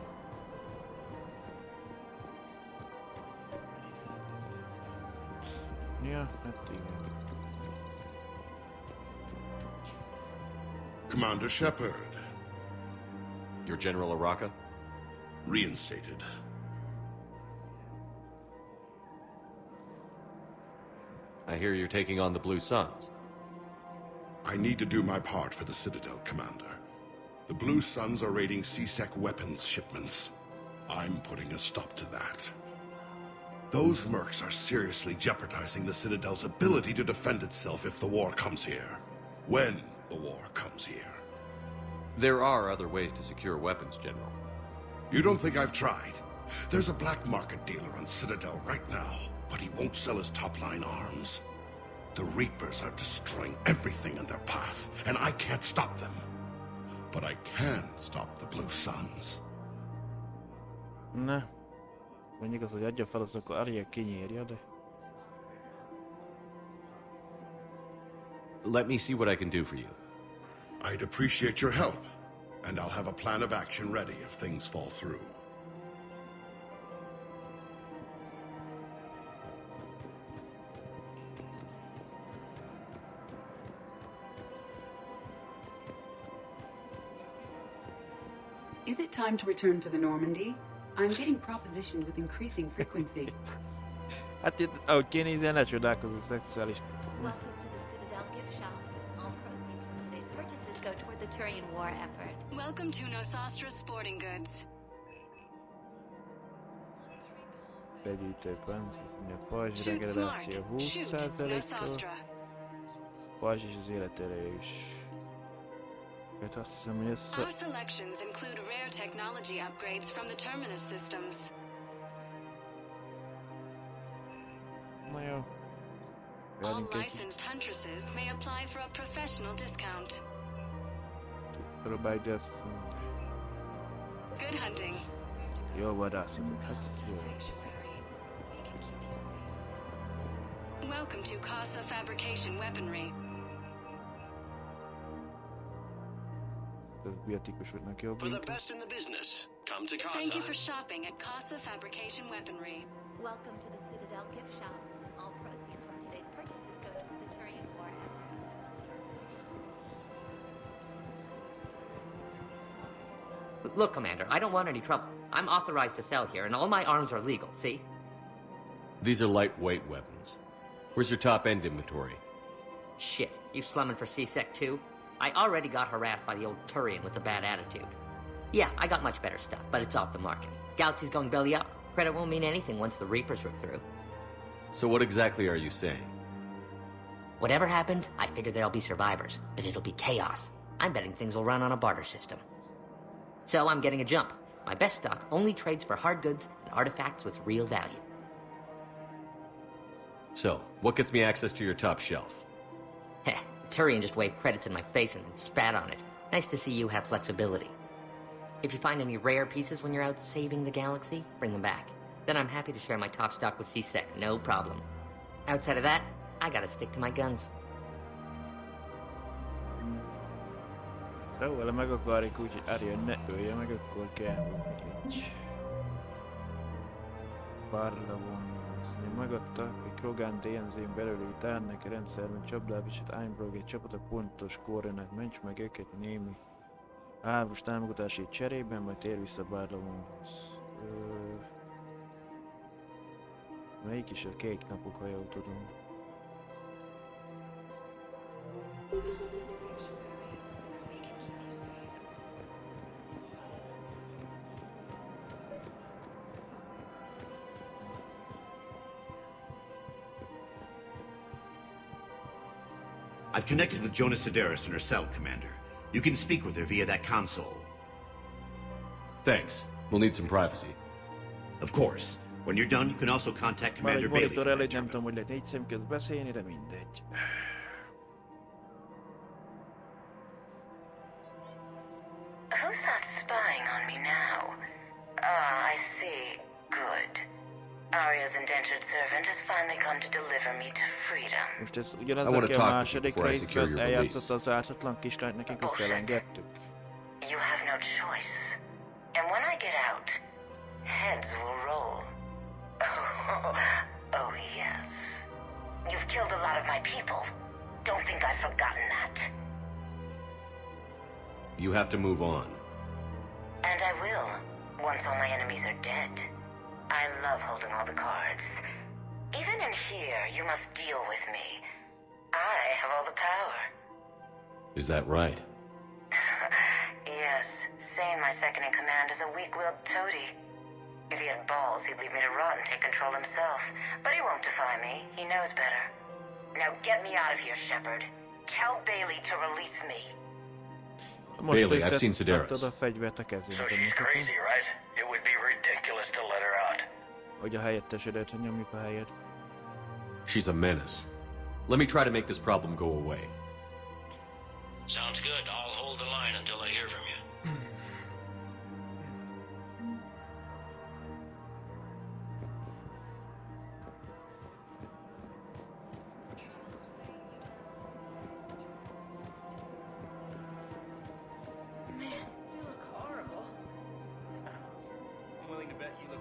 Yeah, that's the Commander Shepard. Your General Araka? Reinstated. I hear you're taking on the Blue Suns. I need to do my part for the Citadel, Commander. The Blue Suns are raiding C-Sec weapons shipments. I'm putting a stop to that. Those mercs are seriously jeopardizing the Citadel's ability to defend itself if the war comes here. When the war comes here. There are other ways to secure weapons, General. You don't think I've tried? There's a black market dealer on Citadel right now, but he won't sell his top-line arms. The Reapers are destroying everything in their path, and I can't stop them. But I can stop the Blue Suns. Ne. Mondjuk az, hogy adja fel, az akkor Ariel kinyírja, de... Let me see what I can do for you. I'd appreciate your help, and I'll have a plan of action ready if things fall through. Is it time to return to the Normandy? I'm getting propositioned with increasing frequency. Hát itt, ahogy kinézel, ne csodálkozz a szexuális... Welcome to the Citadel gift shop. All proceeds from today's purchases go toward the Turian war effort. Welcome to Nosastra Sporting Goods. Begyűjtő pánc, a pajzs regeneráció 20%-kal. Pajzs és az életerős. Azt hiszem, hogy ez... Our selections include rare technology upgrades from the Terminus systems. Na jó. All licensed huntresses may apply for a professional discount. Próbálj ezt... Good hunting. Jó vadászatot, hát jó. Welcome to Casa Fabrication Weaponry. For the best in the business, come to Casa. Thank you for shopping at Casa Fabrication Weaponry. Welcome to the Citadel gift shop. All proceeds from today's purchases go toward the Turian war effort. Look, Commander, I don't want any trouble. I'm authorized to sell here, and all my arms are legal, see? These are lightweight weapons. Where's your top-end inventory? Shit, you slumming for C-Sec too? I already got harassed by the old Turian with a bad attitude. Yeah, I got much better stuff, but it's off the market. Galaxy's going belly up. Credit won't mean anything once the Reapers rip through. So what exactly are you saying? Whatever happens, I figure there'll be survivors, but it'll be chaos. I'm betting things will run on a barter system. So I'm getting a jump. My best stock only trades for hard goods and artifacts with real value. So, what gets me access to your top shelf? Heh, Turian just waved credits in my face and then spat on it. Nice to see you have flexibility. If you find any rare pieces when you're out saving the galaxy, bring them back. Then I'm happy to share my top stock with C-Sec, no problem. Outside of that, I gotta stick to my guns. Jó, vele meg akarjuk úgy, hogy Arya ne ölje meg, akkor kell egy párra vonulni. Megadta, hogy Krogan DMZ-n belüli tárnak a rendszerben csapdávisat Einbrog egy csapat a pontos koordinát ments meg őket némi háborús támogatási cserében, majd tér vissza Barlavonhoz. Melyik is a kék napok, ha jól tudom. I've connected with Jonas Sedaris in her cell, Commander. You can speak with her via that console. Thanks. We'll need some privacy. Of course. When you're done, you can also contact Commander Bailey. Monitor előtt nem tudom, hogy lehet 4 szem közt beszélni, de mindegy. Who's that spying on me now? Ah, I see. Good. Arya's indentured servant has finally come to deliver me to freedom. Most ez ugyanaz, aki a második részben eljátszott az ártatlan kislányt, nekünk azt elengedtük. You have no choice. And when I get out, heads will roll. Oh yes. You've killed a lot of my people. Don't think I've forgotten that. You have to move on. And I will, once all my enemies are dead. I love holding all the cards. Even in here, you must deal with me. I have all the power. Is that right? Yes, Sane, my second-in-command, is a weak-willed toady. If he had balls, he'd leave me to rot and take control himself. But he won't defy me. He knows better. Now get me out of here, Shepard. Tell Bailey to release me. Bailey, I've seen Sedaris. So she's crazy, right? It would be ridiculous to let her out. Hogy a helyettesedet, hogy nyomjuk a helyet. She's a menace. Let me try to make this problem go away. Sounds good. I'll hold the line until I hear from you.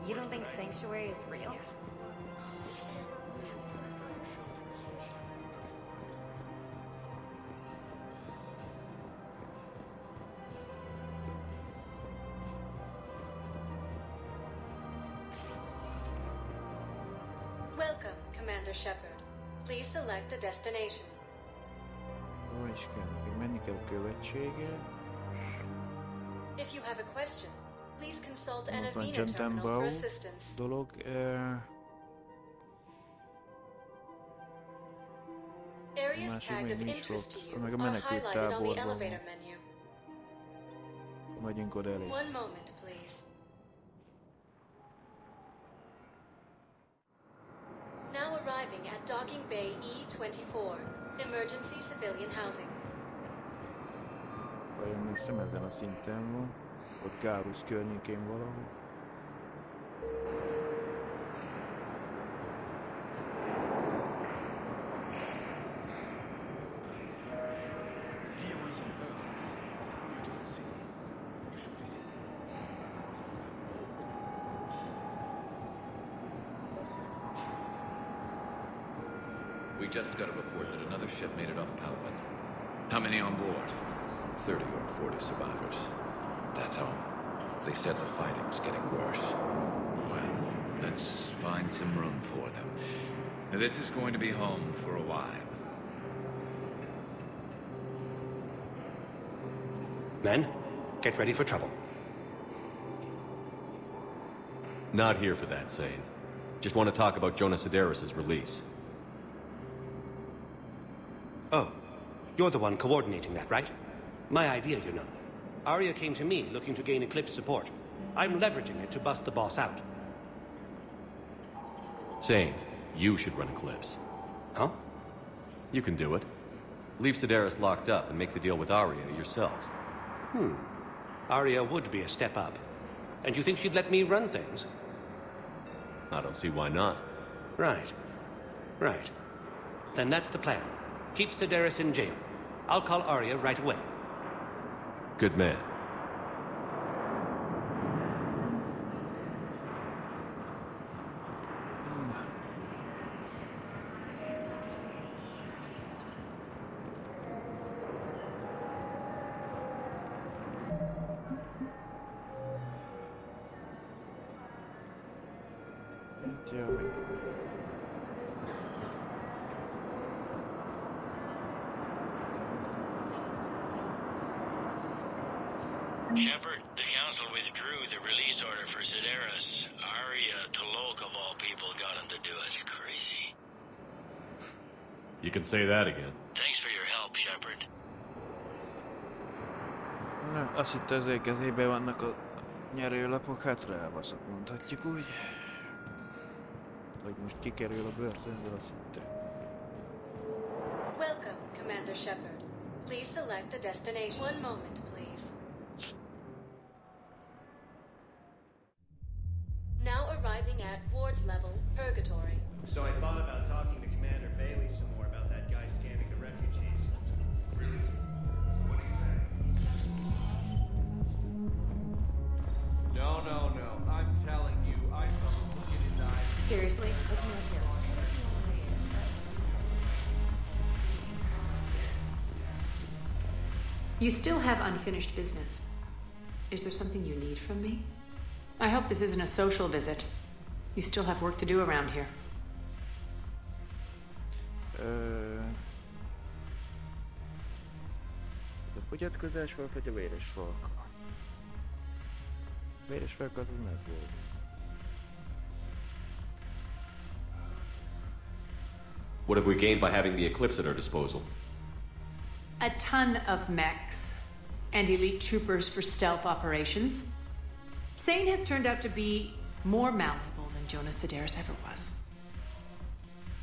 You don't think Sanctuary is real? Welcome, Commander Shepard. Please select a destination. Hol is kell? Még menni kell a követséggel. If you have a question, please consult an Ott van Avena John terminal Tambo for assistance. dolog. Areas Másik tagged még of nincs interest to ott. you Meg a are menekült highlighted on the táborban elevator van. menu. Megyünk oda elé. One moment, please. Now arriving at Docking Bay E-24, emergency civilian housing. Vajon még szem ezen a szinten van. Ott Gárus környékén valahol. We just got a report that another ship made it off Palpin. How many on board? 30 or 40 survivors. That's all. They said the fighting's getting worse. Well, let's find some room for them. This is going to be home for a while. Men, get ready for trouble. Not here for that, Sane. Just want to talk about Jonas Sedaris' release. Oh, you're the one coordinating that, right? My idea, you know. Arya came to me looking to gain Eclipse support. I'm leveraging it to bust the boss out. Sane, you should run Eclipse. Huh? You can do it. Leave Sedaris locked up and make the deal with Arya yourself. Arya would be a step up. And you think she'd let me run things? I don't see why not. Right. Right. Then that's the plan. Keep Sedaris in jail. I'll call Arya right away. Good man. Shepard, the Council withdrew the release order for Sedaris. Arya Tolok, of all people, got him to do it. Crazy. You can say that again. Thanks for your help, Shepard. Na, azt hitt az ő kezében vannak a nyerőlapok, hát rábaszok, mondhatjuk úgy. Hogy most kikerül a börtönből, azt hitte. Welcome, Commander Shepard. Please select a destination. One moment, please. Now arriving at ward level, Purgatory. So I thought about talking to Commander Bailey some more about that guy scamming the refugees. Really? What do you say? No. I'm telling you, I saw him look in his eyes. Seriously? Look me up here. You still have unfinished business. Is there something you need from me? I hope this isn't a social visit. You still have work to do around here. A fogyatkozás volt, vagy a véres falka? A véres falka az meg volt. What have we gained by having the Eclipse at our disposal? A ton of mechs and elite troopers for stealth operations. Sane has turned out to be more malleable than Jonas Sedaris ever was.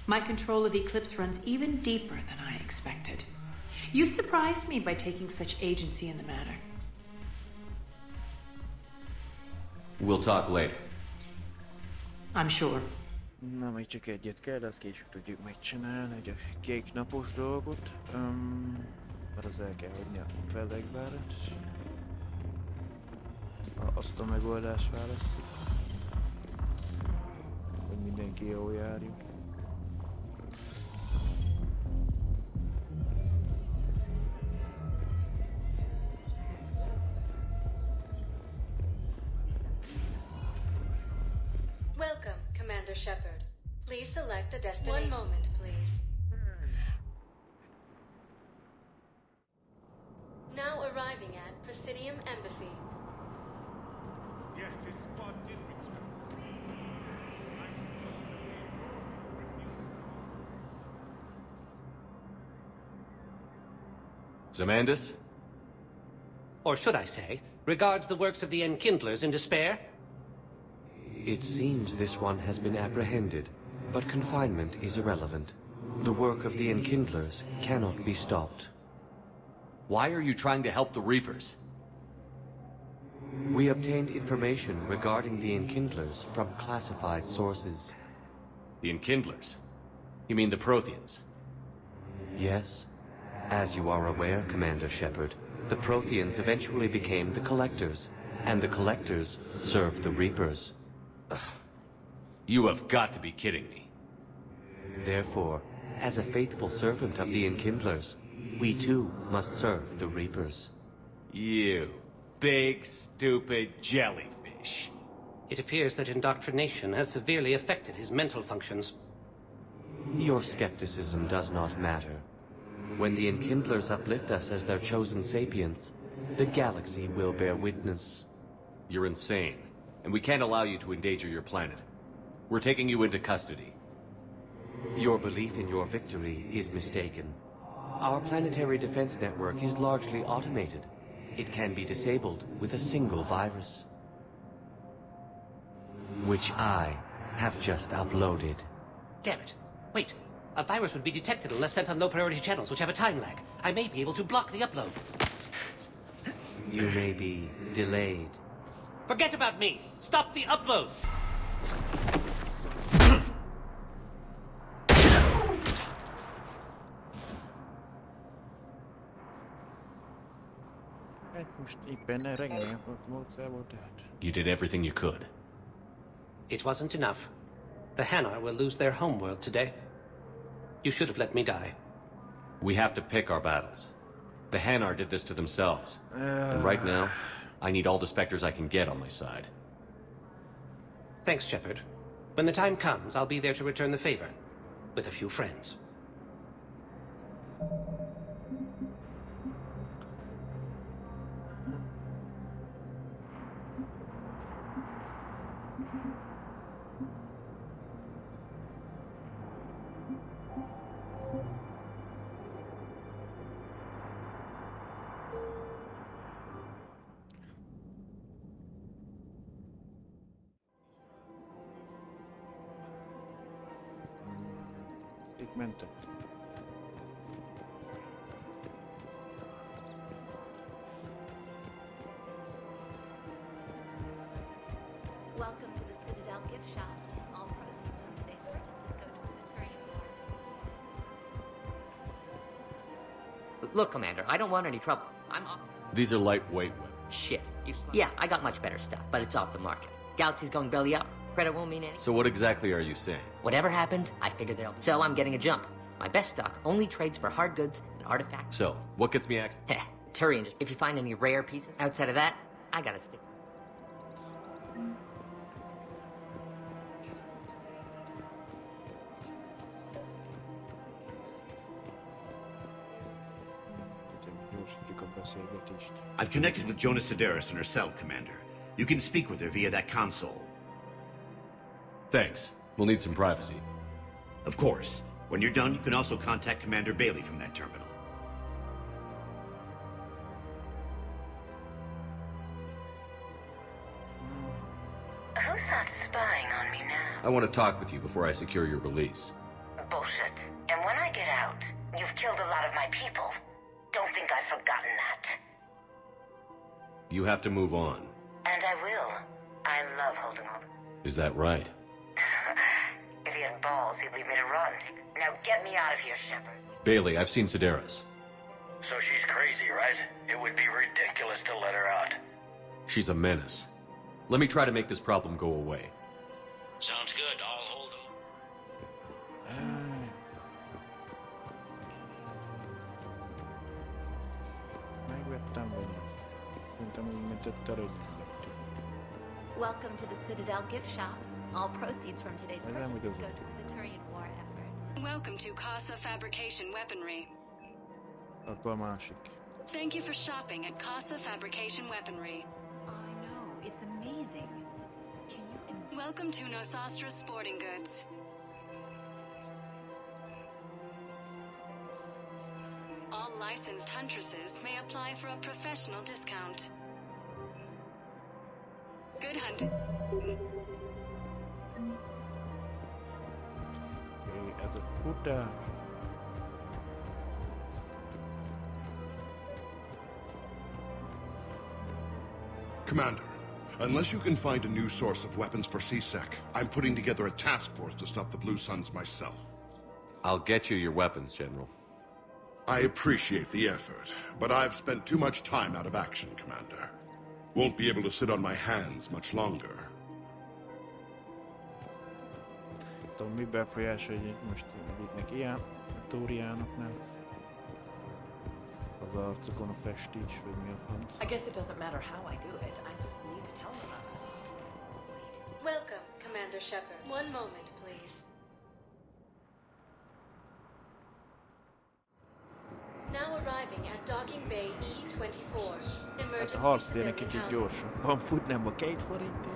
My control of Eclipse runs even deeper than I expected. You surprised me by taking such agency in the matter. We'll talk later. I'm sure. Na, még csak egyet kell, de azt később tudjuk megcsinálni, egy a kék napos dolgot. Mert az el kell hagyni a fellegvárat. Azt a megoldást választjuk. Hogy mindenki jól járjon. Welcome, Commander Shepard. Please select a destination. One moment, please. Now arriving at Presidium Embassy. Yes, this squad did return. Zamandis? Or should I say, regards the works of the Enkindlers in despair? It seems this one has been apprehended, but confinement is irrelevant. The work of the Enkindlers cannot be stopped. Why are you trying to help the Reapers? We obtained information regarding the Enkindlers from classified sources. The Enkindlers? You mean the Protheans? Yes. As you are aware, Commander Shepard, the Protheans eventually became the Collectors, and the Collectors served the Reapers. You have got to be kidding me. Therefore, as a faithful servant of the Enkindlers, we too must serve the Reapers. You big, stupid jellyfish. It appears that indoctrination has severely affected his mental functions. Your skepticism does not matter. When the Enkindlers uplift us as their chosen sapients, the galaxy will bear witness. You're insane, and we can't allow you to endanger your planet. We're taking you into custody. Your belief in your victory is mistaken. Our planetary defense network is largely automated. It can be disabled with a single virus, which I have just uploaded. Damn it. Wait. A virus would be detected unless sent on low-priority channels, which have a time lag. I may be able to block the upload. You may be delayed. Forget about me! Stop the upload! You did everything you could. It wasn't enough. The Hanar will lose their homeworld today. You should have let me die. We have to pick our battles. The Hanar did this to themselves. And right now, I need all the Spectres I can get on my side. Thanks, Shepard. When the time comes, I'll be there to return the favor. With a few friends. Mentet. Welcome to the Citadel gift shop. All proceeds from today's purchases go towards the Turian War. Look, Commander, I don't want any trouble. I'm off. These are lightweight weapons. Shit. Yeah, I got much better stuff, but it's off the market. Galaxy's going belly up. Credit won't mean anything. So what exactly are you saying? Whatever happens, I figured they'll... So I'm getting a jump. My best stock only trades for hard goods and artifacts. So, what gets me access? Turian, if you find any rare pieces outside of that, I gotta stick. I've connected with Jonah Sedaris in her cell, Commander. You can speak with her via that console. Thanks. We'll need some privacy. Of course. When you're done, you can also contact Commander Bailey from that terminal. Who's that spying on me now? I want to talk with you before I secure your release. Bullshit. And when I get out, you've killed a lot of my people. Don't think I've forgotten that. You have to move on. And I will. I love holding on. Is that right? If he had balls, he'd leave me to run. Now get me out of here, Shepard. Bailey, I've seen Sedaris. So she's crazy, right? It would be ridiculous to let her out. She's a menace. Let me try to make this problem go away. Sounds good. I'll hold him. Welcome to the Citadel gift shop. All proceeds from today's purchases go toward the Turian War effort. Welcome to Casa Fabrication Weaponry. Akkor a másik. Thank you for shopping at Casa Fabrication Weaponry. I know, it's amazing. Can you... Welcome to Nosastra Sporting Goods. All licensed huntresses may apply for a professional discount. Good hunting. Ez a futár. Commander, unless you can find a new source of weapons for C-Sec, I'm putting together a task force to stop the Blue Suns myself. I'll get you your weapons, General. I appreciate the effort, but I've spent too much time out of action, Commander. Won't be able to sit on my hands much longer. Tudom, mi befolyásolja, hogy most vitnek ilyen a Tóriánoknál? Az arcokon a festés, vagy mi a panc? I guess it doesn't matter how I do it. I just need to tell them about it. Welcome, Commander Shepard. One moment, please. Now arriving at Docking Bay E-24. Hát a harc tényleg kicsit gyorsabban fut, nem a 2 forintért.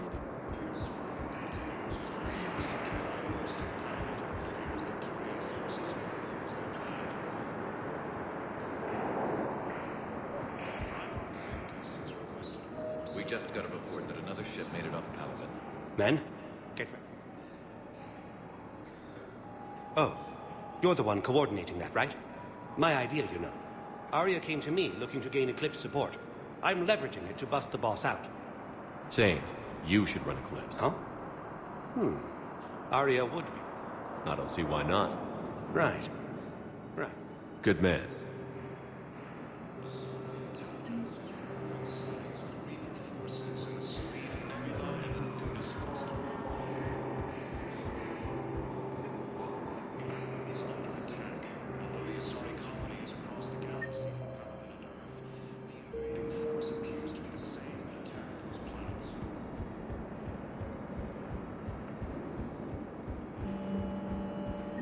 We just got a report that another ship made it off Paladin. Men, get ready. Oh, you're the one coordinating that, right? My idea, you know. Arya came to me looking to gain Eclipse support. I'm leveraging it to bust the boss out. Sane, you should run Eclipse. Huh? Arya would be. I don't see why not. Right. Right. Good man.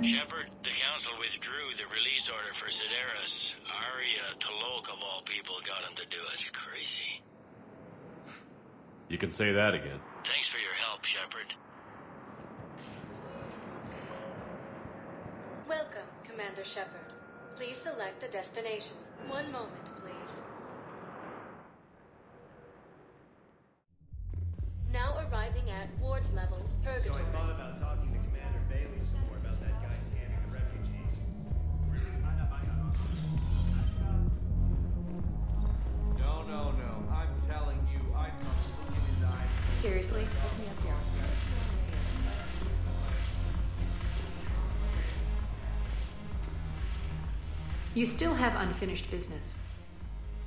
Shepard, the Council withdrew the release order for Sedaris. Arya Talok, of all people, got him to do it. Crazy. You can say that again. Thanks for your help, Shepard. Welcome, Commander Shepard. Please select a destination. One moment, please. Now arriving at Ward Level, So Purgatory. I thought about talking to Commander Bailey some more about that guy scamming the refugees. No. I'm telling you, I saw him look in his eye. Seriously? Hold me up here. You still have unfinished business.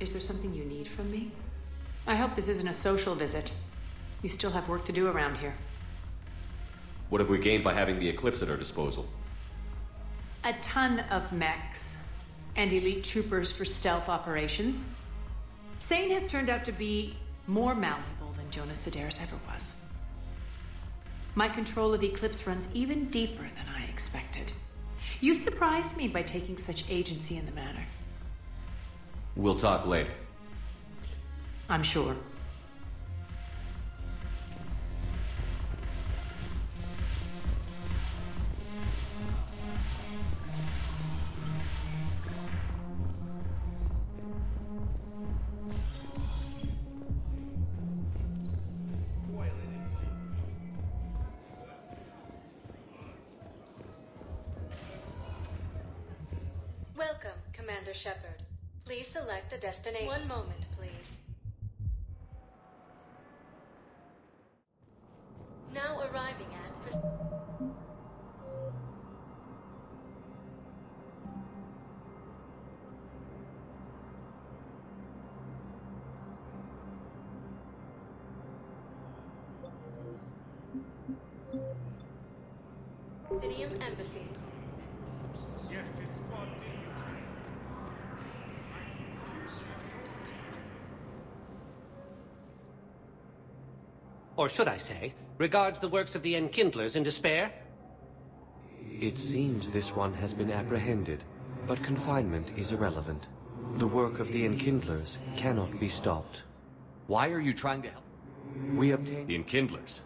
Is there something you need from me? I hope this isn't a social visit. You still have work to do around here. What have we gained by having the Eclipse at our disposal? A ton of mechs and elite troopers for stealth operations. Sane has turned out to be more malleable than Jonas Sedaris ever was. My control of Eclipse runs even deeper than I expected. You surprised me by taking such agency in the matter. We'll talk later. I'm sure. Welcome, Commander Shepard. Please select a destination. One moment, please. Now arriving at... Presidium Embassy. Yes, his squad did. Or should I say, regards the works of the Enkindlers in despair? It seems this one has been apprehended, but confinement is irrelevant. The work of the Enkindlers cannot be stopped. Why are you trying to help? We obtained... The Enkindlers?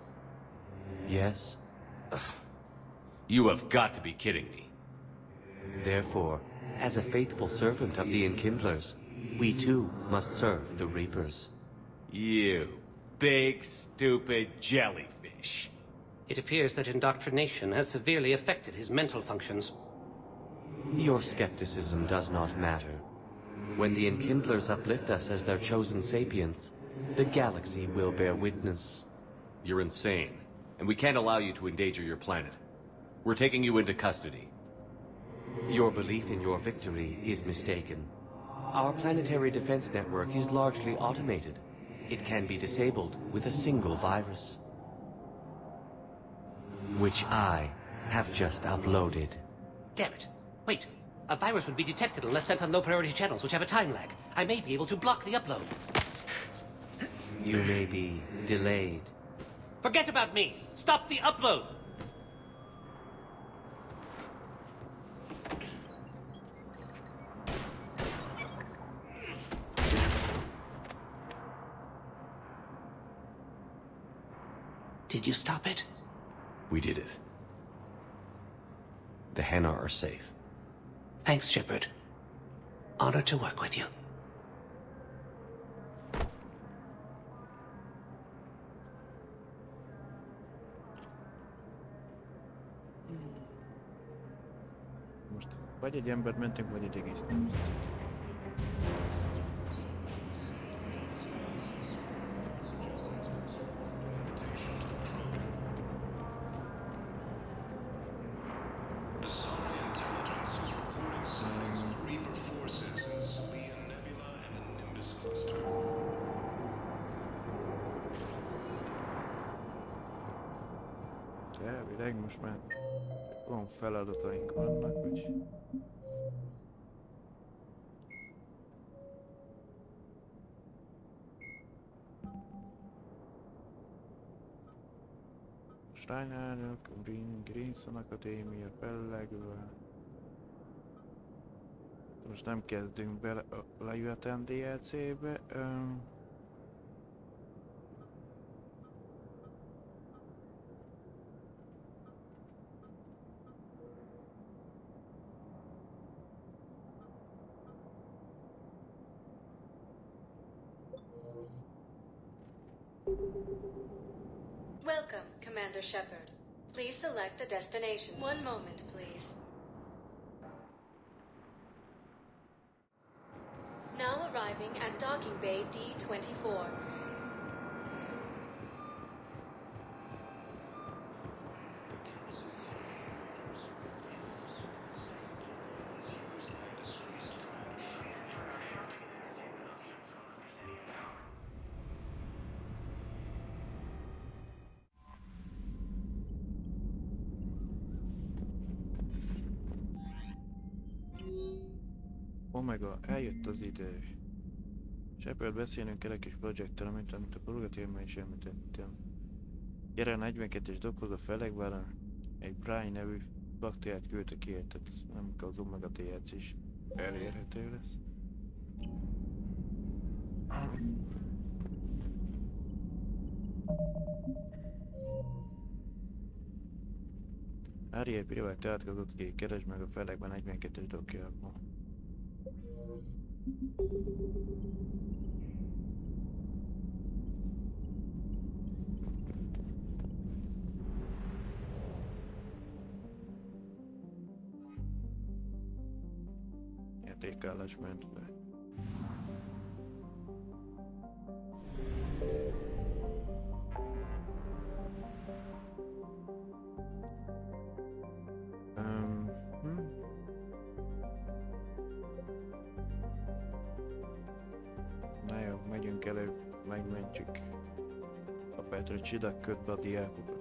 Yes. You have got to be kidding me. Therefore, as a faithful servant of the Enkindlers, we too must serve the Reapers. You big, stupid jellyfish. It appears that indoctrination has severely affected his mental functions. Your skepticism does not matter. When the Enkindlers uplift us as their chosen sapients, the galaxy will bear witness. You're insane, and we can't allow you to endanger your planet. We're taking you into custody. Your belief in your victory is mistaken. Our planetary defense network is largely automated. It can be disabled with a single virus, which I have just uploaded. Damn it. Wait. A virus would be detected unless sent on low-priority channels, which have a time lag. I may be able to block the upload. You may be delayed. Forget about me! Stop the upload! Did you stop it? We did it. The Henna are safe. Thanks, Shepard. Honored to work with you. Most vagy egy embert mentünk, vagy egy egész nemzetet. Elvileg most már olyan feladataink vannak, hogy Steinárnök, Greenson Akadémia fellegve. Most nem kezdünk bele a lejövetem DLC-be. Welcome, Commander Shepard. Please select a destination. One moment, please. Now arriving at Docking Bay D-24. Omega, eljött az idő. Shepard, beszélnünk kell egy kis projekttel, amit a purgatérben is említettem. Gyere a 42-es dokhoz a Felegváron egy Brian nevű baktériát küldte ki, tehát nem kell az Omega DLC is elérhető lesz. Ári egy privát átkozott ki, keresd meg a Felegben 42-es dokjában. Értékállás mentve. Na jó, megyünk elő, megmentjük a Petra Csidak kötbe a diákokat.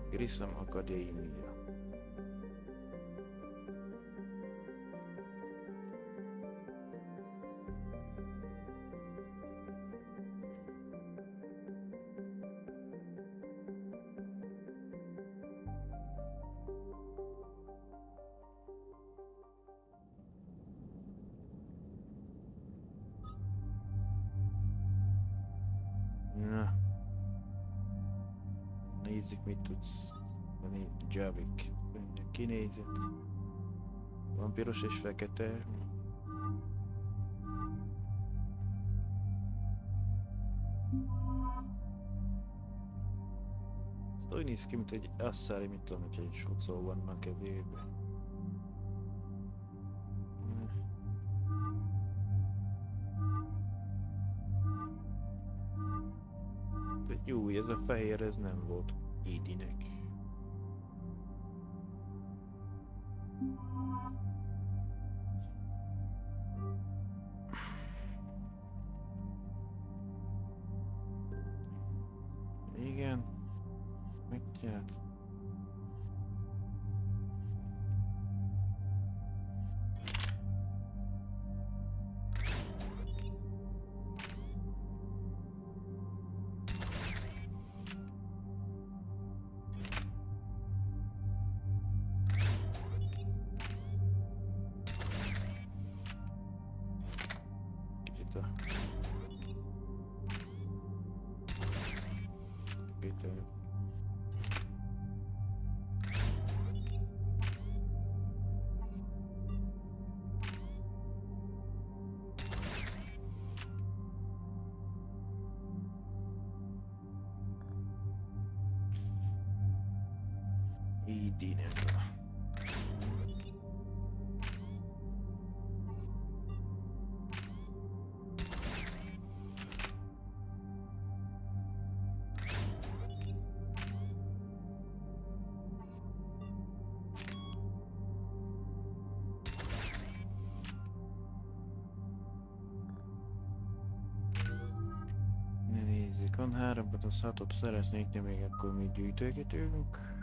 Grissom Akadémia. Na. Nézzük, mit tudsz. Javik. Kinézet. Van piros és fekete. Ezt úgy néz ki, mint egy asszári, mit tudom, hogy egy sok szó van a kezében. Jó, ez a fehér, ez nem volt Idinek. Igen. Mit csinált? van 3, az 6-ot szeretnék, de még akkor mi gyűjtőgetünk.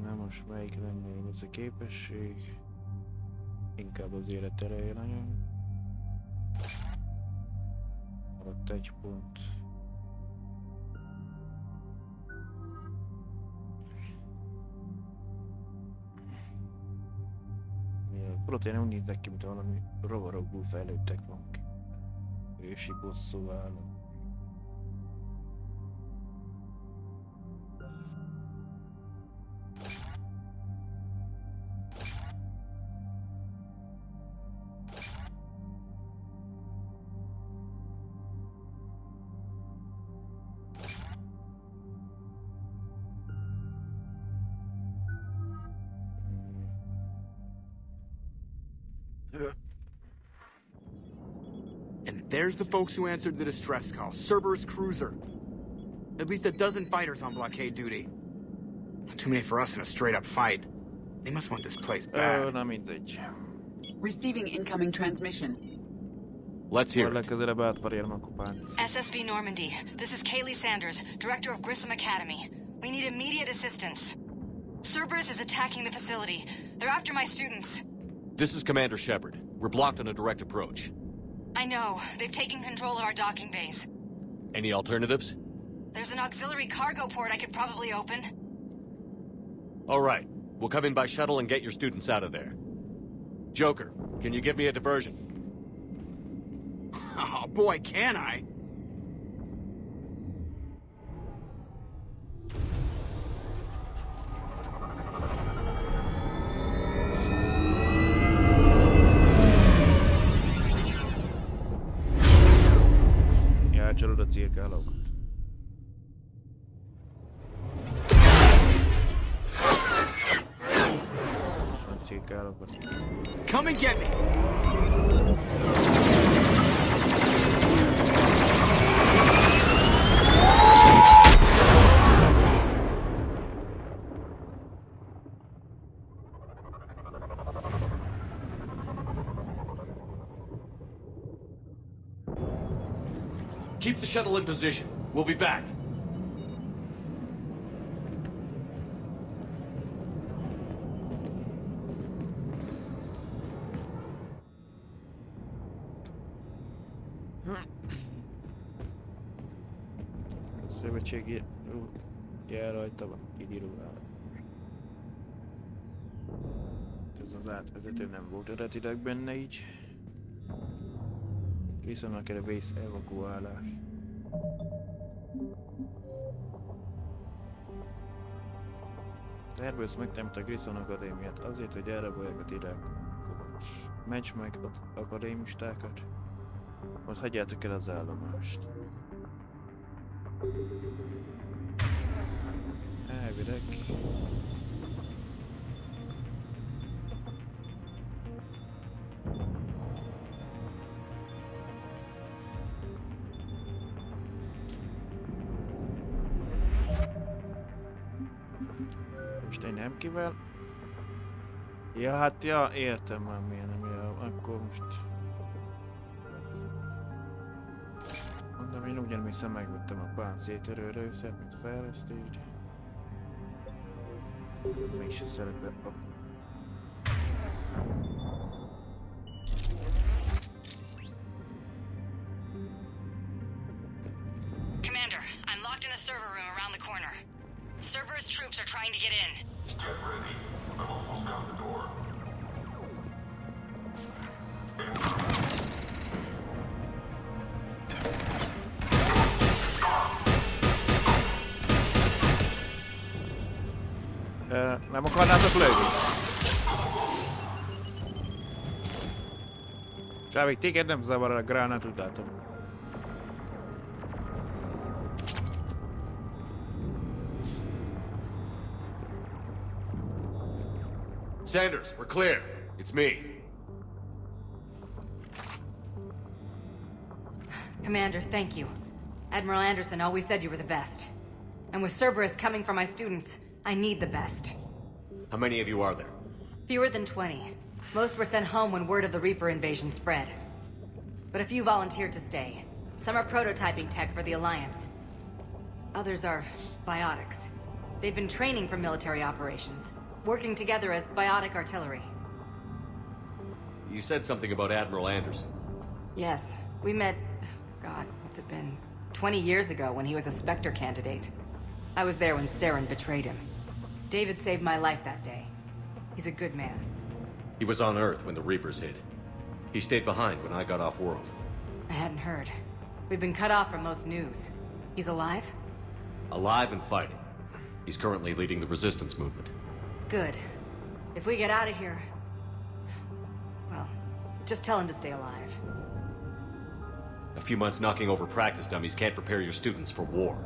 Na most melyik lenne ez a képesség? Inkább az életereje nagyon. Ott egy pont. A protein úgy néznek ki, mint valami rovarokból fejlődtek vannak. Ősi bosszú állat. And there's the folks who answered the distress call. Cerberus cruiser. At least a dozen fighters on blockade duty. Not too many for us in a straight-up fight. They must want this place bad. Na mindegy. Receiving incoming transmission. Let's hear it. SSV Normandy. This is Kaylee Sanders, director of Grissom Academy. We need immediate assistance. Cerberus is attacking the facility. They're after my students. This is Commander Shepard. We're blocked on a direct approach. I know. They've taken control of our docking base. Any alternatives? There's an auxiliary cargo port I could probably open. All right. We'll come in by shuttle and get your students out of there. Joker, can you give me a diversion? Oh boy, can I! Elcsalod a cirkálókat. Cirkálókat. Come and get me! Keep the shuttle in position. We'll be back. Szövetségi jel rajta van, kidirulál. Ez az átvezető nem volt eredetileg benne így. Viszonylag erre vész evakuálás. Cerberus megtemte a Grissom Akadémiát azért, hogy elrabolják a Tirákokat. Ments meg az akadémistákat, majd hagyjátok el az állomást. Elvileg. Most én nem kivel. Ja, hát ja, értem már miért nem jel. Akkor most... Mondom, én ugyanúgy megvettem a páncéltörőrőszert, mint fejlesztőt. Mégse szeretem a... Commander, I'm locked in a server room around the corner. Cerberus troops are trying to get in. Get ready. I'm almost out the door. Nem akarnátok lőni? Csávik, téged nem zavar a gránát, úgy látom. Sanders, we're clear. It's me. Commander, thank you. Admiral Anderson always said you were the best. And with Cerberus coming for my students, I need the best. How many of you are there? Fewer than 20. Most were sent home when word of the Reaper invasion spread. But a few volunteered to stay. Some are prototyping tech for the Alliance. Others are biotics. They've been training for military operations, working together as biotic artillery. You said something about Admiral Anderson. Yes, we met... God, what's it been? 20 years ago when he was a Spectre candidate. I was there when Saren betrayed him. David saved my life that day. He's a good man. He was on Earth when the Reapers hit. He stayed behind when I got off-world. I hadn't heard. We've been cut off from most news. He's alive? Alive and fighting. He's currently leading the resistance movement. Good. If we get out of here... Well, just tell him to stay alive. A few months knocking over practice dummies can't prepare your students for war.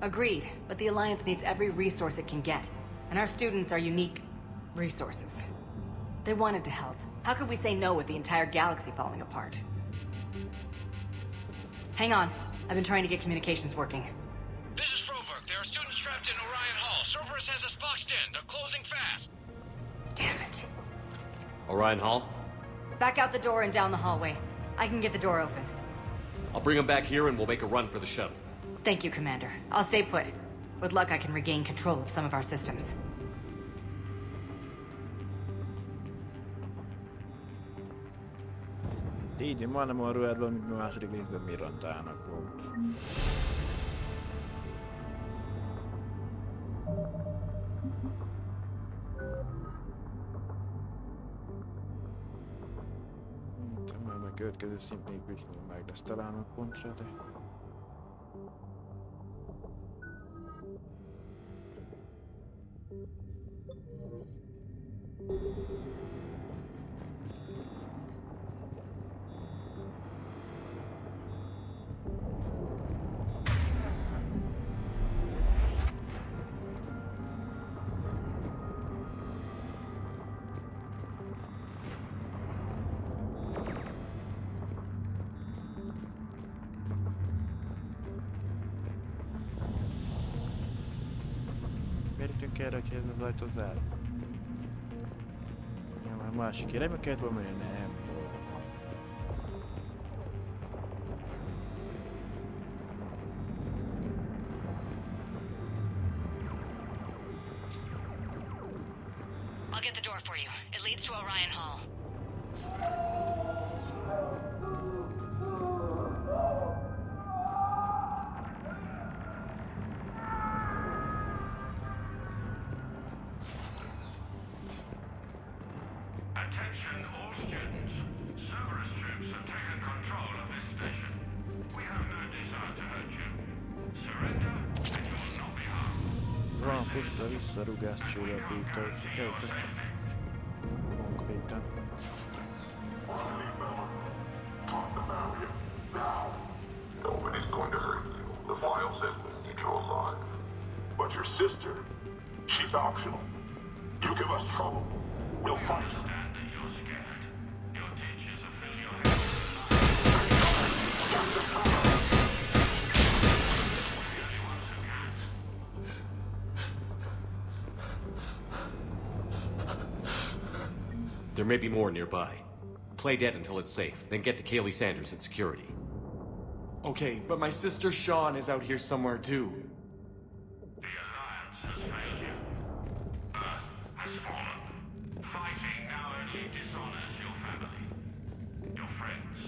Agreed, but the Alliance needs every resource it can get. And our students are unique resources. They wanted to help. How could we say no with the entire galaxy falling apart? Hang on. I've been trying to get communications working. This is Froberg. There are students trapped in Orion Hall. Cerberus has us boxed in. They're closing fast. Damn it. Orion Hall? Back out the door and down the hallway. I can get the door open. I'll bring them back here and we'll make a run for the shuttle. Thank you, Commander. I'll stay put. With luck, I can regain control of some of our systems. Így, majdnem a ruhádban, mint a második részben Mirantának volt. Majd a következő szint még meg lesz talán a pontra, de... Miért erre, hogy ez az ajtó zár? Ja, már másik irányba kellett volna menni? Nem. I'll get the door for you. It leads to Orion Hall. Attention all students. Cerberus troops have taken control of this station. We have no desire to hurt you. Surrender and you will not be harmed. Van puszta visszarugás csillapító, csak kell csak konkrétan. Nobody's going to hurt you. The file says we need you alive. But your sister, she's optional. You give us trouble, we'll fight her. There may be more nearby. Play dead until it's safe, then get to Kaylee Sanders in security. Okay, but my sister Sean is out here somewhere too. The Alliance has failed you. Earth has fallen. Fighting now only dishonors your family, your friends.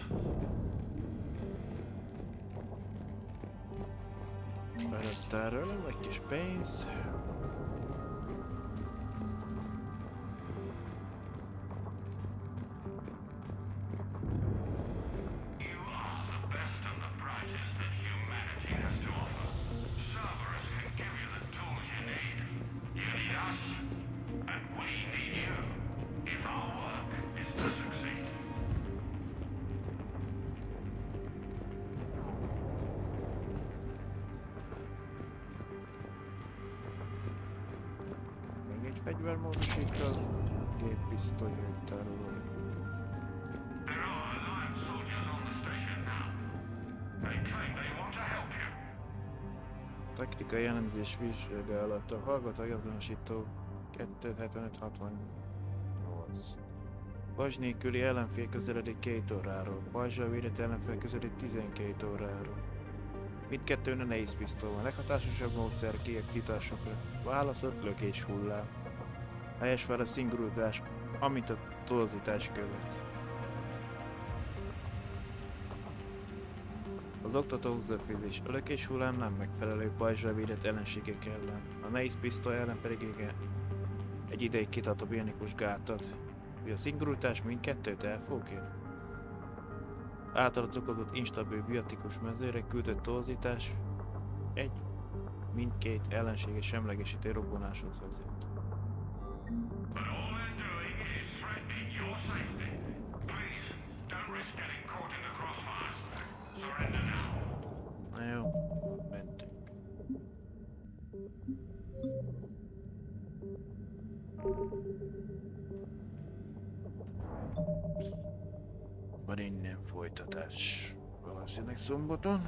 Fejlesztőről egy kis pénz. Fegyvermódosító, géppisztoly, tároló. There are Alliance soldiers on the station now. They Taktikai jelentés vizsgálata. Hallgatói azonosító 27568. Pajzs nélküli ellenfél közeledik 2 óráról. Pajzsra védett ellenfél közeledik 12 óráról. Mindkettőn a nehéz pisztoly van. Leghatásosabb módszer kiakításokra. Válaszott lökés hullám. Helyes fel a szingurulás, amit a torzítás követ. Az oktató húzófűzés. A lökés hullám nem megfelelő pajzsra védett ellenségek ellen. A nehéz pisztoly ellen pedig igen. Egy ideig kitartó bionikus gátat. Hogy a szingurultás mindkettőt elfogja? Általad okozott instabil biotikus mezőre küldött torzítás mindkét ellenséges semlegesítő robbanáshoz vezet. Na jó, mentünk. Van innen folytatás. Valószínűleg szombaton.